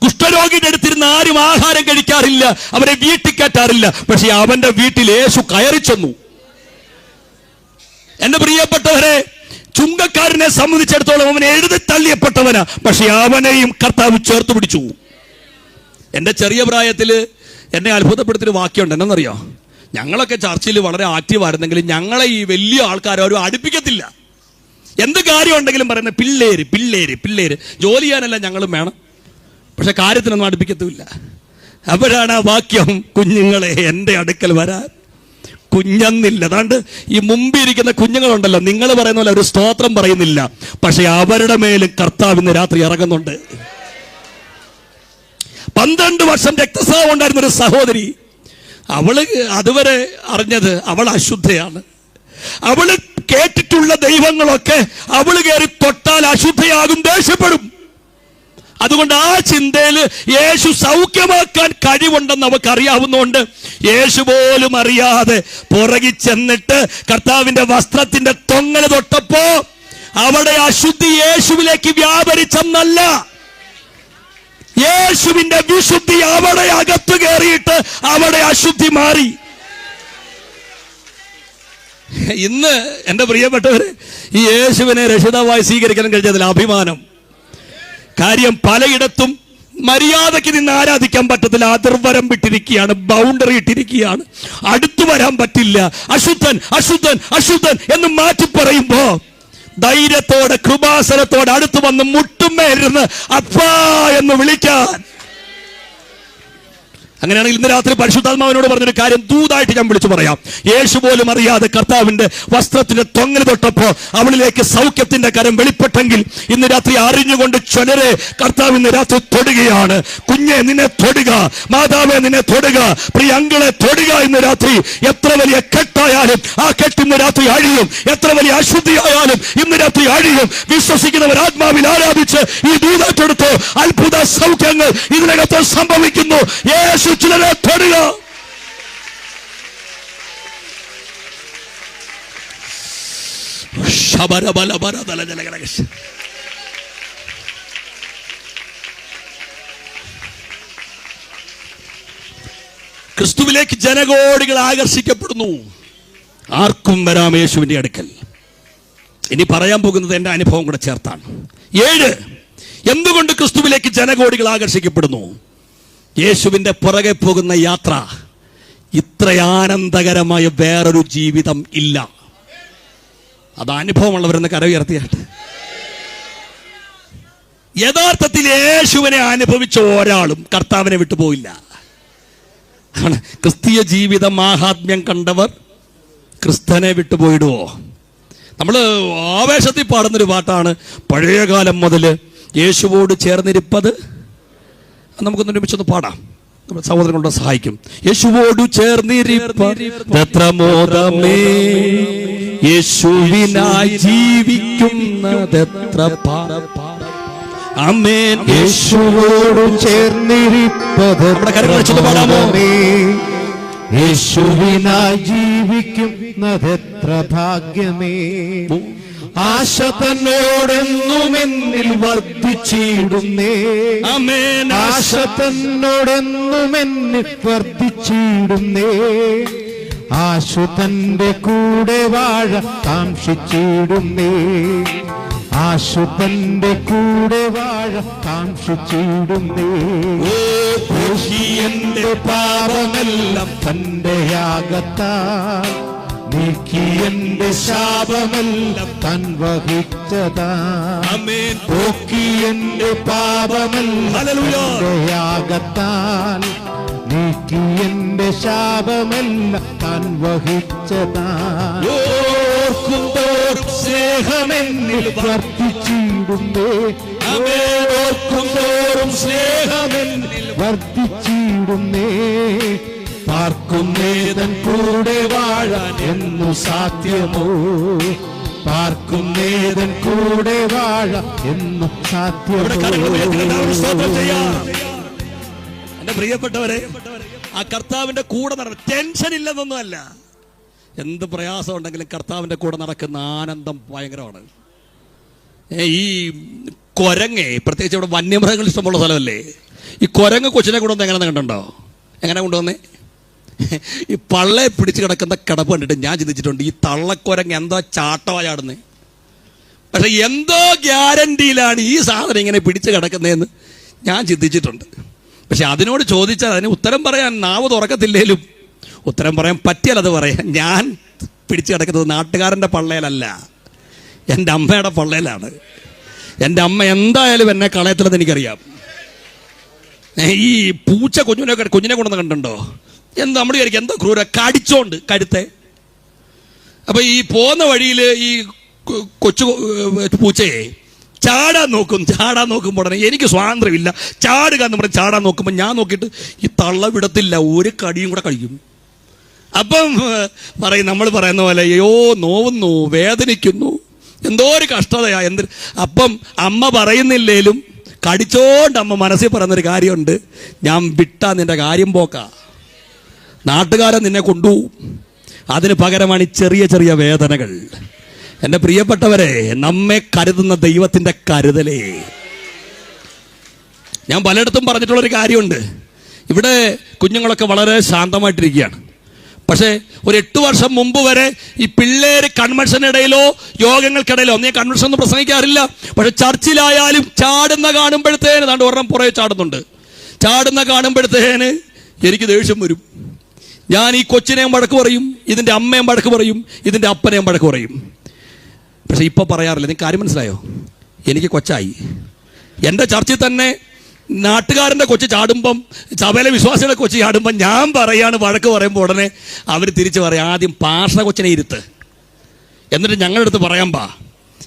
കുഷ്ഠരോഗിയുടെ അടുത്തിരുന്ന് ആരും ആഹാരം കഴിക്കാറില്ല, അവരെ വീട്ടിൽ കയറ്റാറില്ല. പക്ഷെ അവന്റെ വീട്ടിൽ യേശു കയറി ചെന്നു. എന്റെ പ്രിയപ്പെട്ടവരെ, ചുങ്കക്കാരനെ സംബന്ധിച്ചിടത്തോളം അവൻ എഴുതി തള്ളിയപ്പെട്ടവനാ, പക്ഷെ അവനെയും കർത്താവ് ചേർത്ത് പിടിച്ചു. എന്റെ ചെറിയ പ്രായത്തില് എന്നെ അത്ഭുതപ്പെടുത്തിയൊരു വാക്യമുണ്ട്. എന്നറിയോ, ഞങ്ങളൊക്കെ ചർച്ചിൽ വളരെ ആക്റ്റീവായിരുന്നെങ്കിലും ഞങ്ങളെ ഈ വലിയ ആൾക്കാരും അടുപ്പിക്കത്തില്ല. എന്ത് കാര്യം ഉണ്ടെങ്കിലും പറയുന്നത് പിള്ളേര് പിള്ളേര് പിള്ളേര്. ജോലി ചെയ്യാനല്ല ഞങ്ങളും വേണം, പക്ഷെ കാര്യത്തിനൊന്നും അടുപ്പിക്കത്തുമില്ല. അപ്പോഴാണ് ആ വാക്യം, കുഞ്ഞുങ്ങളെ എൻ്റെ അടുക്കൽ വരാൻ. കുഞ്ഞെന്നില്ല. അതാണ്ട് ഈ മുമ്പിരിക്കുന്ന കുഞ്ഞുങ്ങളുണ്ടല്ലോ, നിങ്ങൾ പറയുന്ന പോലെ ഒരു സ്തോത്രം പറയുന്നില്ല, പക്ഷെ അവരുടെ മേലും കർത്താവ് ഇന്ന് രാത്രി ഇറങ്ങുന്നുണ്ട്. 12 വർഷം രക്തസ്രാവം ഉണ്ടായിരുന്ന ഒരു സഹോദരി, അവള് അതുവരെ അറിഞ്ഞത് അവൾ അശുദ്ധയാണ്. അവള് കേട്ടിട്ടുള്ള ദൈവങ്ങളൊക്കെ അവള് കയറി തൊട്ടാൽ അശുദ്ധയാകും, ദേഷ്യപ്പെടും. അതുകൊണ്ട് ആ ചിന്തയിൽ യേശു സൗഖ്യമാക്കാൻ കഴിവുണ്ടെന്ന് അവർക്ക് അറിയാവുന്നതുകൊണ്ട് യേശു പോലും അറിയാതെ പുറകിൽ ചെന്നിട്ട് കർത്താവിന്റെ വസ്ത്രത്തിന്റെ തൊങ്ങല് തൊട്ടപ്പോ അവിടെ അശുദ്ധി യേശുവിലേക്ക് വ്യാപരിച്ചെന്നല്ല, യേശുവിന്റെ വിശുദ്ധി അവിടെ അകത്ത് കയറിയിട്ട് അവിടെ അശുദ്ധി മാറി. ഇന്ന് എന്റെ പ്രിയപ്പെട്ടവര്, ഈ യേശുവിനെ രക്ഷിതാവായി സ്വീകരിക്കാൻ കഴിഞ്ഞതിൽ അഭിമാനം. കാര്യം പലയിടത്തും മര്യാദയ്ക്ക് നിന്ന് ആരാധിക്കാൻ പറ്റത്തില്ല, അതിർവരം വിട്ടിരിക്കുകയാണ്, ബൗണ്ടറി ഇട്ടിരിക്കുകയാണ്, അടുത്തു വരാൻ പറ്റില്ല. അശുദ്ധൻ അശുദ്ധൻ അശുദ്ധൻ എന്ന് മാറ്റി പറയുമ്പോ ധൈര്യത്തോടെ കൃപാസനത്തോടെ അടുത്ത് വന്ന് മുട്ടുമേലിരുന്ന് അപ്പാ എന്ന് വിളിക്കാൻ. അങ്ങനെയാണെങ്കിൽ ഇന്ന് രാത്രി പരിശുദ്ധാത്മാവിനോട് പറഞ്ഞൊരു കാര്യം ദൂതായിട്ട് ഞാൻ വിളിച്ചു പറയാം. യേശു പോലും അറിയാതെ കർത്താവിന്റെ വസ്ത്രത്തിന്റെ തൊങ്ങൽ തൊട്ടപ്പോ അവളിലേക്ക് സൗഖ്യത്തിന്റെ കരം വെളിപ്പെട്ടെങ്കിൽ ഇന്ന് രാത്രി അറിഞ്ഞുകൊണ്ട് ചിലരെ കർത്താവ് ഇന്ന് രാത്രി തൊടുകയാണ്. കുഞ്ഞെ നിന്നെ തൊടുക, മാതാവെ നിന്നെ തൊടുക, പ്രിയ അങ്കിളെ തൊടുക. ഇന്ന് രാത്രി എത്ര വലിയ കെട്ടായാലും ആ കെട്ട് ഇന്ന് രാത്രി അഴിയും, എത്ര വലിയ അശുദ്ധിയായാലും ഇന്ന് രാത്രി അഴിയും. വിശ്വസിക്കുന്നവർ ആത്മാവിൽ ആരാധിച്ച് ഈ ദൂതാറ്റെടുത്ത് അത്ഭുത സൗഖ്യങ്ങൾ ഇതിനകത്ത് സംഭവിക്കുന്നു. യേശു ചിലരെ തൊടുക. ക്രിസ്തുവിലേക്ക് ജനകോടികൾ ആകർഷിക്കപ്പെടുന്നു. ആർക്കും വരാം യേശുവിന്റെ അടുക്കൽ. ഇനി പറയാൻ പോകുന്നത് എന്റെ അനുഭവം കൂടെ ചേർത്താണ്. 7, എന്തുകൊണ്ട് ക്രിസ്തുവിലേക്ക് ജനകോടികൾ ആകർഷിക്കപ്പെടുന്നു? യേശുവിന്റെ പുറകെ പോകുന്ന യാത്ര ഇത്ര ആനന്ദകരമായ വേറൊരു ജീവിതം ഇല്ല. അത് അനുഭവമുള്ളവരെന്ന് കരവുയർത്തിയാട്ട്. യഥാർത്ഥത്തിൽ യേശുവിനെ അനുഭവിച്ച ഒരാളും കർത്താവിനെ വിട്ടുപോയില്ല. ക്രിസ്തീയ ജീവിത മാഹാത്മ്യം കണ്ടവർ ക്രിസ്തനെ വിട്ടുപോയിടുവോ? നമ്മൾ ആവേശത്തിൽ പാടുന്നൊരു പാട്ടാണ്, പഴയകാലം മുതൽ യേശുവോട് ചേർന്നിരിപ്പത്. നമുക്കൊന്ന് ഒരുമിച്ചൊന്ന് പാടാം, നമ്മുടെ സഹോദരങ്ങളോട് സഹായിക്കും. യേശുവോട് ചേർന്നിരിപ്പത്ര മോദമേ, യേശുവിനായി ജീവിക്കുന്നതെത്ര ആമേൻ. യേശുവോട് ചേർന്നിരിപ്പത് നമ്മുടെ കരങ്ങൾ വെച്ചൊന്ന് പാടാമോ? യേശുവിനായി ജീവിക്കുന്നതെത്ര ഭാഗ്യമേ. ആശ തന്നോടെന്നും എന്നിൽ വർദ്ധിച്ചിടുന്നേ. ആമേൻ. ആശ തന്നോടെന്നും എന്നിൽ വർദ്ധിച്ചിടുന്നേ. ആശു തന്റെ കൂടെ വാഴ കാംക്ഷിച്ചിടുന്നേ. ആശു തന്റെ കൂടെ വാഴ കാംക്ഷിച്ചിടുന്നേ. എന്റെ പാപമെല്ലാം തന്റെ യാഗത്താൽ നീക്കി എന്റെ ശാപമെല്ലാം താൻ വഹിച്ചതാ. ആമേൻ. പോക്കി എന്റെ പാപമെല്ലാം തന്റെ യാഗത്താൽ നീക്കി എന്റെ ശാപമെല്ലാം താൻ വഹിച്ചതാ. ഓർക്കുന്തോറും സ്നേഹമെന്നിൽ വർദ്ധിച്ചിടുന്നേ. ഓർക്കുന്തോറും സ്നേഹമെന്നിൽ വർദ്ധിച്ചിടുന്നേ. പാർക്കുന്നേതൻ കൂടെ വാഴാൻ എന്നു സാധ്യമോ? പാർക്കുന്നേതൻ കൂടെ വാഴ എന്നു സാധ്യമോ? എന്റെ പ്രിയപ്പെട്ടവരെ, ആ കർത്താവിന്റെ കൂടെ ടെൻഷൻ ഇല്ലെന്നൊന്നുമല്ല. എന്ത് പ്രയാസം ഉണ്ടെങ്കിലും കർത്താവിന്റെ കൂടെ നടക്കുന്ന ആനന്ദം ഭയങ്കരമാണ്. ഈ കൊരങ്ങ്, പ്രത്യേകിച്ച് ഇവിടെ വന്യമൃഗങ്ങൾ ഇഷ്ടമുള്ള സ്ഥലമല്ലേ, ഈ കൊരങ്ങ് കൊച്ചിനെ കൊണ്ടുവന്ന് എങ്ങനെ കണ്ടുണ്ടോ? എങ്ങനെ കൊണ്ടുവന്നേ? ഈ പള്ളയെ പിടിച്ച് കിടക്കുന്ന കിടപ്പ് കണ്ടിട്ട് ഞാൻ ചിന്തിച്ചിട്ടുണ്ട്, ഈ തള്ളക്കൊരങ്ങ് എന്തോ ചാട്ടമായാടുന്നേ. പക്ഷെ എന്തോ ഗ്യാരണ്ടിയിലാണ് ഈ സാധനം ഇങ്ങനെ പിടിച്ച് കിടക്കുന്നതെന്ന് ഞാൻ ചിന്തിച്ചിട്ടുണ്ട്. പക്ഷെ അതിനോട് ചോദിച്ചാൽ അതിന് ഉത്തരം പറയാൻ നാവ് തുറക്കത്തില്ലേലും ഉത്തരം പറയാൻ പറ്റിയാൽ അത് പറയാം. ഞാൻ പിടിച്ച് കിടക്കുന്നത് നാട്ടുകാരൻ്റെ പള്ളയിലല്ല, എൻ്റെ അമ്മയുടെ പള്ളയിലാണ്. എൻ്റെ അമ്മ എന്തായാലും എന്നെ കളയത്തില്ലെന്ന് എനിക്കറിയാം. ഈ പൂച്ച കുഞ്ഞിനെ കൊണ്ടുവന്ന് കണ്ടുണ്ടോ? എന്താ നമ്മൾ വിചാരിക്കും എന്തോ ക്രൂര, കടിച്ചോണ്ട് കഴുത്തെ. അപ്പം ഈ പോകുന്ന വഴിയിൽ ഈ കൊച്ചു പൂച്ചയെ ചാടാൻ നോക്കുമ്പോൾ ഉടനെ എനിക്ക് സ്വാതന്ത്ര്യമില്ല, ചാടുക എന്ന് പറഞ്ഞ് ചാടാൻ നോക്കുമ്പോൾ ഞാൻ നോക്കിയിട്ട് ഈ തള്ള വിടത്തില്ല, ഒരു കടിയും കൂടെ കഴിക്കും. അപ്പം നമ്മൾ പറയുന്ന പോലെ അയ്യോ നോവുന്നു, വേദനിക്കുന്നു, എന്തോ ഒരു കഷ്ടതയാ. അപ്പം അമ്മ പറയുന്നില്ലേലും കടിച്ചോണ്ട് അമ്മ മനസ്സിൽ പറയുന്നൊരു കാര്യമുണ്ട്, ഞാൻ വിട്ടാ നിന്റെ കാര്യം പോക്കാ, നാട്ടുകാരൻ നിന്നെ കൊണ്ടുപോകും. അതിന് പകരമാണ് ഈ ചെറിയ ചെറിയ വേദനകൾ. എൻ്റെ പ്രിയപ്പെട്ടവരെ, നമ്മെ കരുതുന്ന ദൈവത്തിൻ്റെ കരുതലേ. ഞാൻ പലയിടത്തും പറഞ്ഞിട്ടുള്ളൊരു കാര്യമുണ്ട്, ഇവിടെ കുഞ്ഞുങ്ങളൊക്കെ വളരെ ശാന്തമായിട്ടിരിക്കുകയാണ്. പക്ഷേ ഒരു 8 വർഷം മുമ്പ് വരെ ഈ പിള്ളേര് കൺവെൻഷനിടയിലോ യോഗങ്ങൾക്കിടയിലോ ഒന്നും കൺവെൻഷൻ ഒന്നും പ്രസംഗിക്കാറില്ല. പക്ഷെ ചർച്ചിലായാലും ചാടുന്ന കാണുമ്പോഴത്തേന് താണ്ട് ഒരെണ്ണം പുറകെ ചാടുന്നുണ്ട്. ചാടുന്ന കാണുമ്പോഴത്തേന് എനിക്ക് ദേഷ്യം വരും. ഞാൻ ഈ കൊച്ചിനെയും വഴക്ക് പറയും, ഇതിൻ്റെ അമ്മയും വഴക്ക് പറയും, ഇതിൻ്റെ അപ്പനെയും വഴക്ക് പറയും. പക്ഷെ ഇപ്പോൾ പറയാറില്ല. നിങ്ങൾക്ക് കാര്യം മനസ്സിലായോ? എനിക്ക് കൊച്ചായി. എൻ്റെ ചർച്ചിൽ തന്നെ നാട്ടുകാരൻ്റെ കൊച്ചു ചാടുമ്പം, സഭയിലെ വിശ്വാസികളുടെ കൊച്ചു ചാടുമ്പം ഞാൻ പറയാണ് വഴക്ക് പറയുമ്പോൾ ഉടനെ അവർ തിരിച്ച് പറയും, ആദ്യം പാഷ കൊച്ചിനെ ഇരുത്ത്, എന്നിട്ട് ഞങ്ങളുടെ അടുത്ത് പറയാൻ പാ.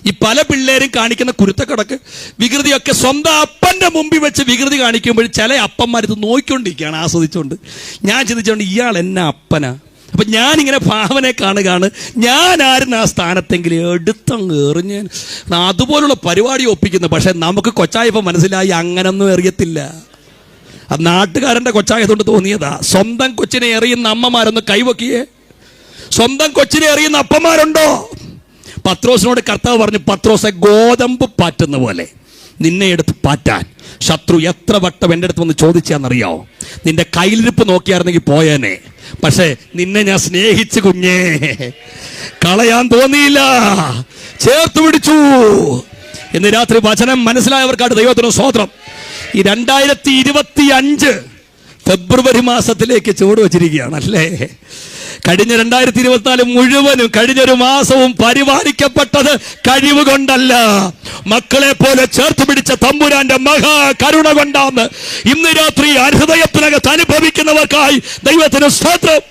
ഈ പല പിള്ളേരും കാണിക്കുന്ന കുരുത്തക്കടക്ക് വികൃതിയൊക്കെ സ്വന്തം അപ്പൻ്റെ മുമ്പിൽ വെച്ച് വികൃതി കാണിക്കുമ്പോൾ ചില അപ്പന്മാരിത് നോക്കിക്കൊണ്ടിരിക്കുകയാണ്, ആസ്വദിച്ചുകൊണ്ട്. ഞാൻ ചിന്തിച്ചുകൊണ്ട് ഇയാൾ എന്നെ അപ്പനാ. അപ്പം ഞാനിങ്ങനെ ഭാവനെ കാണുകയാണ്, ഞാൻ ആരും ആ സ്ഥാനത്തെങ്കിലും എടുത്തങ്ങ് എറിഞ്ഞ് അതുപോലുള്ള പരിപാടി ഒപ്പിക്കുന്നു. പക്ഷെ നമുക്ക് കൊച്ചായപ്പോൾ മനസ്സിലായി അങ്ങനൊന്നും എറിയത്തില്ല. അത് നാട്ടുകാരൻ്റെ കൊച്ചായതുകൊണ്ട് തോന്നിയതാ. സ്വന്തം കൊച്ചിനെ എറിയുന്ന അമ്മമാരൊന്ന് കൈവക്കിയേ. സ്വന്തം കൊച്ചിനെ എറിയുന്ന അപ്പന്മാരുണ്ടോ? പത്രോസിനോട് കർത്താവ് പറഞ്ഞു, പത്രോസെ ഗോതമ്പ് പാറ്റുന്ന പോലെ നിന്നെ എടുത്ത് പാറ്റാൻ ശത്രു എത്ര വട്ടം എൻ്റെ അടുത്ത് വന്ന് ചോദിച്ചാന്നറിയാവോ? നിന്റെ കയ്യിലിരിപ്പ് നോക്കിയായിരുന്നെങ്കിൽ പോയേനെ. പക്ഷേ നിന്നെ ഞാൻ സ്നേഹിച്ച് കുഞ്ഞേ, കളയാൻ തോന്നിയില്ല, ചേർത്ത് പിടിച്ചു. ഇന്ന് രാത്രി വചനം മനസ്സിലായവർക്കാണ് ദൈവത്തിന് സ്തോത്രം. ഈ 2025 ഫെബ്രുവരി മാസത്തിലേക്ക് ചുവട് വച്ചിരിക്കുകയാണ് അല്ലേ? കഴിഞ്ഞ 2024 മുഴുവനും കഴിഞ്ഞൊരു മാസവും പരിപാലിക്കപ്പെട്ടത് കഴിവ് കൊണ്ടല്ല, മക്കളെ പോലെ ചേർത്ത് പിടിച്ച തമ്പുരാന്റെ മഹാ കരുണ കൊണ്ടാന്ന് ഇന്ന് രാത്രി ഹൃദയത്തിനകത്ത് അനുഭവിക്കുന്നവർക്കായി ദൈവത്തിന് സ്തോത്രം.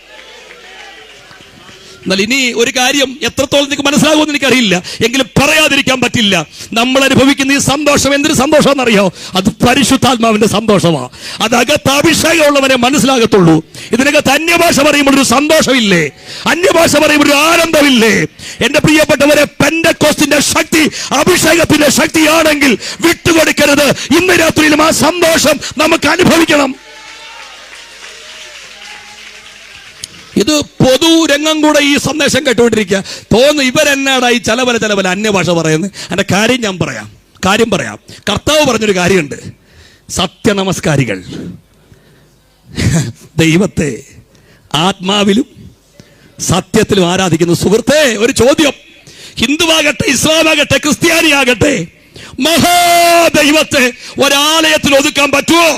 എന്നാൽ ഇനി ഒരു കാര്യം എത്രത്തോളം നിങ്ങൾക്ക് മനസ്സിലാകുമെന്ന് എനിക്കറിയില്ല, എങ്കിലും പറയാതിരിക്കാൻ പറ്റില്ല. നമ്മൾ അനുഭവിക്കുന്ന ഈ സന്തോഷം എന്തൊരു സന്തോഷമെന്നറിയോ? അത് പരിശുദ്ധാത്മാവിന്റെ സന്തോഷമാണ്. അത് അകത്ത് അഭിഷേകമുള്ളവരെ മനസ്സിലാകത്തുള്ളൂ. ഇതിനകത്ത് അന്യഭാഷ പറയുമ്പോൾ ഒരു സന്തോഷമില്ലേ? അന്യഭാഷ പറയുമ്പോൾ ഒരു ആനന്ദമില്ലേ? എന്റെ പ്രിയപ്പെട്ടവരെ, പെന്തക്കോസ്തിന്റെ ശക്തി അഭിഷേകത്തിന്റെ ശക്തിയാണെങ്കിൽ വിട്ടുകൊടുക്കരുത്. ഇന്ന് രാത്രിയിലും ആ സന്തോഷം നമുക്ക് അനുഭവിക്കണം. ഇത് പൊതുരംഗം കൂടെ ഈ സന്ദേശം കേട്ടുകൊണ്ടിരിക്കുക. തോന്നുന്നു ഇവരെന്നാടാ ഈ ചില പല അന്യഭാഷ പറയുന്നത്. എൻ്റെ കാര്യം പറയാം. കർത്താവ് പറഞ്ഞൊരു കാര്യമുണ്ട്. സത്യനമസ്കാരികൾ ദൈവത്തെ ആത്മാവിലും സത്യത്തിലും ആരാധിക്കുന്ന സുഹൃത്തെ, ഒരു ചോദ്യം. ഹിന്ദുവാകട്ടെ, ഇസ്ലാമാകട്ടെ, ക്രിസ്ത്യാനിയാകട്ടെ, മഹാദൈവത്തെ ഒരാലയത്തിൽ ഒതുക്കാൻ പറ്റുമോ?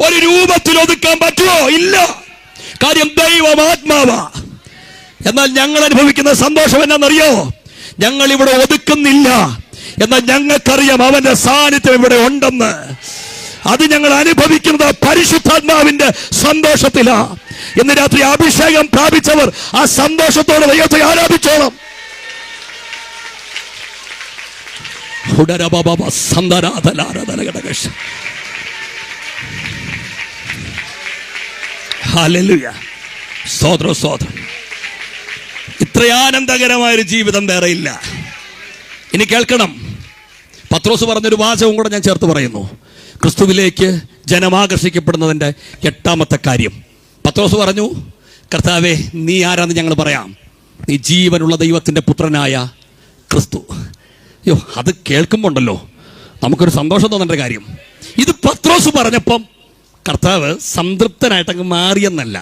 ഒരു രൂപത്തിൽ ഒതുക്കാൻ പറ്റുമോ? ഇല്ല. കാര്യം ദൈവം ആത്മാവാ. എന്നാൽ ഞങ്ങൾ അനുഭവിക്കുന്ന സന്തോഷം എന്നാണെന്നറിയോ? ഞങ്ങൾ ഇവിടെ ഒതുക്കുന്നില്ല, എന്നാൽ ഞങ്ങൾക്കറിയാം അവന്റെ സാന്നിധ്യം ഇവിടെ ഉണ്ടെന്ന്. അത് ഞങ്ങൾ അനുഭവിക്കുന്നത് പരിശുദ്ധാത്മാവിന്റെ സന്തോഷത്തിലാ. ഇന്ന് രാത്രി അഭിഷേകം പ്രാപിച്ചവർ ആ സന്തോഷത്തോടെ ദൈവത്തെ ആരാധിച്ചോളം. ഹല്ലേലൂയ. സ്തോത്രം. ഇത്ര ആനന്ദകരമായൊരു ജീവിതം വേറെ ഇല്ല. ഇനി കേൾക്കണം, പത്രോസ് പറഞ്ഞൊരു വാചകം കൂടെ ഞാൻ ചേർത്ത് പറയുന്നു. ക്രിസ്തുവിലേക്ക് ജനം ആകർഷിക്കപ്പെടുന്നതിൻ്റെ 8ാമത്തെ കാര്യം. പത്രോസ് പറഞ്ഞു, കർത്താവേ, നീ ആരാന്ന് ഞങ്ങൾ പറയാം. നീ ജീവനുള്ള ദൈവത്തിൻ്റെ പുത്രനായ ക്രിസ്തു. അയ്യോ, അത് കേൾക്കുമ്പോണ്ടല്ലോ നമുക്കൊരു സന്തോഷം തോന്നേണ്ട കാര്യം. ഇത് പത്രോസ് പറഞ്ഞപ്പം കർത്താവ് സംതൃപ്തനായിട്ടങ്ങ് മാറിയെന്നല്ല.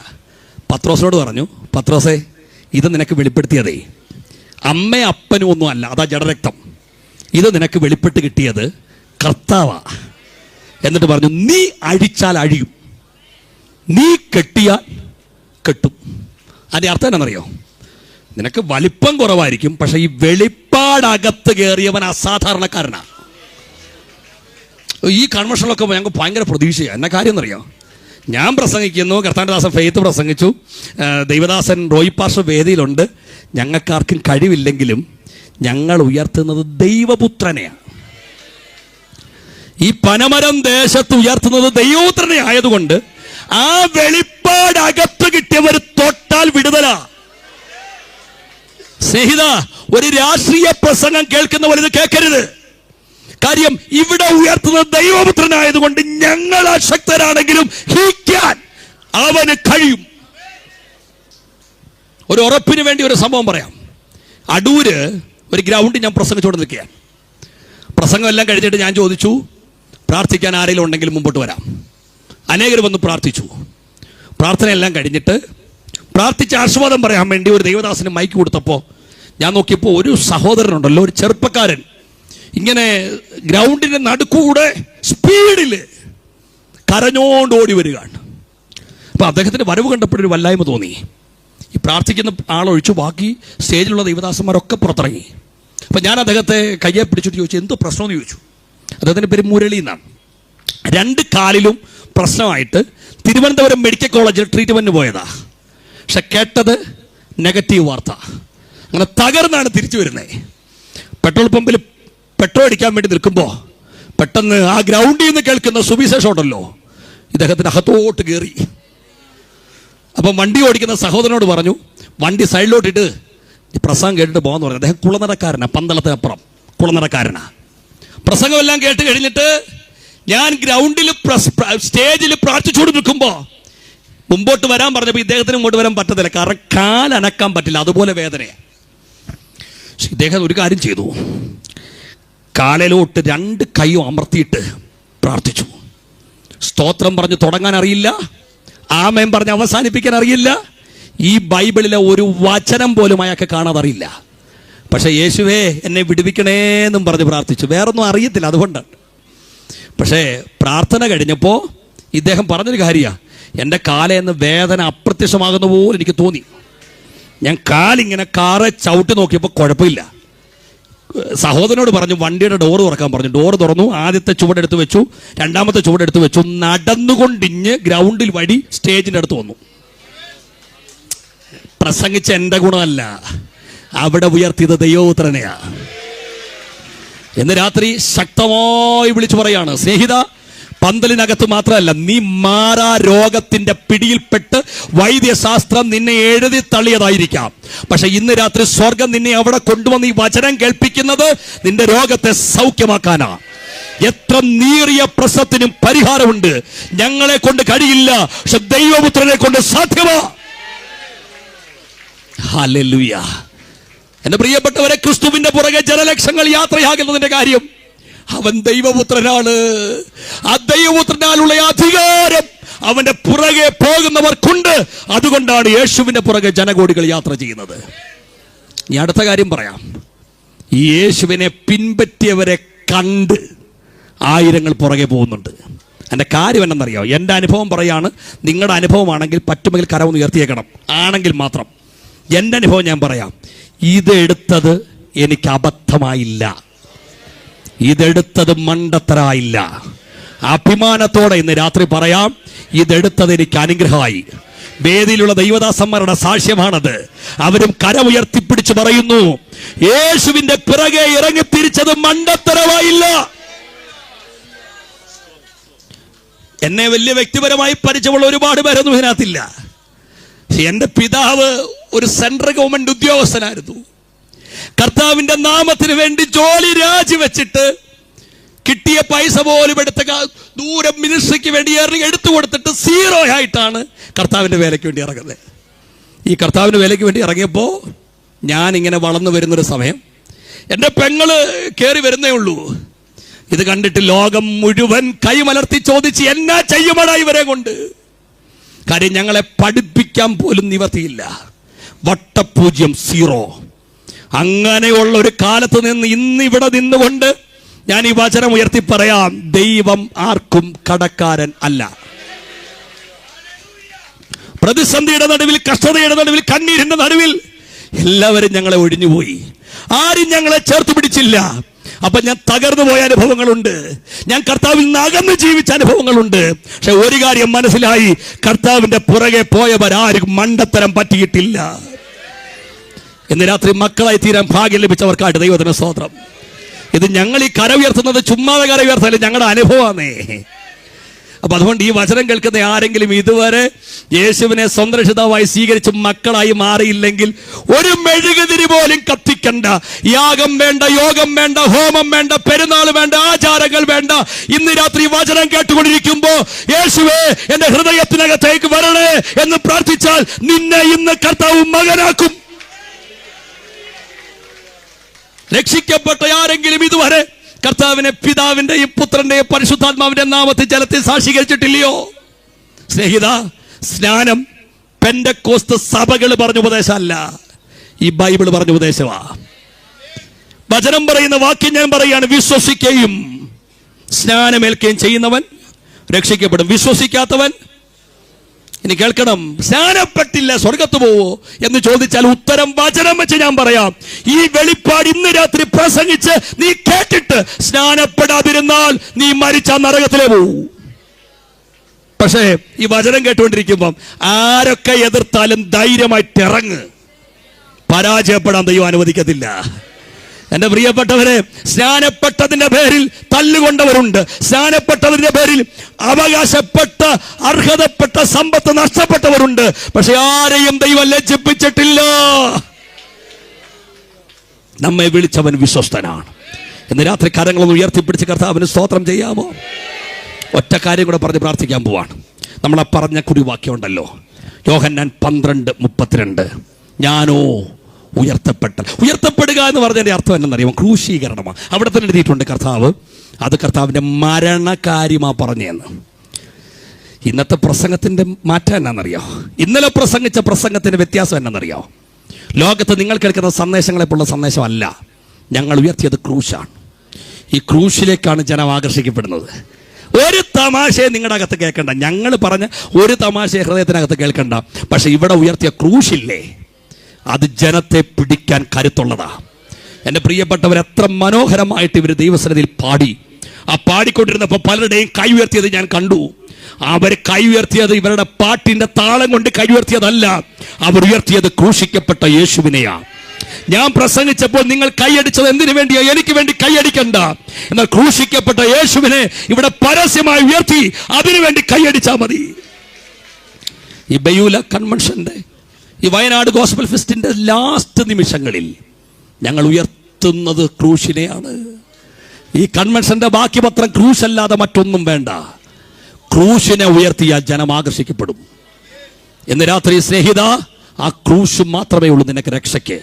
പത്രോസിനോട് പറഞ്ഞു, പത്രോസേ, ഇത് നിനക്ക് വെളിപ്പെടുത്തിയതേ അമ്മയും അപ്പനും ഒന്നും അല്ല, അതാ ജഡരക്തം. ഇത് നിനക്ക് വെളിപ്പെട്ട് കിട്ടിയത് കർത്താവാ. എന്നിട്ട് പറഞ്ഞു, നീ അഴിച്ചാൽ അഴിയും, നീ കെട്ടിയാൽ കെട്ടും. അതിൻ്റെ അർത്ഥം എന്നാണെന്നറിയോ? നിനക്ക് വലിപ്പം കുറവായിരിക്കും, പക്ഷെ ഈ വെളിപ്പാടകത്ത് കയറിയവൻ അസാധാരണക്കാരനാണ്. ഈ കൺവെൻഷനിലൊക്കെ ഞങ്ങൾക്ക് ഭയങ്കര പ്രതീക്ഷയാണ്. എന്നാ കാര്യം എന്നറിയോ? ഞാൻ പ്രസംഗിക്കുന്നു, കർത്താവിൻ്റെ ദാസൻ ഫെയ്ത്ത് പ്രസംഗിച്ചു, ദൈവദാസൻ റോയി പാസ്റ്റർ വേദിയിലുണ്ട്. ഞങ്ങൾക്കാർക്കും കഴിവില്ലെങ്കിലും ഞങ്ങൾ ഉയർത്തുന്നത് ദൈവപുത്രനെയാണ്. ഈ പനമരം ദേശത്ത് ഉയർത്തുന്നത് ദൈവപുത്രനെ ആയതുകൊണ്ട് ആ വെളിപ്പാടകത്ത് കിട്ടിയവർ തൊട്ടാൽ വിടുതലാ. സ്നേഹിത, ഒരു രാഷ്ട്രീയ പ്രസംഗം കേൾക്കുന്ന പോലെ ഇത് കേൾക്കരുത്. കാര്യം ഇവിടെ ഉയർത്തുന്നത് ദൈവപുത്രനായതുകൊണ്ട് ഞങ്ങൾ അശക്തരാണെങ്കിലും ഹീക്കാൻ അവന് കഴിയും. ഒരു ഉറപ്പിന് വേണ്ടി ഒരു സംഭവം പറയാം. അടൂര് ഒരു ഗ്രൗണ്ടിൽ ഞാൻ പ്രസംഗിച്ചുകൊണ്ട് നിൽക്കുകയാണ്. പ്രസംഗം എല്ലാം കഴിഞ്ഞിട്ട് ഞാൻ ചോദിച്ചു, പ്രാർത്ഥിക്കാൻ ആരെങ്കിലും ഉണ്ടെങ്കിൽ മുമ്പോട്ട് വരാം. അനേകർ വന്ന് പ്രാർത്ഥിച്ചു. പ്രാർത്ഥനയെല്ലാം കഴിഞ്ഞിട്ട് പ്രാർത്ഥിച്ച് ആശീർവാദം പറയാൻ വേണ്ടി ഒരു ദൈവദാസന് മൈക്ക് കൊടുത്തപ്പോൾ ഞാൻ നോക്കിയപ്പോൾ ഒരു സഹോദരനുണ്ടല്ലോ, ഒരു ചെറുപ്പക്കാരൻ, ഇങ്ങനെ ഗ്രൗണ്ടിൻ്റെ നടുക്കൂടെ സ്പീഡിൽ കരഞ്ഞോണ്ട് ഓടി വരികയാണ്. അപ്പോൾ അദ്ദേഹത്തിൻ്റെ വരവ് കണ്ടപ്പോഴൊരു വല്ലായ്മ തോന്നി. ഈ പ്രാർത്ഥിക്കുന്ന ആളൊഴിച്ചു ബാക്കി സ്റ്റേജിലുള്ള ദൈവദാസന്മാരൊക്കെ പുറത്തിറങ്ങി. അപ്പം ഞാൻ അദ്ദേഹത്തെ കയ്യെ പിടിച്ചിട്ട് ചോദിച്ചു, എന്തോ പ്രശ്നമെന്ന് ചോദിച്ചു. അദ്ദേഹത്തിൻ്റെ പേര് മുരളി എന്നാണ്. 2 കാലിലും പ്രശ്നമായിട്ട് തിരുവനന്തപുരം മെഡിക്കൽ കോളേജിൽ ട്രീറ്റ്മെൻറ്റിന് പോയതാ. പക്ഷെ കേട്ടത് നെഗറ്റീവ് വാർത്ത. അങ്ങനെ തകർന്നാണ് തിരിച്ചു വരുന്നത്. പെട്രോൾ പമ്പിൽ പെട്രോൾ അടിക്കാൻ വേണ്ടി നിൽക്കുമ്പോൾ പെട്ടെന്ന് ആ ഗ്രൗണ്ടിൽ നിന്ന് കേൾക്കുന്ന സുവിശേഷം ഉണ്ടല്ലോ, ഇദ്ദേഹത്തിൻ്റെ അകത്തോട്ട് കയറി. അപ്പം വണ്ടി ഓടിക്കുന്ന സഹോദരനോട് പറഞ്ഞു, വണ്ടി സൈഡിലോട്ടിട്ട് പ്രസംഗം കേട്ടിട്ട് പോകാമെന്ന് പറഞ്ഞു. അദ്ദേഹം കുളനടക്കാരനാണ്, പന്തളത്തിനപ്പുറം കുളനടക്കാരനാണ്. പ്രസംഗമെല്ലാം കേട്ട് കഴിഞ്ഞിട്ട് ഞാൻ ഗ്രൗണ്ടിൽ സ്റ്റേജിൽ പ്രാർത്ഥിച്ചുകൊണ്ട് നിൽക്കുമ്പോൾ മുമ്പോട്ട് വരാൻ പറഞ്ഞപ്പോൾ ഇദ്ദേഹത്തിന് മുമ്പോട്ട് വരാൻ പറ്റത്തില്ല. കാരണം കാലനക്കാൻ പറ്റില്ല, അതുപോലെ വേദനയാണ്. ഇദ്ദേഹം ഒരു കാര്യം ചെയ്തു, കാലിലോട്ട് 2 കൈയും അമർത്തിയിട്ട് പ്രാർത്ഥിച്ചു. സ്തോത്രം പറഞ്ഞ് തുടങ്ങാൻ അറിയില്ല, ആമേൻ പറഞ്ഞ് അവസാനിപ്പിക്കാൻ അറിയില്ല, ഈ ബൈബിളിലെ ഒരു വചനം പോലും അയാൾക്ക് കാണാതറിയില്ല. പക്ഷെ യേശുവേ എന്നെ വിടുവിക്കണേന്നും പറഞ്ഞ് പ്രാർത്ഥിച്ചു. വേറൊന്നും അറിയത്തില്ല, അതുകൊണ്ടാണ്. പക്ഷേ പ്രാർത്ഥന കഴിഞ്ഞപ്പോൾ ഇദ്ദേഹം പറഞ്ഞൊരു കാര്യമാണ്, എൻ്റെ കാലെന്ന് വേദന അപ്രത്യക്ഷമാകുന്ന പോലെ എനിക്ക് തോന്നി. ഞാൻ കാലിങ്ങനെ കാറെ ചവിട്ടി നോക്കിയപ്പോൾ കുഴപ്പമില്ല. സഹോദരനോട് പറഞ്ഞു വണ്ടിയുടെ ഡോറ് തുറക്കാൻ പറഞ്ഞു. ഡോറ് തുറന്നു. ആദ്യത്തെ ചുവടെടുത്ത് വെച്ചു, 2ാമത്തെ ചുവടെടുത്ത് വെച്ചു. നടന്നുകൊണ്ടിഞ്ഞ് ഗ്രൗണ്ടിൽ വഴി സ്റ്റേജിൻ്റെ അടുത്ത് വന്നു. പ്രസംഗിച്ച എൻ്റെ ഗുണമല്ല, അവിടെ ഉയർത്തിയത് ദൈവപുത്രനെയാ. ഇന്ന് രാത്രി ശക്തമായി വിളിച്ചു പറയാണ്, സ്നേഹിത, പന്തലിനകത്ത് മാത്രമല്ല, നീ മാറാ രോഗത്തിന്റെ പിടിയിൽപ്പെട്ട് വൈദ്യശാസ്ത്രം നിന്നെ എഴുതി തള്ളിയതായിരിക്കാം. പക്ഷെ ഇന്ന് രാത്രി സ്വർഗം നിന്നെ അവിടെ കൊണ്ടുവന്ന് ഈ വചനം കേൾപ്പിക്കുന്നത് നിന്റെ രോഗത്തെ സൗഖ്യമാക്കാനാ. എത്ര നീറിയ പ്രശ്നത്തിനും പരിഹാരമുണ്ട്. ഞങ്ങളെ കൊണ്ട് കഴിയില്ല, പക്ഷെ ദൈവപുത്രനെ കൊണ്ട് സാധ്യമാ. ഹല്ലേലൂയ. എന്റെ പ്രിയപ്പെട്ടവരെ, ക്രിസ്തുവിന്റെ പുറകെ ജനലക്ഷങ്ങൾ യാത്രയാകുന്നതിന്റെ കാര്യം അവൻ ദൈവപുത്രനാണ്. ആ ദൈവപുത്രനാലുള്ള അധികാരം അവന്റെ പുറകെ പോകുന്നവർക്കുണ്ട്. അതുകൊണ്ടാണ് യേശുവിന്റെ പുറകെ ജനകോടികൾ യാത്ര ചെയ്യുന്നത്. ഈ അടുത്ത കാര്യം പറയാം. ഈ യേശുവിനെ പിൻപറ്റിയവരെ കണ്ട് ആയിരങ്ങൾ പുറകെ പോകുന്നുണ്ട്. എൻ്റെ കാര്യം എന്നറിയാം, എൻ്റെ അനുഭവം പറയാണ്. നിങ്ങളുടെ അനുഭവമാണെങ്കിൽ പറ്റുമെങ്കിൽ കരമൊന്ന് ഉയർത്തിയേക്കണം. ആണെങ്കിൽ മാത്രം എൻ്റെ അനുഭവം ഞാൻ പറയാം. ഇതെടുത്തത് എനിക്ക് അബദ്ധമായില്ല, ഇതെടുത്തത് മണ്ടത്തരായില്ല. അഭിമാനത്തോടെ ഇന്ന് രാത്രി പറയാം, ഇതെടുത്തത് എനിക്ക് അനുഗ്രഹമായി. വേദിയിലുള്ള ദൈവദാസന്മാരുടെ സാക്ഷ്യമാണത്. അവരും കരമുയർത്തിപ്പിടിച്ച് പറയുന്നു, യേശുവിന്റെ പിറകെ ഇറങ്ങി തിരിച്ചത് മണ്ടത്തരമായില്ല. എന്നെ വലിയ വ്യക്തിപരമായി പരിചയമുള്ള ഒരുപാട് പേരൊന്നും ഇതിനകത്തില്ല. എന്റെ പിതാവ് ഒരു സെൻട്രൽ ഗവൺമെന്റ് ഉദ്യോഗസ്ഥനായിരുന്നു. കർത്താവിന്റെ നാമത്തിന് വേണ്ടി ജോലി രാജിവെച്ചിട്ട് കിട്ടിയ പൈസ പോലും ദൂരം മിനിസ്ട്രിക്ക് വേണ്ടി എടുത്തു കൊടുത്തിട്ട് സീറോ ആയിട്ടാണ് കർത്താവിന്റെ വേലയ്ക്ക് വേണ്ടി ഇറങ്ങുന്നത്. ഈ കർത്താവിന്റെ വേലയ്ക്ക് വേണ്ടി ഇറങ്ങിയപ്പോൾ ഞാൻ ഇങ്ങനെ വളർന്നു വരുന്നൊരു സമയം എൻ്റെ പെങ്ങള് കയറി വരുന്നേ ഉള്ളൂ. ഇത് കണ്ടിട്ട് ലോകം മുഴുവൻ കൈമലർത്തി ചോദിച്ച്, എന്നാ ചെയ്യുമടാ ഇവരെ കൊണ്ട്? കാര്യം ഞങ്ങളെ പഠിപ്പിക്കാൻ പോലും നിവർത്തിയില്ല. വട്ടപൂജ്യം, സീറോ. അങ്ങനെയുള്ള ഒരു കാലത്ത് നിന്ന് ഇന്നിവിടെ നിന്നുകൊണ്ട് ഞാൻ ഈ വചനം ഉയർത്തി പറയാം, ദൈവം ആർക്കും കടക്കാരൻ അല്ല. പ്രതിസന്ധിയുടെ നടുവിൽ, കഷ്ടതയുടെ നടുവിൽ, കണ്ണീരിന്റെ നടുവിൽ എല്ലാവരും ഞങ്ങളെ ഒഴിഞ്ഞുപോയി. ആരും ഞങ്ങളെ ചേർത്ത് പിടിച്ചില്ല. അപ്പൊ ഞാൻ തകർന്നു പോയ അനുഭവങ്ങളുണ്ട്, ഞാൻ കർത്താവിൽ നിന്ന് അകന്ന് ജീവിച്ച അനുഭവങ്ങളുണ്ട്. പക്ഷെ ഒരു കാര്യം മനസ്സിലായി, കർത്താവിന്റെ പുറകെ പോയവരാരും മണ്ടത്തരം പറ്റിയിട്ടില്ല. ഇന്ന് രാത്രി മക്കളായി തീരാൻ ഭാഗ്യം ലഭിച്ചവർക്കായിട്ട് ദൈവത്തിന് സ്തോത്രം. ഇത് ഞങ്ങൾ ഈ കര ഉയർത്തുന്നത് ചുമ്മാതെ കര ഉയർത്തല്ല, ഞങ്ങളുടെ അനുഭവമാണേ. അപ്പൊ അതുകൊണ്ട് ഈ വചനം കേൾക്കുന്ന ആരെങ്കിലും ഇതുവരെ യേശുവിനെ സ്വന്തം രക്ഷിതാവായി സ്വീകരിച്ച് മക്കളായി മാറിയില്ലെങ്കിൽ ഒരു മെഴുകുതിരി പോലും കത്തിക്കണ്ട. യാഗം വേണ്ട, യോഗം വേണ്ട, ഹോമം വേണ്ട, പെരുന്നാൾ വേണ്ട, ആചാരങ്ങൾ വേണ്ട. ഇന്ന് രാത്രി വചനം കേട്ടുകൊണ്ടിരിക്കുമ്പോ, യേശുവേ എന്റെ ഹൃദയത്തിനകത്തേക്ക് വരണേ എന്ന് പ്രാർത്ഥിച്ചാൽ നിന്നെ ഇന്ന് കർത്താവ് മകനാക്കും. രക്ഷിക്കപ്പെട്ട ആരെങ്കിലും ഇതുവരെ കർത്താവിനെ പിതാവിന്റെയും പുത്രന്റെയും പരിശുദ്ധാത്മാവിന്റെ നാമത്തിൽ ജലത്തിൽ സാക്ഷീകരിച്ചിട്ടില്ലയോ? സ്നേഹിത, സ്നാനം പെന്തക്കോസ്ത് സഭകൾ പറഞ്ഞ ഉപദേശമല്ല, ഈ ബൈബിൾ പറഞ്ഞ ഉപദേശമാ. വചനം പറയുന്ന വാക്യം ഞാൻ പറയാണ്, വിശ്വസിക്കുകയും സ്നാനമേൽക്കുകയും ചെയ്യുന്നവൻ രക്ഷിക്കപ്പെടും, വിശ്വസിക്കാത്തവൻ, ഇനി കേൾക്കണം, സ്നാനപ്പെട്ടില്ല സ്വർഗത്ത് പോവോ എന്ന് ചോദിച്ചാൽ ഉത്തരം വചനം വെച്ച് ഞാൻ പറയാം. ഈ വെളിപ്പാട് ഇന്ന് രാത്രി പ്രസംഗിച്ച് നീ കേട്ടിട്ട് സ്നാനപ്പെടാതിരുന്നാൽ നീ മരിച്ച നരകത്തിലേ പോവൂ. പക്ഷേ ഈ വചനം കേട്ടുകൊണ്ടിരിക്കുമ്പം ആരൊക്കെ എതിർത്താലും ധൈര്യമായിട്ട് ഇറങ്ങ്. പരാജയപ്പെടാൻ ദൈവം അനുവദിക്കത്തില്ല. എന്റെ പ്രിയപ്പെട്ടവരെ, സ്നാനപ്പെട്ടതിന്റെ പേരിൽ തല്ലുകൊണ്ടവരുണ്ട്. സ്നാനപ്പെട്ടതിന്റെ പേരിൽ അവകാശപ്പെട്ട അർഹതപ്പെട്ട സമ്പത്ത് നഷ്ടപ്പെട്ടവരുണ്ട്. പക്ഷെ ആരെയും ദൈവം ലജ്ജിപ്പിച്ചിട്ടില്ല. നമ്മെ വിളിച്ചവൻ വിശ്വസ്തനാണ്. ഇന്ന് രാത്രി കരങ്ങളൊന്ന് ഉയർത്തിപ്പിടിച്ച് കർത്താവിന് സ്തോത്രം ചെയ്യാമോ? ഒറ്റ കാര്യം കൂടെ പറഞ്ഞ് പ്രാർത്ഥിക്കാൻ പോവാണ്. നമ്മളെ പറഞ്ഞ കുറിവാക്യം ഉണ്ടല്ലോ, യോഹന്നാൻ 12:32, ഞാനോ ഉയർത്തപ്പെടുക എന്ന് പറഞ്ഞതിന്റെ അർത്ഥം എന്നറിയാമോ? ക്രൂശീകരണമാണ്. അവിടെ തന്നെ എഴുതിയിട്ടുണ്ട് കർത്താവ് അത് കർത്താവിന്റെ മരണകാര്യമാ പറഞ്ഞതെന്ന്. ഇന്നത്തെ പ്രസംഗത്തിന്റെ മാറ്റം എന്നാണെന്നറിയോ? ഇന്നലെ പ്രസംഗിച്ച പ്രസംഗത്തിന്റെ വ്യത്യാസം എന്നാണെന്നറിയോ? ലോകത്ത് നിങ്ങൾ കേൾക്കുന്ന സന്ദേശങ്ങളെപ്പോലുള്ള സന്ദേശമല്ല. ഞങ്ങൾ ഉയർത്തിയത് ക്രൂശാണ്. ഈ ക്രൂശിലേക്കാണ് ജനം ആകർഷിക്കപ്പെടുന്നത്. ഒരു തമാശയെ നിങ്ങളുടെ അകത്ത് കേൾക്കണ്ട, ഞങ്ങൾ പറഞ്ഞ ഒരു തമാശയെ ഹൃദയത്തിനകത്ത് കേൾക്കണ്ട. പക്ഷെ ഇവിടെ ഉയർത്തിയ ക്രൂശില്ലേ, അത് ജനത്തെ പിടിക്കാൻ കരുത്തുള്ളതാ. എൻ്റെ പ്രിയപ്പെട്ടവർ, എത്ര മനോഹരമായിട്ട് ഇവർ ദൈവസന്നിധിയിൽ പാടി. ആ പാടിക്കൊണ്ടിരുന്നപ്പോൾ പലരുടെയും കൈ ഉയർത്തിയത് ഞാൻ കണ്ടു. അവർ കൈ ഉയർത്തിയത് ഇവരുടെ പാട്ടിന്റെ താളം കൊണ്ട് കൈ ഉയർത്തിയതല്ല, അവർ ഉയർത്തിയത് ക്രൂശിക്കപ്പെട്ട യേശുവിനെയാണ്. ഞാൻ പ്രസംഗിച്ചപ്പോൾ നിങ്ങൾ കൈയടിച്ചത് എന്തിനു വേണ്ടിയോ? എനിക്ക് വേണ്ടി കൈയടിക്കണ്ട. എന്നാൽ ക്രൂശിക്കപ്പെട്ട യേശുവിനെ ഇവിടെ പരസ്യമായി ഉയർത്തി അതിനുവേണ്ടി കൈയടിച്ചാൽ മതി. ഈ ബയൂല കൺവെൻഷന്റെ, ഈ വയനാട് ഗോസ്പൽ ഫെസ്റ്റിന്റെ ലാസ്റ്റ് നിമിഷങ്ങളിൽ ഞങ്ങൾ ഉയർത്തുന്നത് ക്രൂശിനെയാണ്. ഈ കൺവെൻഷന്റെ ബാക്കി പത്രം ക്രൂശല്ലാതെ മറ്റൊന്നും വേണ്ട. ക്രൂശിനെ ഉയർത്തിയാൽ ജനം ആകർഷിക്കപ്പെടും. ഇന്ന് രാത്രി സ്നേഹിത, ആ ക്രൂശ് മാത്രമേ ഉള്ളൂ നിനക്ക് രക്ഷയ്ക്ക്.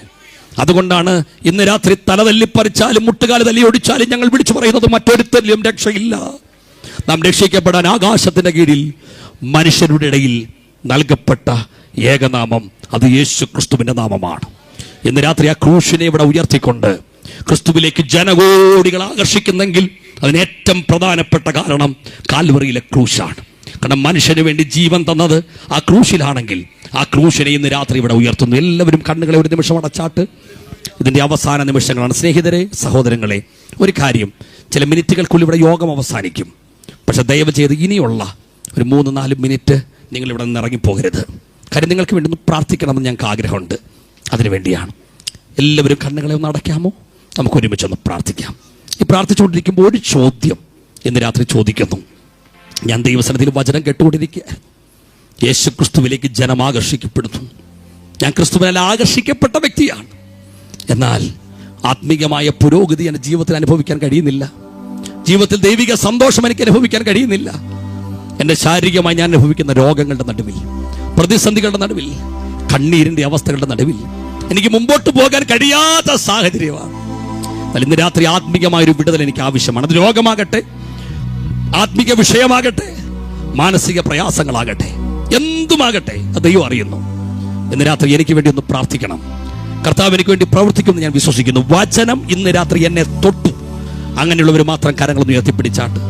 അതുകൊണ്ടാണ് ഇന്ന് രാത്രി തല തല്ലിപ്പറിച്ചാലും മുട്ടുകാല് തല്ലി ഒടിച്ചാലും ഞങ്ങൾ വിളിച്ചു പറയുന്നത് മറ്റൊരുത്തരിലും രക്ഷയില്ല. നാം രക്ഷിക്കപ്പെടാൻ ആകാശത്തിന്റെ കീഴിൽ മനുഷ്യരുടെ ഇടയിൽ നൽകപ്പെട്ട ഏകനാമം അത് യേശു ക്രിസ്തുവിന്റെ നാമമാണ്. ഇന്ന് രാത്രി ആ ക്രൂശിനെ ഇവിടെ ഉയർത്തിക്കൊണ്ട് ക്രിസ്തുവിലേക്ക് ജനകോടികൾ ആകർഷിക്കുന്നെങ്കിൽ അതിന് ഏറ്റവും പ്രധാനപ്പെട്ട കാരണം കാൽവറിയിലെ ക്രൂശാണ്. കാരണം മനുഷ്യന് വേണ്ടി ജീവൻ തന്നത് ആ ക്രൂശിലാണെങ്കിൽ ആ ക്രൂശിനെ ഇന്ന് രാത്രി ഇവിടെ ഉയർത്തുന്നു. എല്ലാവരും കണ്ണുകളെ ഒരു നിമിഷം അടച്ചാട്ട്. ഇതിന്റെ അവസാന നിമിഷങ്ങളാണ്. സ്നേഹിതരെ, സഹോദരങ്ങളെ, ഒരു കാര്യം, ചില മിനിറ്റുകൾക്കുള്ളിൽ ഇവിടെ യോഗം അവസാനിക്കും. പക്ഷെ ദയവ് ചെയ്ത് ഇനിയുള്ള ഒരു 3-4 മിനിറ്റ് നിങ്ങൾ ഇവിടെ നിന്ന് ഇറങ്ങിപ്പോകരുത്. കാര്യം നിങ്ങൾക്ക് വേണ്ടി ഒന്ന് പ്രാർത്ഥിക്കണമെന്ന് ഞങ്ങൾക്ക് ആഗ്രഹമുണ്ട്. അതിനുവേണ്ടിയാണ്. എല്ലാവരും കണ്ണുകളെ ഒന്ന് അടയ്ക്കാമോ? നമുക്ക് ഒരുമിച്ചൊന്ന് പ്രാർത്ഥിക്കാം. ഈ പ്രാർത്ഥിച്ചുകൊണ്ടിരിക്കുമ്പോൾ ഒരു ചോദ്യം ഇന്ന് രാത്രി ചോദിക്കുന്നു. ഞാൻ ദൈവസന്നിധിയിൽ വചനം കേട്ടുകൊണ്ടിരിക്കുക, യേശു ക്രിസ്തുവിലേക്ക് ജനം ആകർഷിക്കപ്പെടുന്നു. ഞാൻ ക്രിസ്തുവിനാൽ ആകർഷിക്കപ്പെട്ട വ്യക്തിയാണ്. എന്നാൽ ആത്മീകമായ പുരോഗതി എൻ്റെ ജീവിതത്തിൽ അനുഭവിക്കാൻ കഴിയുന്നില്ല. ജീവിതത്തിൽ ദൈവിക സന്തോഷം എനിക്ക് അനുഭവിക്കാൻ കഴിയുന്നില്ല. എൻ്റെ ശാരീരികമായി ഞാൻ അനുഭവിക്കുന്ന രോഗങ്ങളുടെ നടുവിൽ, പ്രതിസന്ധികളുടെ നടുവിൽ, കണ്ണീരിൻ്റെ അവസ്ഥകളുടെ നടുവിൽ എനിക്ക് മുമ്പോട്ട് പോകാൻ കഴിയാത്ത സാഹചര്യമാണ്. എന്നാൽ ഇന്ന് രാത്രി ആത്മീകമായൊരു വിടുതൽ എനിക്ക് ആവശ്യമാണ്. അത് രോഗമാകട്ടെ, ആത്മീക വിഷയമാകട്ടെ, മാനസിക പ്രയാസങ്ങളാകട്ടെ, എന്തുമാകട്ടെ, അത് ദൈവം അറിയുന്നു. ഇന്ന് രാത്രി എനിക്ക് വേണ്ടി ഒന്ന് പ്രാർത്ഥിക്കണം. കർത്താവ് എനിക്ക് വേണ്ടി പ്രവർത്തിക്കുമെന്ന് ഞാൻ വിശ്വസിക്കുന്നു. വചനം ഇന്ന് രാത്രി എന്നെ തൊട്ടു. അങ്ങനെയുള്ളവർ മാത്രം കരങ്ങളൊന്ന് ഉയർത്തിപ്പിടിച്ചാട്ട്.